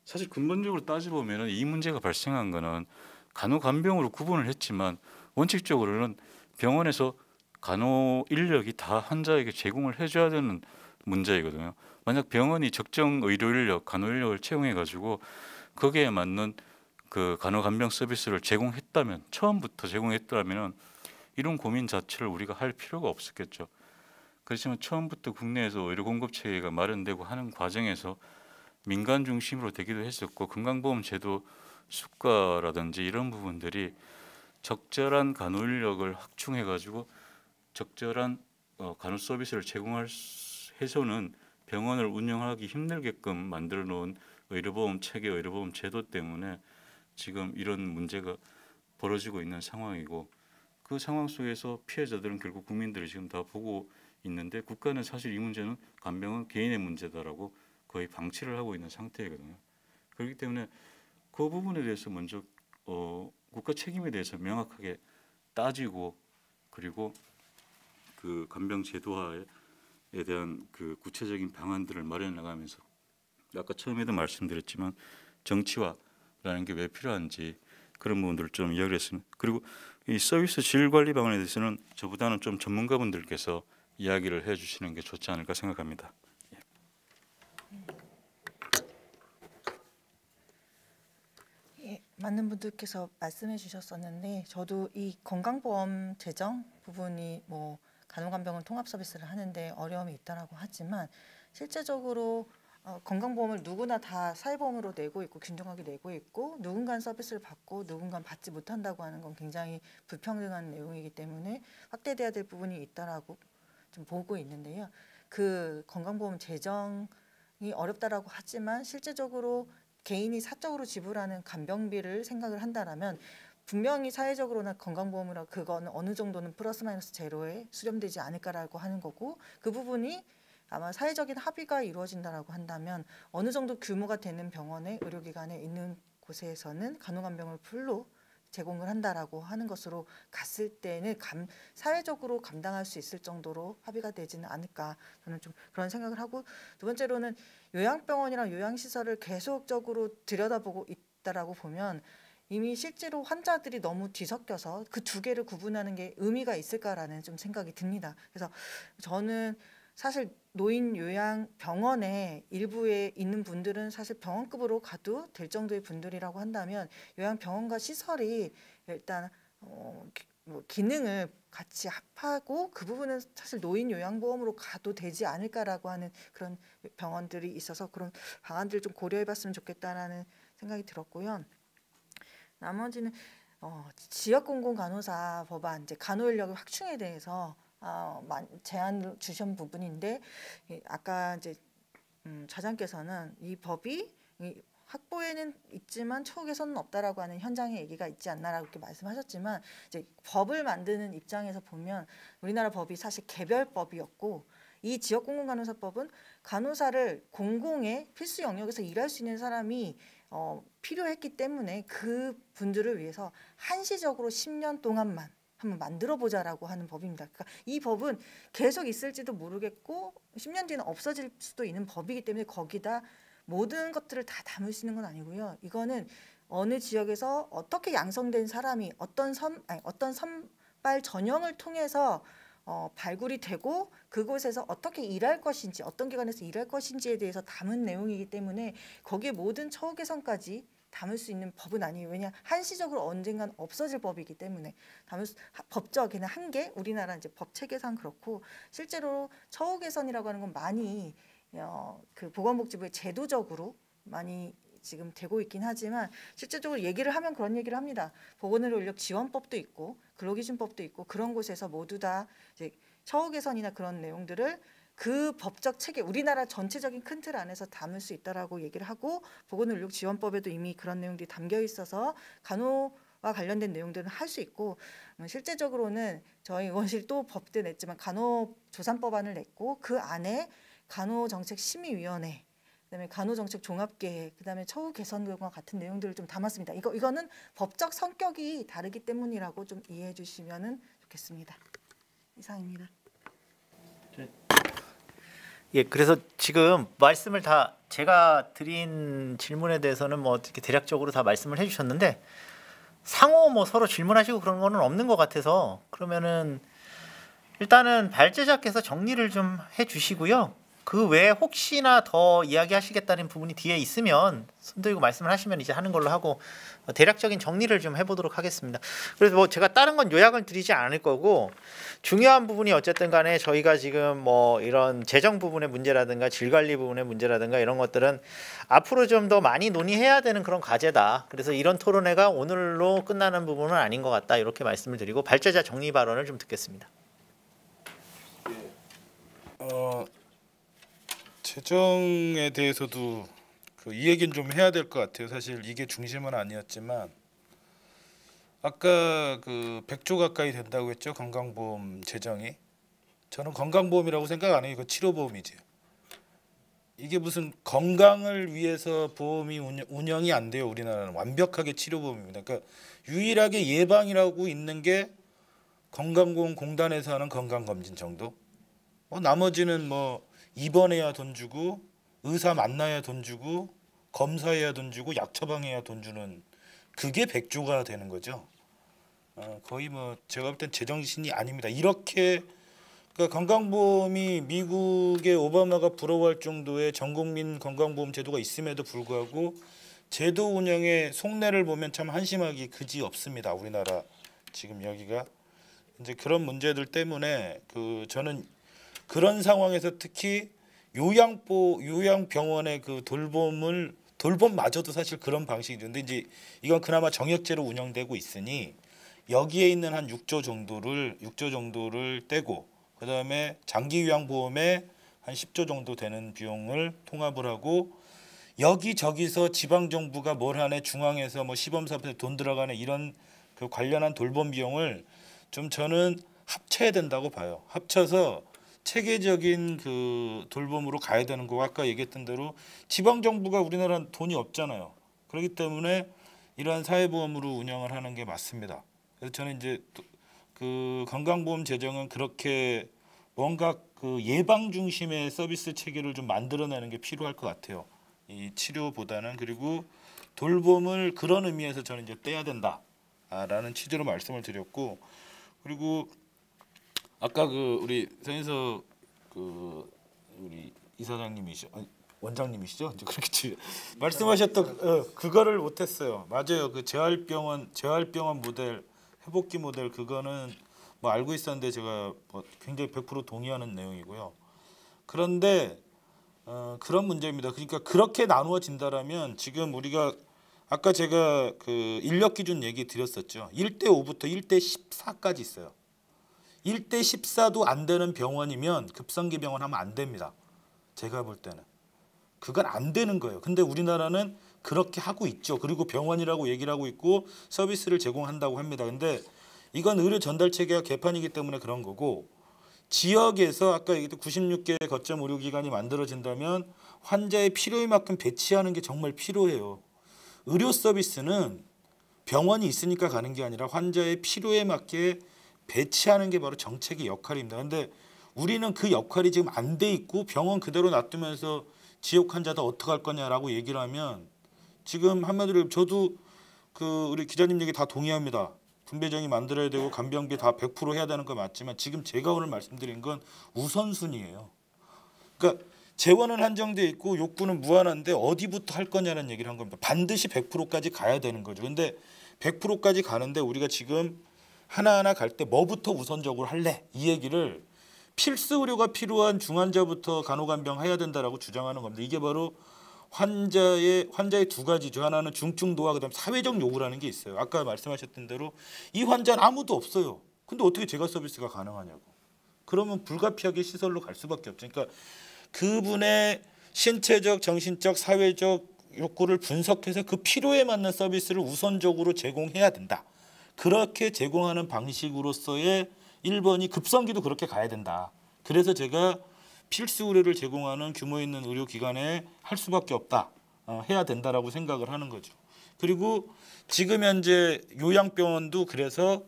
사실 근본적으로 따져보면 이 문제가 발생한 거는 간호간병으로 구분을 했지만 원칙적으로는 병원에서 간호 인력이 다 환자에게 제공을 해줘야 되는 문제이거든요. 만약 병원이 적정 의료 인력, 간호 인력을 채용해 가지고 거기에 맞는 그 간호간병 서비스를 제공했다면 처음부터 제공했다면 이런 고민 자체를 우리가 할 필요가 없었겠죠. 그렇지만 처음부터 국내에서 의료 공급 체계가 마련되고 하는 과정에서 민간 중심으로 되기도 했었고 건강보험 제도 수가라든지 이런 부분들이 적절한 간호 인력을 확충해 가지고 적절한 간호 서비스를 제공할 해서는 병원을 운영하기 힘들게끔 만들어 놓은 의료보험 체계, 의료보험 제도 때문에 지금 이런 문제가 벌어지고 있는 상황이고 그 상황 속에서 피해자들은 결국 국민들이 지금 다 보고 있는데 국가는 사실 이 문제는 간병은 개인의 문제다라고 거의 방치를 하고 있는 상태이거든요. 그렇기 때문에 그 부분에 대해서 먼저 국가 책임에 대해서 명확하게 따지고 그리고 그 간병 제도화에 대한 그 구체적인 방안들을 마련해 나가면서 아까 처음에도 말씀드렸지만 정치화라는 게 왜 필요한지 그런 부분들을 좀 이야기를 했습니다. 그리고 이 서비스 질 관리 방안에 대해서는 저보다는 좀 전문가분들께서 이야기를 해주시는 게 좋지 않을까 생각합니다. 예, 많은 분들께서 말씀해 주셨었는데 저도 이 건강보험 재정 부분이 뭐 간호간병원 통합 서비스를 하는데 어려움이 있다라고 하지만 실제적으로 건강보험을 누구나 다 사회보험으로 내고 있고 균등하게 내고 있고 누군가는 서비스를 받고 누군가는 받지 못한다고 하는 건 굉장히 불평등한 내용이기 때문에 확대돼야 될 부분이 있다라고 좀 보고 있는데요. 그 건강보험 재정이 어렵다라고 하지만 실제적으로 개인이 사적으로 지불하는 간병비를 생각을 한다라면 분명히 사회적으로나 건강보험이라 그거는 어느 정도는 플러스 마이너스 제로에 수렴되지 않을까라고 하는 거고 그 부분이 아마 사회적인 합의가 이루어진다라고 한다면 어느 정도 규모가 되는 병원에 의료기관에 있는 곳에서는 간호간병을 풀로 제공을 한다라고 하는 것으로 갔을 때는 사회적으로 감당할 수 있을 정도로 합의가 되지는 않을까 저는 좀 그런 생각을 하고 두 번째로는 요양병원이랑 요양시설을 계속적으로 들여다보고 있다라고 보면 이미 실제로 환자들이 너무 뒤섞여서 그 두 개를 구분하는 게 의미가 있을까라는 좀 생각이 듭니다. 그래서 저는 사실 노인 요양 병원에 일부에 있는 분들은 사실 병원급으로 가도 될 정도의 분들이라고 한다면 요양 병원과 시설이 일단 뭐 기능을 같이 합하고 그 부분은 사실 노인 요양보험으로 가도 되지 않을까라고 하는 그런 병원들이 있어서 그런 방안들을 좀 고려해봤으면 좋겠다라는 생각이 들었고요. 나머지는 지역공공간호사 법안 이제 간호인력의 확충에 대해서 제안을 주신 부분인데 아까 이제 차장께서는 이 법이 확보에는 있지만 처우 개선은 없다라고 하는 현장의 얘기가 있지 않나라고 이렇게 말씀하셨지만 이제 법을 만드는 입장에서 보면 우리나라 법이 사실 개별법이었고 이 지역공공간호사법은 간호사를 공공의 필수 영역에서 일할 수 있는 사람이 필요했기 때문에 그 분들을 위해서 한시적으로 10년 동안만 한번 만들어 보자라고 하는 법입니다. 그러니까 이 법은 계속 있을지도 모르겠고 10년 뒤에는 없어질 수도 있는 법이기 때문에 거기다 모든 것들을 다 담을 수 있는 건 아니고요. 이거는 어느 지역에서 어떻게 양성된 사람이 어떤 선발 전형을 통해서 발굴이 되고 그곳에서 어떻게 일할 것인지 어떤 기관에서 일할 것인지에 대해서 담은 내용이기 때문에 거기에 모든 처우 개선까지 담을 수 있는 법은 아니에요. 왜냐 한시적으로 언젠간 없어질 법이기 때문에 법적에는 한계 우리나라 이제 법 체계상 그렇고 실제로 처우 개선이라고 하는 건 많이 그 보건복지부의 제도적으로 많이 지금 되고 있긴 하지만 실제적으로 얘기를 하면 그런 얘기를 합니다. 보건의료 지원법도 있고 근로기준법도 있고 그런 곳에서 모두 다 이제 처우 개선이나 그런 내용들을 그 법적 체계 우리나라 전체적인 큰 틀 안에서 담을 수 있다라고 얘기를 하고 보건의료 지원법에도 이미 그런 내용들이 담겨 있어서 간호와 관련된 내용들은 할 수 있고 실제적으로는 저희 의원실 또 법도 냈지만 간호조산법안을 냈고 그 안에 간호정책심의위원회, 그다음에 간호정책 종합계획, 그다음에 처우 개선 등과 같은 내용들을 좀 담았습니다. 이거는 법적 성격이 다르기 때문이라고 좀 이해해 주시면은 좋겠습니다. 이상입니다. 예, 그래서 지금 말씀을 다 제가 드린 질문에 대해서는 뭐 어떻게 대략적으로 다 말씀을 해주셨는데 상호 뭐 서로 질문하시고 그런 거는 없는 것 같아서 그러면은 일단은 발제자께서 정리를 좀 해주시고요. 그 외에 혹시나 더 이야기하시겠다는 부분이 뒤에 있으면 손들고 말씀을 하시면 이제 하는 걸로 하고 대략적인 정리를 좀 해보도록 하겠습니다. 그래서 뭐 제가 다른 건 요약을 드리지 않을 거고 중요한 부분이 어쨌든 간에 저희가 지금 뭐 이런 재정 부분의 문제라든가 질관리 부분의 문제라든가 이런 것들은 앞으로 좀 더 많이 논의해야 되는 그런 과제다. 그래서 이런 토론회가 오늘로 끝나는 부분은 아닌 것 같다. 이렇게 말씀을 드리고 발제자 정리 발언을 좀 듣겠습니다. 재정에 대해서도 이 얘기는 좀 해야 될 것 같아요. 사실 이게 중심은 아니었지만 아까 100조 가까이 된다고 했죠. 건강보험 재정이. 저는 건강보험이라고 생각 안 해요. 이거 치료보험이지. 이게 무슨 건강을 위해서 보험이 운영이 안 돼요. 우리나라는 완벽하게 치료보험입니다. 그러니까 유일하게 예방이라고 있는 게 건강보험공단에서 하는 건강검진 정도. 나머지는 뭐 입원해야 돈 주고 의사 만나야 돈 주고 검사해야 돈 주고 약 처방해야 돈 주는 그게 100조가 되는 거죠. 거의 뭐 제가 볼 땐 제정신이 아닙니다. 이렇게 그러니까 건강보험이 미국의 오바마가 부러워할 정도의 전국민 건강보험 제도가 있음에도 불구하고 제도 운영의 속내를 보면 참 한심하기 그지 없습니다. 우리나라 지금 여기가 이제 그런 문제들 때문에 저는 그런 상황에서 특히 요양병원의 돌봄마저도 사실 그런 방식이죠. 근데 이제 이건 그나마 정액제로 운영되고 있으니 여기에 있는 한 6조 정도를 떼고 그다음에 장기 요양보험에 한 10조 정도 되는 비용을 통합을 하고 여기저기서 지방 정부가 뭘 하네 중앙에서 뭐 시범사업에 돈 들어가네 이런 관련한 돌봄 비용을 좀 저는 합쳐야 된다고 봐요. 합쳐서 체계적인 돌봄으로 가야 되는 거고 아까 얘기했던 대로 지방 정부가 우리나라는 돈이 없잖아요. 그렇기 때문에 이러한 사회보험으로 운영을 하는 게 맞습니다. 그래서 저는 이제 건강보험 재정은 그렇게 뭔가 예방 중심의 서비스 체계를 좀 만들어내는 게 필요할 것 같아요. 이 치료보다는. 그리고 돌봄을 그런 의미에서 저는 이제 떼야 된다라는 취지로 말씀을 드렸고 그리고 아까 우리 선인서 우리 이사장님이시죠? 원장님이시죠? 이제 그렇게 말씀하셨던 그거를 못했어요. 맞아요. 재활병원 모델 회복기 모델 그거는 뭐 알고 있었는데 제가 뭐 굉장히 100% 동의하는 내용이고요. 그런데 그런 문제입니다. 그러니까 그렇게 나누어진다라면 지금 우리가 아까 제가 그 인력 기준 얘기 드렸었죠. 1대 5부터 1대 14까지 있어요. 1대 14도 안 되는 병원이면 급성기 병원 하면 안 됩니다. 제가 볼 때는. 그건 안 되는 거예요. 근데 우리나라는 그렇게 하고 있죠. 그리고 병원이라고 얘기를 하고 있고 서비스를 제공한다고 합니다. 근데 이건 의료 전달 체계가 개판이기 때문에 그런 거고 지역에서 아까 얘기했던 96개의 거점 의료기관이 만들어진다면 환자의 필요에 만큼 배치하는 게 정말 필요해요. 의료 서비스는 병원이 있으니까 가는 게 아니라 환자의 필요에 맞게 배치하는 게 바로 정책의 역할입니다. 그런데 우리는 그 역할이 지금 안 돼 있고 병원 그대로 놔두면서 지역 환자다 어떡할 거냐라고 얘기를 하면 지금 한마디로 저도 그 우리 기자님 얘기 다 동의합니다. 분배정이 만들어야 되고 간병비 다 100% 해야 되는 거 맞지만 지금 제가 오늘 말씀드린 건 우선순위예요. 그러니까 재원은 한정돼 있고 욕구는 무한한데 어디부터 할 거냐는 얘기를 한 겁니다. 반드시 100%까지 가야 되는 거죠. 근데 100%까지 가는데 우리가 지금 하나하나 갈 때 뭐부터 우선적으로 할래? 이 얘기를 필수 의료가 필요한 중환자부터 간호간병 해야 된다라고 주장하는 겁니다. 이게 바로 환자의 두 가지죠. 하나는 중증도와 그다음 사회적 요구라는 게 있어요. 아까 말씀하셨던 대로 이 환자는 아무도 없어요. 근데 어떻게 재가 서비스가 가능하냐고. 그러면 불가피하게 시설로 갈 수밖에 없죠. 그러니까 그분의 신체적, 정신적, 사회적 욕구를 분석해서 그 필요에 맞는 서비스를 우선적으로 제공해야 된다. 그렇게 제공하는 방식으로서의 1번이 급성기도 그렇게 가야 된다. 그래서 제가 필수 의료를 제공하는 규모 있는 의료기관에 할 수밖에 없다. 해야 된다라고 생각을 하는 거죠. 그리고 지금 현재 요양병원도 그래서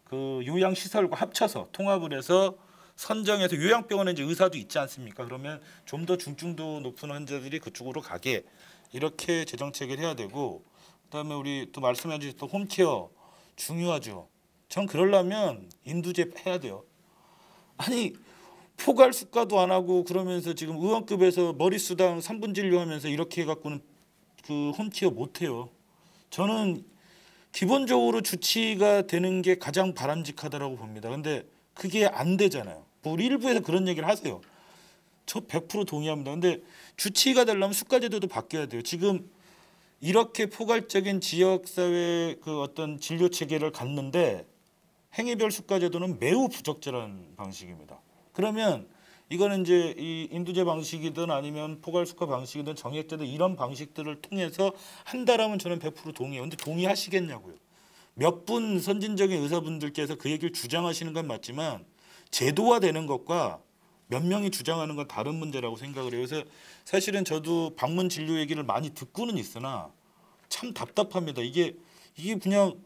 그 요양시설과 합쳐서 통합을 해서 선정해서 요양병원에 이제 의사도 있지 않습니까? 그러면 좀 더 중증도 높은 환자들이 그쪽으로 가게 이렇게 재정책을 해야 되고 그다음에 우리 또 말씀해 주셨던 홈케어 중요하죠. 전 그러려면 인두제 해야 돼요. 아니 포괄수가도 안 하고 그러면서 지금 의원급에서 머리수당 3분 진료하면서 이렇게 해갖고는 그 홈케어 못해요. 저는 기본적으로 주치의가 되는 게 가장 바람직하다라고 봅니다. 근데 그게 안 되잖아요. 뭐 우리 일부에서 그런 얘기를 하세요. 저 100% 동의합니다. 근데 주치의가 되려면 수가제도도 바뀌어야 돼요. 지금 이렇게 포괄적인 지역사회 그 어떤 진료 체계를 갖는데 행위별 수가제도는 매우 부적절한 방식입니다. 그러면 이거는 이제 이 인두제 방식이든 아니면 포괄수가 방식이든 정액제도 이런 방식들을 통해서 한다라면 저는 100% 동의해요. 근데 동의하시겠냐고요. 몇 분 선진적인 의사분들께서 그 얘기를 주장하시는 건 맞지만 제도화되는 것과 몇 명이 주장하는 건 다른 문제라고 생각을 해요. 그래서 사실은 저도 방문 진료 얘기를 많이 듣고는 있으나 참 답답합니다. 이게 그냥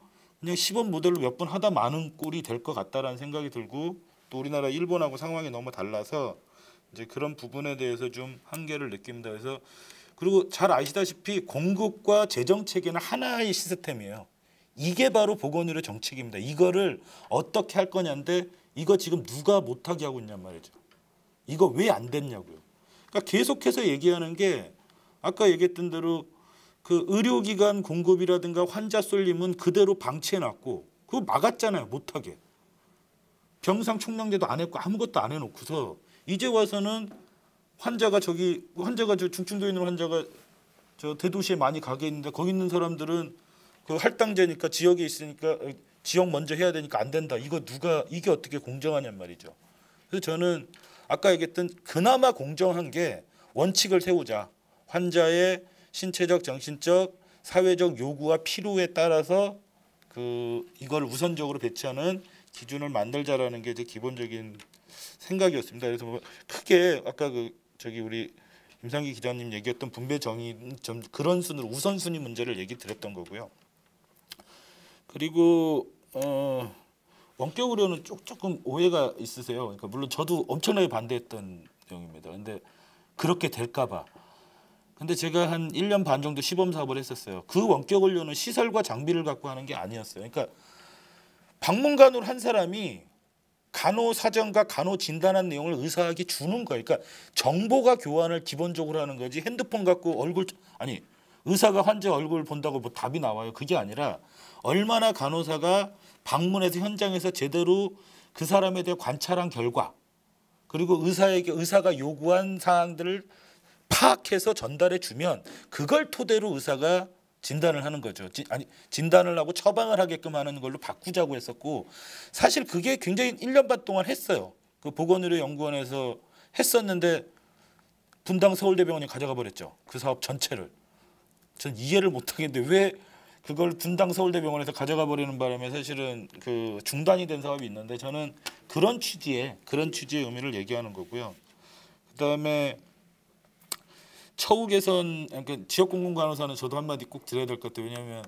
시범 모델로 몇 번 하다 마는 꼴이 될 것 같다라는 생각이 들고 또 우리나라 일본하고 상황이 너무 달라서 이제 그런 부분에 대해서 좀 한계를 느낍니다. 그래서 그리고 잘 아시다시피 공급과 재정 체계는 하나의 시스템이에요. 이게 바로 보건의료 정책입니다. 이거를 어떻게 할 거냐인데 이거 지금 누가 못하게 하고 있냔 말이죠. 이거 왜 안 됐냐고요. 그러니까 계속해서 얘기하는 게 아까 얘기했던 대로 그 의료기관 공급이라든가 환자 쏠림은 그대로 방치해놨고 그거 막았잖아요. 못하게. 병상 총량제도 안 했고 아무것도 안 해놓고서 이제 와서는 환자가 저 중증도에 있는 환자가 저 대도시에 많이 가게 있는데 거기 있는 사람들은 그 할당제니까 지역에 있으니까 지역 먼저 해야 되니까 안 된다. 이게 어떻게 공정하냔 말이죠. 그래서 저는 아까 얘기했던 그나마 공정한 게 원칙을 세우자. 환자의 신체적, 정신적, 사회적 요구와 필요에 따라서 이걸 우선적으로 배치하는 기준을 만들자라는 게 이제 기본적인 생각이었습니다. 그래서 뭐 크게 아까 우리 임상기 기자님 얘기했던 분배 정의 좀 그런 순으로 우선순위 문제를 얘기 드렸던 거고요. 그리고 원격 의료는 조금 오해가 있으세요. 그러니까 물론 저도 엄청나게 반대했던 내용입니다. 근데 그렇게 될까봐. 근데 제가 한 1년 반 정도 시범 사업을 했었어요. 그 원격 의료는 시설과 장비를 갖고 하는 게 아니었어요. 그러니까 방문간호를 한 사람이 간호 사정과 간호 진단한 내용을 의사에게 주는 거예요. 그러니까 정보가 교환을 기본적으로 하는 거지. 핸드폰 갖고 의사가 환자 얼굴 본다고 뭐 답이 나와요. 그게 아니라 얼마나 간호사가 방문해서 현장에서 제대로 그 사람에 대해 관찰한 결과 그리고 의사가 요구한 사항들을 파악해서 전달해 주면 그걸 토대로 의사가 진단을 하는 거죠. 진단을 하고 처방을 하게끔 하는 걸로 바꾸자고 했었고 사실 그게 굉장히 1년 반 동안 했어요. 그 보건의료연구원에서 했었는데 분당 서울대병원이 가져가 버렸죠. 그 사업 전체를. 전 이해를 못 하겠는데 왜 그걸 분당 서울대병원에서 가져가 버리는 바람에 사실은 그 중단이 된 사업이 있는데 저는 그런 취지의 의미를 얘기하는 거고요. 그다음에 처우 개선, 그러니까 지역 공공 간호사는 저도 한마디 꼭 드려야 될 것 같아요. 왜냐하면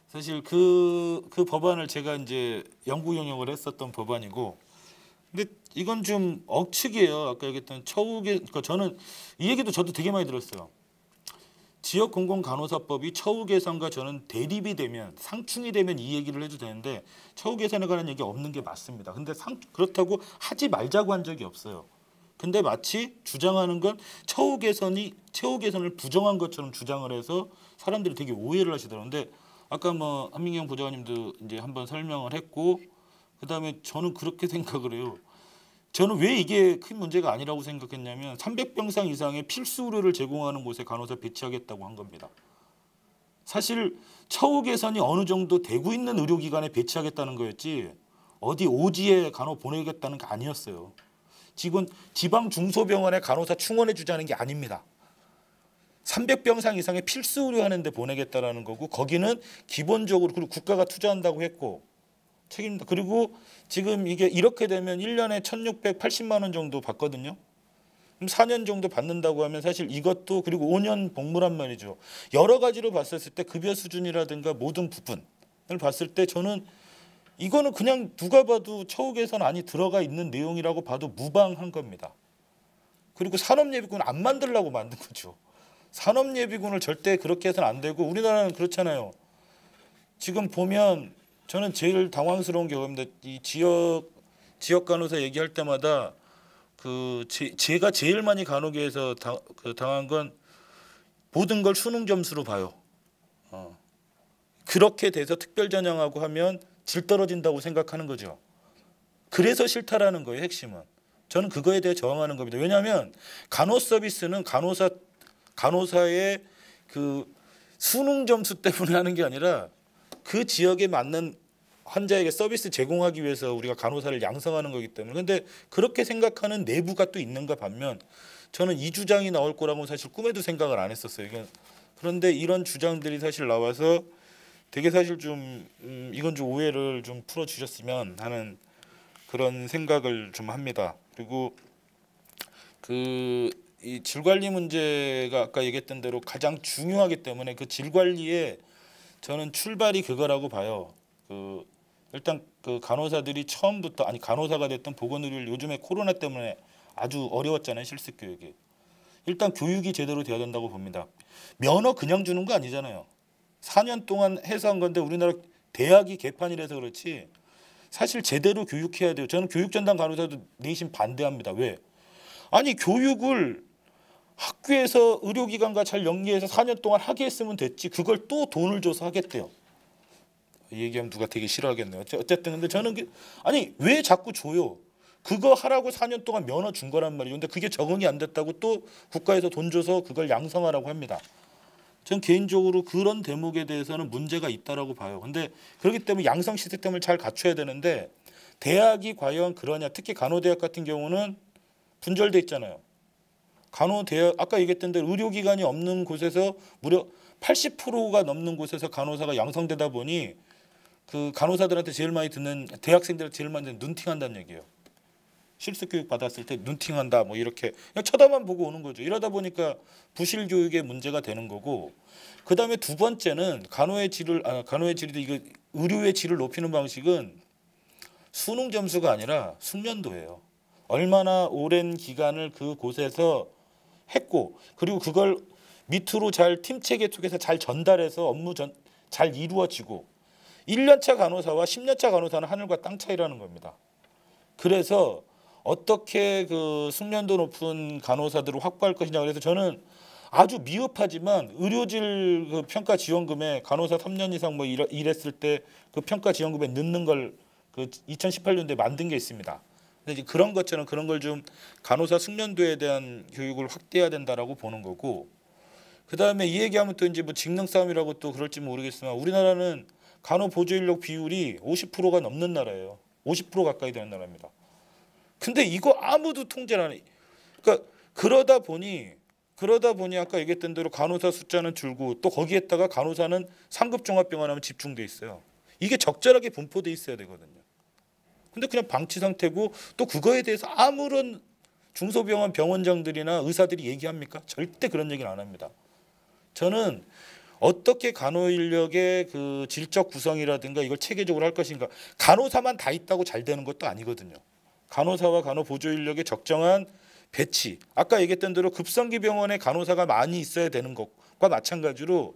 사실 그 법안을 제가 이제 연구 용역을 했었던 법안이고, 근데 이건 좀 억측이에요. 아까 얘기했던 처우 개, 그러니까 저는 이 얘기도 저도 되게 많이 들었어요. 지역 공공 간호사법이 처우 개선과 저는 대립이 되면 상충이 되면 이 얘기를 해도 되는데 처우 개선에 관한 얘기 없는 게 맞습니다. 근데 그렇다고 하지 말자고 한 적이 없어요. 근데 마치 주장하는 건 처우 개선을 부정한 것처럼 주장을 해서 사람들이 되게 오해를 하시더라고요. 근데 아까 뭐 한민경 부장님도 이제 한번 설명을 했고 그다음에 저는 그렇게 생각을 해요. 저는 왜 이게 큰 문제가 아니라고 생각했냐면 300병상 이상의 필수 의료를 제공하는 곳에 간호사 배치하겠다고 한 겁니다. 사실 처우 개선이 어느 정도 되고 있는 의료기관에 배치하겠다는 거였지 어디 오지에 간호 보내겠다는 게 아니었어요. 지금 지방 중소병원에 간호사 충원해 주자는 게 아닙니다. 300병상 이상의 필수 의료하는 데 보내겠다라는 거고 거기는 기본적으로 그리고 국가가 투자한다고 했고 책임다. 그리고 지금 이게 이렇게 되면 1년에 1,680만 원 정도 받거든요. 그럼 4년 정도 받는다고 하면 사실 이것도 그리고 5년 복무란 말이죠. 여러 가지로 봤었을 때 급여 수준이라든가 모든 부분을 봤을 때 저는 이거는 그냥 누가 봐도 처우 개선 안이 들어가 있는 내용이라고 봐도 무방한 겁니다. 그리고 산업예비군 안 만들려고 만든 거죠. 산업예비군을 절대 그렇게 해서는 안 되고 우리나라는 그렇잖아요. 지금 보면 저는 제일 당황스러운 경우입니다. 이 지역 간호사 얘기할 때마다 제가 제일 많이 간호계에서 당한 건 모든 걸 수능 점수로 봐요. 그렇게 돼서 특별 전형하고 하면 질 떨어진다고 생각하는 거죠. 그래서 싫다라는 거예요. 핵심은. 저는 그거에 대해 저항하는 겁니다. 왜냐하면 간호 서비스는 간호사의 그 수능 점수 때문에 하는 게 아니라 그 지역에 맞는 환자에게 서비스 제공하기 위해서 우리가 간호사를 양성하는 거기 때문에 근데 그렇게 생각하는 내부가 또 있는가 반면 저는 이 주장이 나올 거라고 사실 꿈에도 생각을 안 했었어요. 그런데 이런 주장들이 사실 나와서 되게 사실 좀 이건 좀 오해를 좀 풀어주셨으면 하는 그런 생각을 좀 합니다. 그리고 이 질 관리 문제가 아까 얘기했던 대로 가장 중요하기 때문에 그 질 관리에 저는 출발이 그거라고 봐요. 일단 그 간호사들이 처음부터 간호사가 됐던 보건의료를 요즘에 코로나 때문에 아주 어려웠잖아요. 실습 교육이. 일단 교육이 제대로 돼야 된다고 봅니다. 면허 그냥 주는 거 아니잖아요. 4년 동안 해서 한 건데 우리나라 대학이 개판이라서 그렇지 사실 제대로 교육해야 돼요. 저는 교육전담 간호사도 내심 반대합니다. 왜? 아니 교육을 학교에서 의료기관과 잘 연계해서 4년 동안 하게 했으면 됐지 그걸 또 돈을 줘서 하겠대요. 얘기하면 누가 되게 싫어하겠네요. 어쨌든 근데 저는 왜 자꾸 줘요? 그거 하라고 4년 동안 면허 준 거란 말이에요. 근데 그게 적응이 안 됐다고 또 국가에서 돈 줘서 그걸 양성하라고 합니다. 전 개인적으로 그런 대목에 대해서는 문제가 있다라고 봐요. 근데 그렇기 때문에 양성 시스템을 잘 갖춰야 되는데 대학이 과연 그러냐? 특히 간호대학 같은 경우는 분절돼 있잖아요. 간호대학 아까 얘기했던 대로 의료기관이 없는 곳에서 무려 80%가 넘는 곳에서 간호사가 양성되다 보니 그 간호사들한테 제일 많이 듣는 대학생들한테 제일 많이 듣는 눈팅한다는 얘기예요. 실습 교육 받았을 때 눈팅한다 뭐 이렇게 그냥 쳐다만 보고 오는 거죠. 이러다 보니까 부실 교육의 문제가 되는 거고 그다음에 두 번째는 간호의 질도 이거 의료의 질을 높이는 방식은 수능 점수가 아니라 숙련도예요. 얼마나 오랜 기간을 그 곳에서 했고 그리고 그걸 밑으로 잘 팀체계 쪽에서 잘 전달해서 업무 잘 이루어지고 1년차 간호사와 10년차 간호사는 하늘과 땅 차이라는 겁니다. 그래서 어떻게 그 숙련도 높은 간호사들을 확보할 것이냐 그래서 저는 아주 미흡하지만 의료질 그 평가 지원금에 간호사 3년 이상 뭐 일했을 때 그 평가 지원금에 넣는 걸 그 2018년도에 만든 게 있습니다. 근데 이제 그런 것처럼 그런 걸 좀 간호사 숙련도에 대한 교육을 확대해야 된다라고 보는 거고, 그 다음에 이 얘기하면 또 이제 뭐 직능 싸움이라고 또 그럴지 모르겠지만 우리나라는 간호 보조 인력 비율이 50%가 넘는 나라예요. 50% 가까이 되는 나라입니다. 근데 이거 아무도 통제를 안 해. 그러니까 그러다 보니 아까 얘기했던 대로 간호사 숫자는 줄고 또 거기에다가 간호사는 상급 종합병원 하면 집중돼 있어요. 이게 적절하게 분포돼 있어야 되거든요. 근데 그냥 방치 상태고 또 그거에 대해서 아무런 중소병원 병원장들이나 의사들이 얘기합니까? 절대 그런 얘기는 안 합니다. 저는 어떻게 간호 인력의 그 질적 구성이라든가 이걸 체계적으로 할 것인가. 간호사만 다 있다고 잘 되는 것도 아니거든요. 간호사와 간호 보조 인력의 적정한 배치. 아까 얘기했던 대로 급성기 병원에 간호사가 많이 있어야 되는 것과 마찬가지로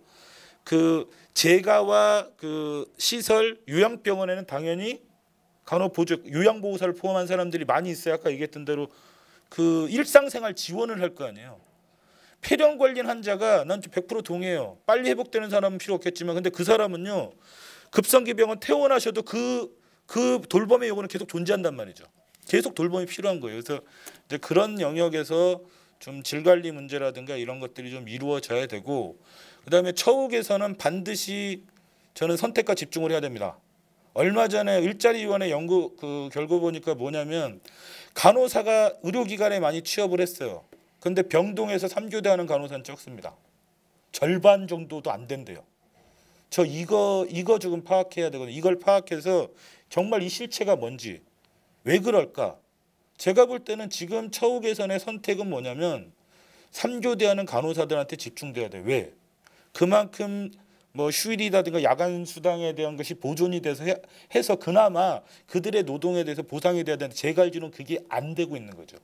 그 재가와 그 시설 요양병원에는 당연히 간호 보조 요양보호사를 포함한 사람들이 많이 있어야 아까 얘기했던 대로 그 일상생활 지원을 할 거 아니에요. 폐렴 걸린 환자가 난 100% 동의해요. 빨리 회복되는 사람은 필요 없겠지만 근데 그 사람은요 급성기 병원 퇴원하셔도 그 돌봄의 요구는 계속 존재한단 말이죠. 계속 돌봄이 필요한 거예요. 그래서 이제 그런 영역에서 좀 질관리 문제라든가 이런 것들이 좀 이루어져야 되고, 그다음에 처우개선은 반드시 저는 선택과 집중을 해야 됩니다. 얼마 전에 일자리위원회 연구 그 결과 보니까 뭐냐면 간호사가 의료기관에 많이 취업을 했어요. 근데 병동에서 3교대 하는 간호사는 적습니다. 절반 정도도 안 된대요. 저 이거 지금 파악해야 되거든요. 이걸 파악해서 정말 이 실체가 뭔지 왜 그럴까? 제가 볼 때는 지금 처우 개선의 선택은 뭐냐면 3교대 하는 간호사들한테 집중돼야 돼. 왜? 그만큼 뭐 휴일이라든가 야간 수당에 대한 것이 보존이 돼서 해서 그나마 그들의 노동에 대해서 보상이 돼야 되는데 제가 알기로는 그게 안 되고 있는 거죠.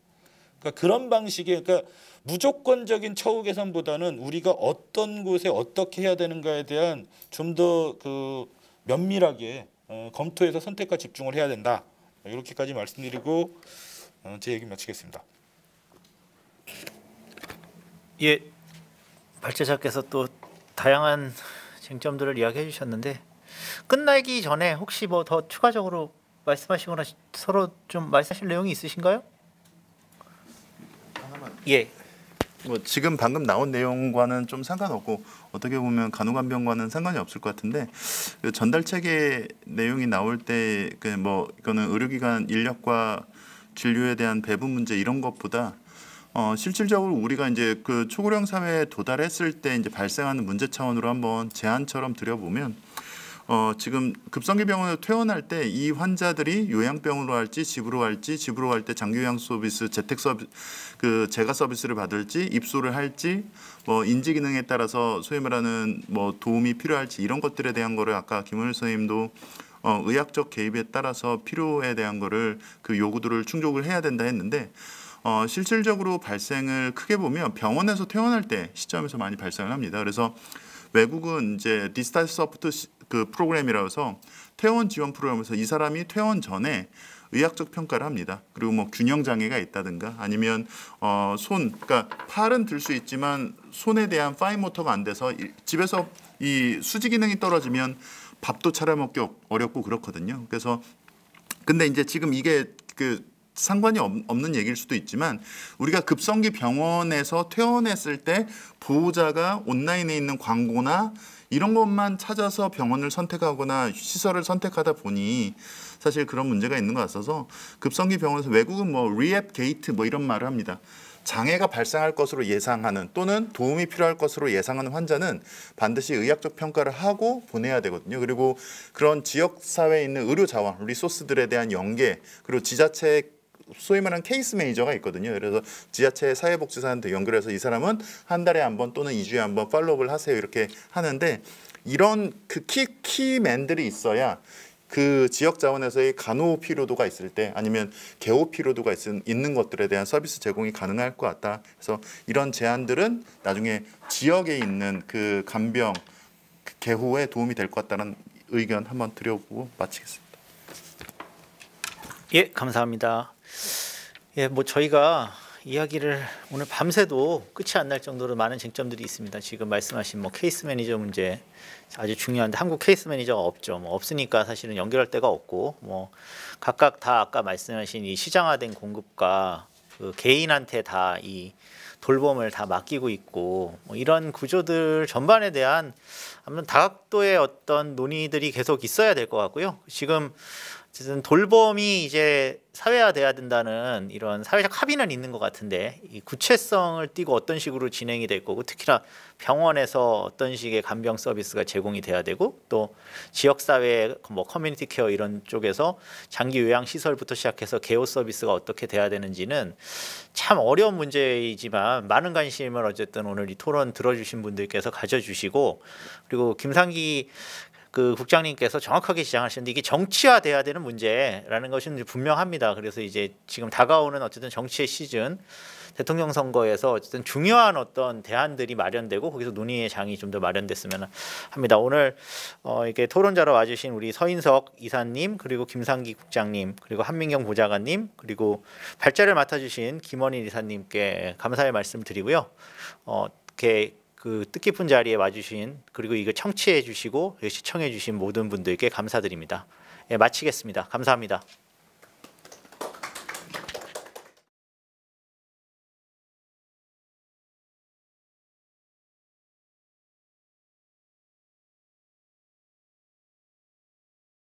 그러니까 그런 방식의 그러니까 무조건적인 처우 개선보다는 우리가 어떤 곳에 어떻게 해야 되는가에 대한 좀 더 그 면밀하게 검토해서 선택과 집중을 해야 된다. 이렇게까지 말씀드리고 제 얘기 마치겠습니다. 예, 발제자께서 또 다양한 쟁점들을 이야기해 주셨는데 끝나기 전에 혹시 뭐 더 추가적으로 말씀하시거나 서로 좀 말씀하실 내용이 있으신가요? 예. 뭐 지금 방금 나온 내용과는 좀 상관없고 어떻게 보면 간호간병과는 상관이 없을 것 같은데 그 전달 체계 내용이 나올 때 그 뭐 이거는 의료기관 인력과 진료에 대한 배분 문제 이런 것보다 실질적으로 우리가 이제 그 초고령 사회에 도달했을 때 이제 발생하는 문제 차원으로 한번 제안처럼 드려보면 지금 급성기 병원에 퇴원할 때 이 환자들이 요양병으로 할지 집으로 갈지 집으로 갈 때 장기요양 서비스 재택 서비스 그 재가 서비스를 받을지 입소를 할지 뭐 인지 기능에 따라서 소위 말하는 뭐 도움이 필요할지 이런 것들에 대한 거를 아까 김원일 선생님도 의학적 개입에 따라서 필요에 대한 거를 그 요구들을 충족을 해야 된다 했는데 실질적으로 발생을 크게 보면 병원에서 퇴원할 때 시점에서 많이 발생을 합니다. 그래서 외국은 이제 디스타스 서포트 그 프로그램이라고 해서 퇴원 지원 프로그램에서 이 사람이 퇴원 전에 의학적 평가를 합니다. 그리고 뭐 균형 장애가 있다든가 아니면 그러니까 팔은 들 수 있지만 손에 대한 파인 모터가 안 돼서 집에서 이 수지 기능이 떨어지면 밥도 차려 먹기 어렵고 그렇거든요. 그래서 근데 이제 지금 이게 그 상관이 없는 얘기일 수도 있지만 우리가 급성기 병원에서 퇴원했을 때 보호자가 온라인에 있는 광고나 이런 것만 찾아서 병원을 선택하거나 시설을 선택하다 보니 사실 그런 문제가 있는 것 같아서 급성기 병원에서 외국은 뭐 리앱 게이트 뭐 이런 말을 합니다. 장애가 발생할 것으로 예상하는 또는 도움이 필요할 것으로 예상하는 환자는 반드시 의학적 평가를 하고 보내야 되거든요. 그리고 그런 지역사회에 있는 의료 자원, 리소스들에 대한 연계 그리고 지자체 소위 말하는 케이스 매니저가 있거든요. 그래서 지자체 사회복지사한테 연결해서 이 사람은 한 달에 한 번 또는 2주에 한 번 팔로우업을 하세요 이렇게 하는데 이런 그 키맨들이 있어야 그 지역 자원에서의 간호 피로도가 있을 때 아니면 개호 피로도가 있는 것들에 대한 서비스 제공이 가능할 것 같다. 그래서 이런 제안들은 나중에 지역에 있는 그 간병 개호에 도움이 될 것 같다는 의견 한번 드려보고 마치겠습니다. 예, 감사합니다. 예, 뭐 저희가 이야기를 오늘 밤새도 끝이 안 날 정도로 많은 쟁점들이 있습니다. 지금 말씀하신 뭐 케이스 매니저 문제 아주 중요한데 한국 케이스 매니저가 없죠. 뭐 없으니까 사실은 연결할 데가 없고 뭐 각각 다 아까 말씀하신 이 시장화된 공급과 그 개인한테 다 이 돌봄을 다 맡기고 있고 뭐 이런 구조들 전반에 대한 아무튼 다각도의 어떤 논의들이 계속 있어야 될 것 같고요. 지금 어쨌든 돌봄이 이제 사회화돼야 된다는 이런 사회적 합의는 있는 것 같은데 이 구체성을 띠고 어떤 식으로 진행이 될 거고 특히나 병원에서 어떤 식의 간병 서비스가 제공이 돼야 되고 또 지역사회 뭐 커뮤니티 케어 이런 쪽에서 장기 요양 시설부터 시작해서 개호 서비스가 어떻게 돼야 되는지는 참 어려운 문제이지만 많은 관심을 어쨌든 오늘 이 토론 들어주신 분들께서 가져주시고 그리고 김상기 그 국장님께서 정확하게 지적하셨는데 이게 정치화돼야 되는 문제라는 것은 분명합니다. 그래서 이제 지금 다가오는 어쨌든 정치의 시즌 대통령 선거에서 어쨌든 중요한 어떤 대안들이 마련되고 거기서 논의의 장이 좀 더 마련됐으면 합니다. 오늘 이렇게 토론자로 와주신 우리 서인석 이사님 그리고 김상기 국장님 그리고 한민경 보좌관님 그리고 발제를 맡아주신 김원일 이사님께 감사의 말씀 드리고요. 이렇게 그 뜻깊은 자리에 와주신 그리고 이거 청취해 주시고 시청해 주신 모든 분들께 감사드립니다. 예, 마치겠습니다. 감사합니다.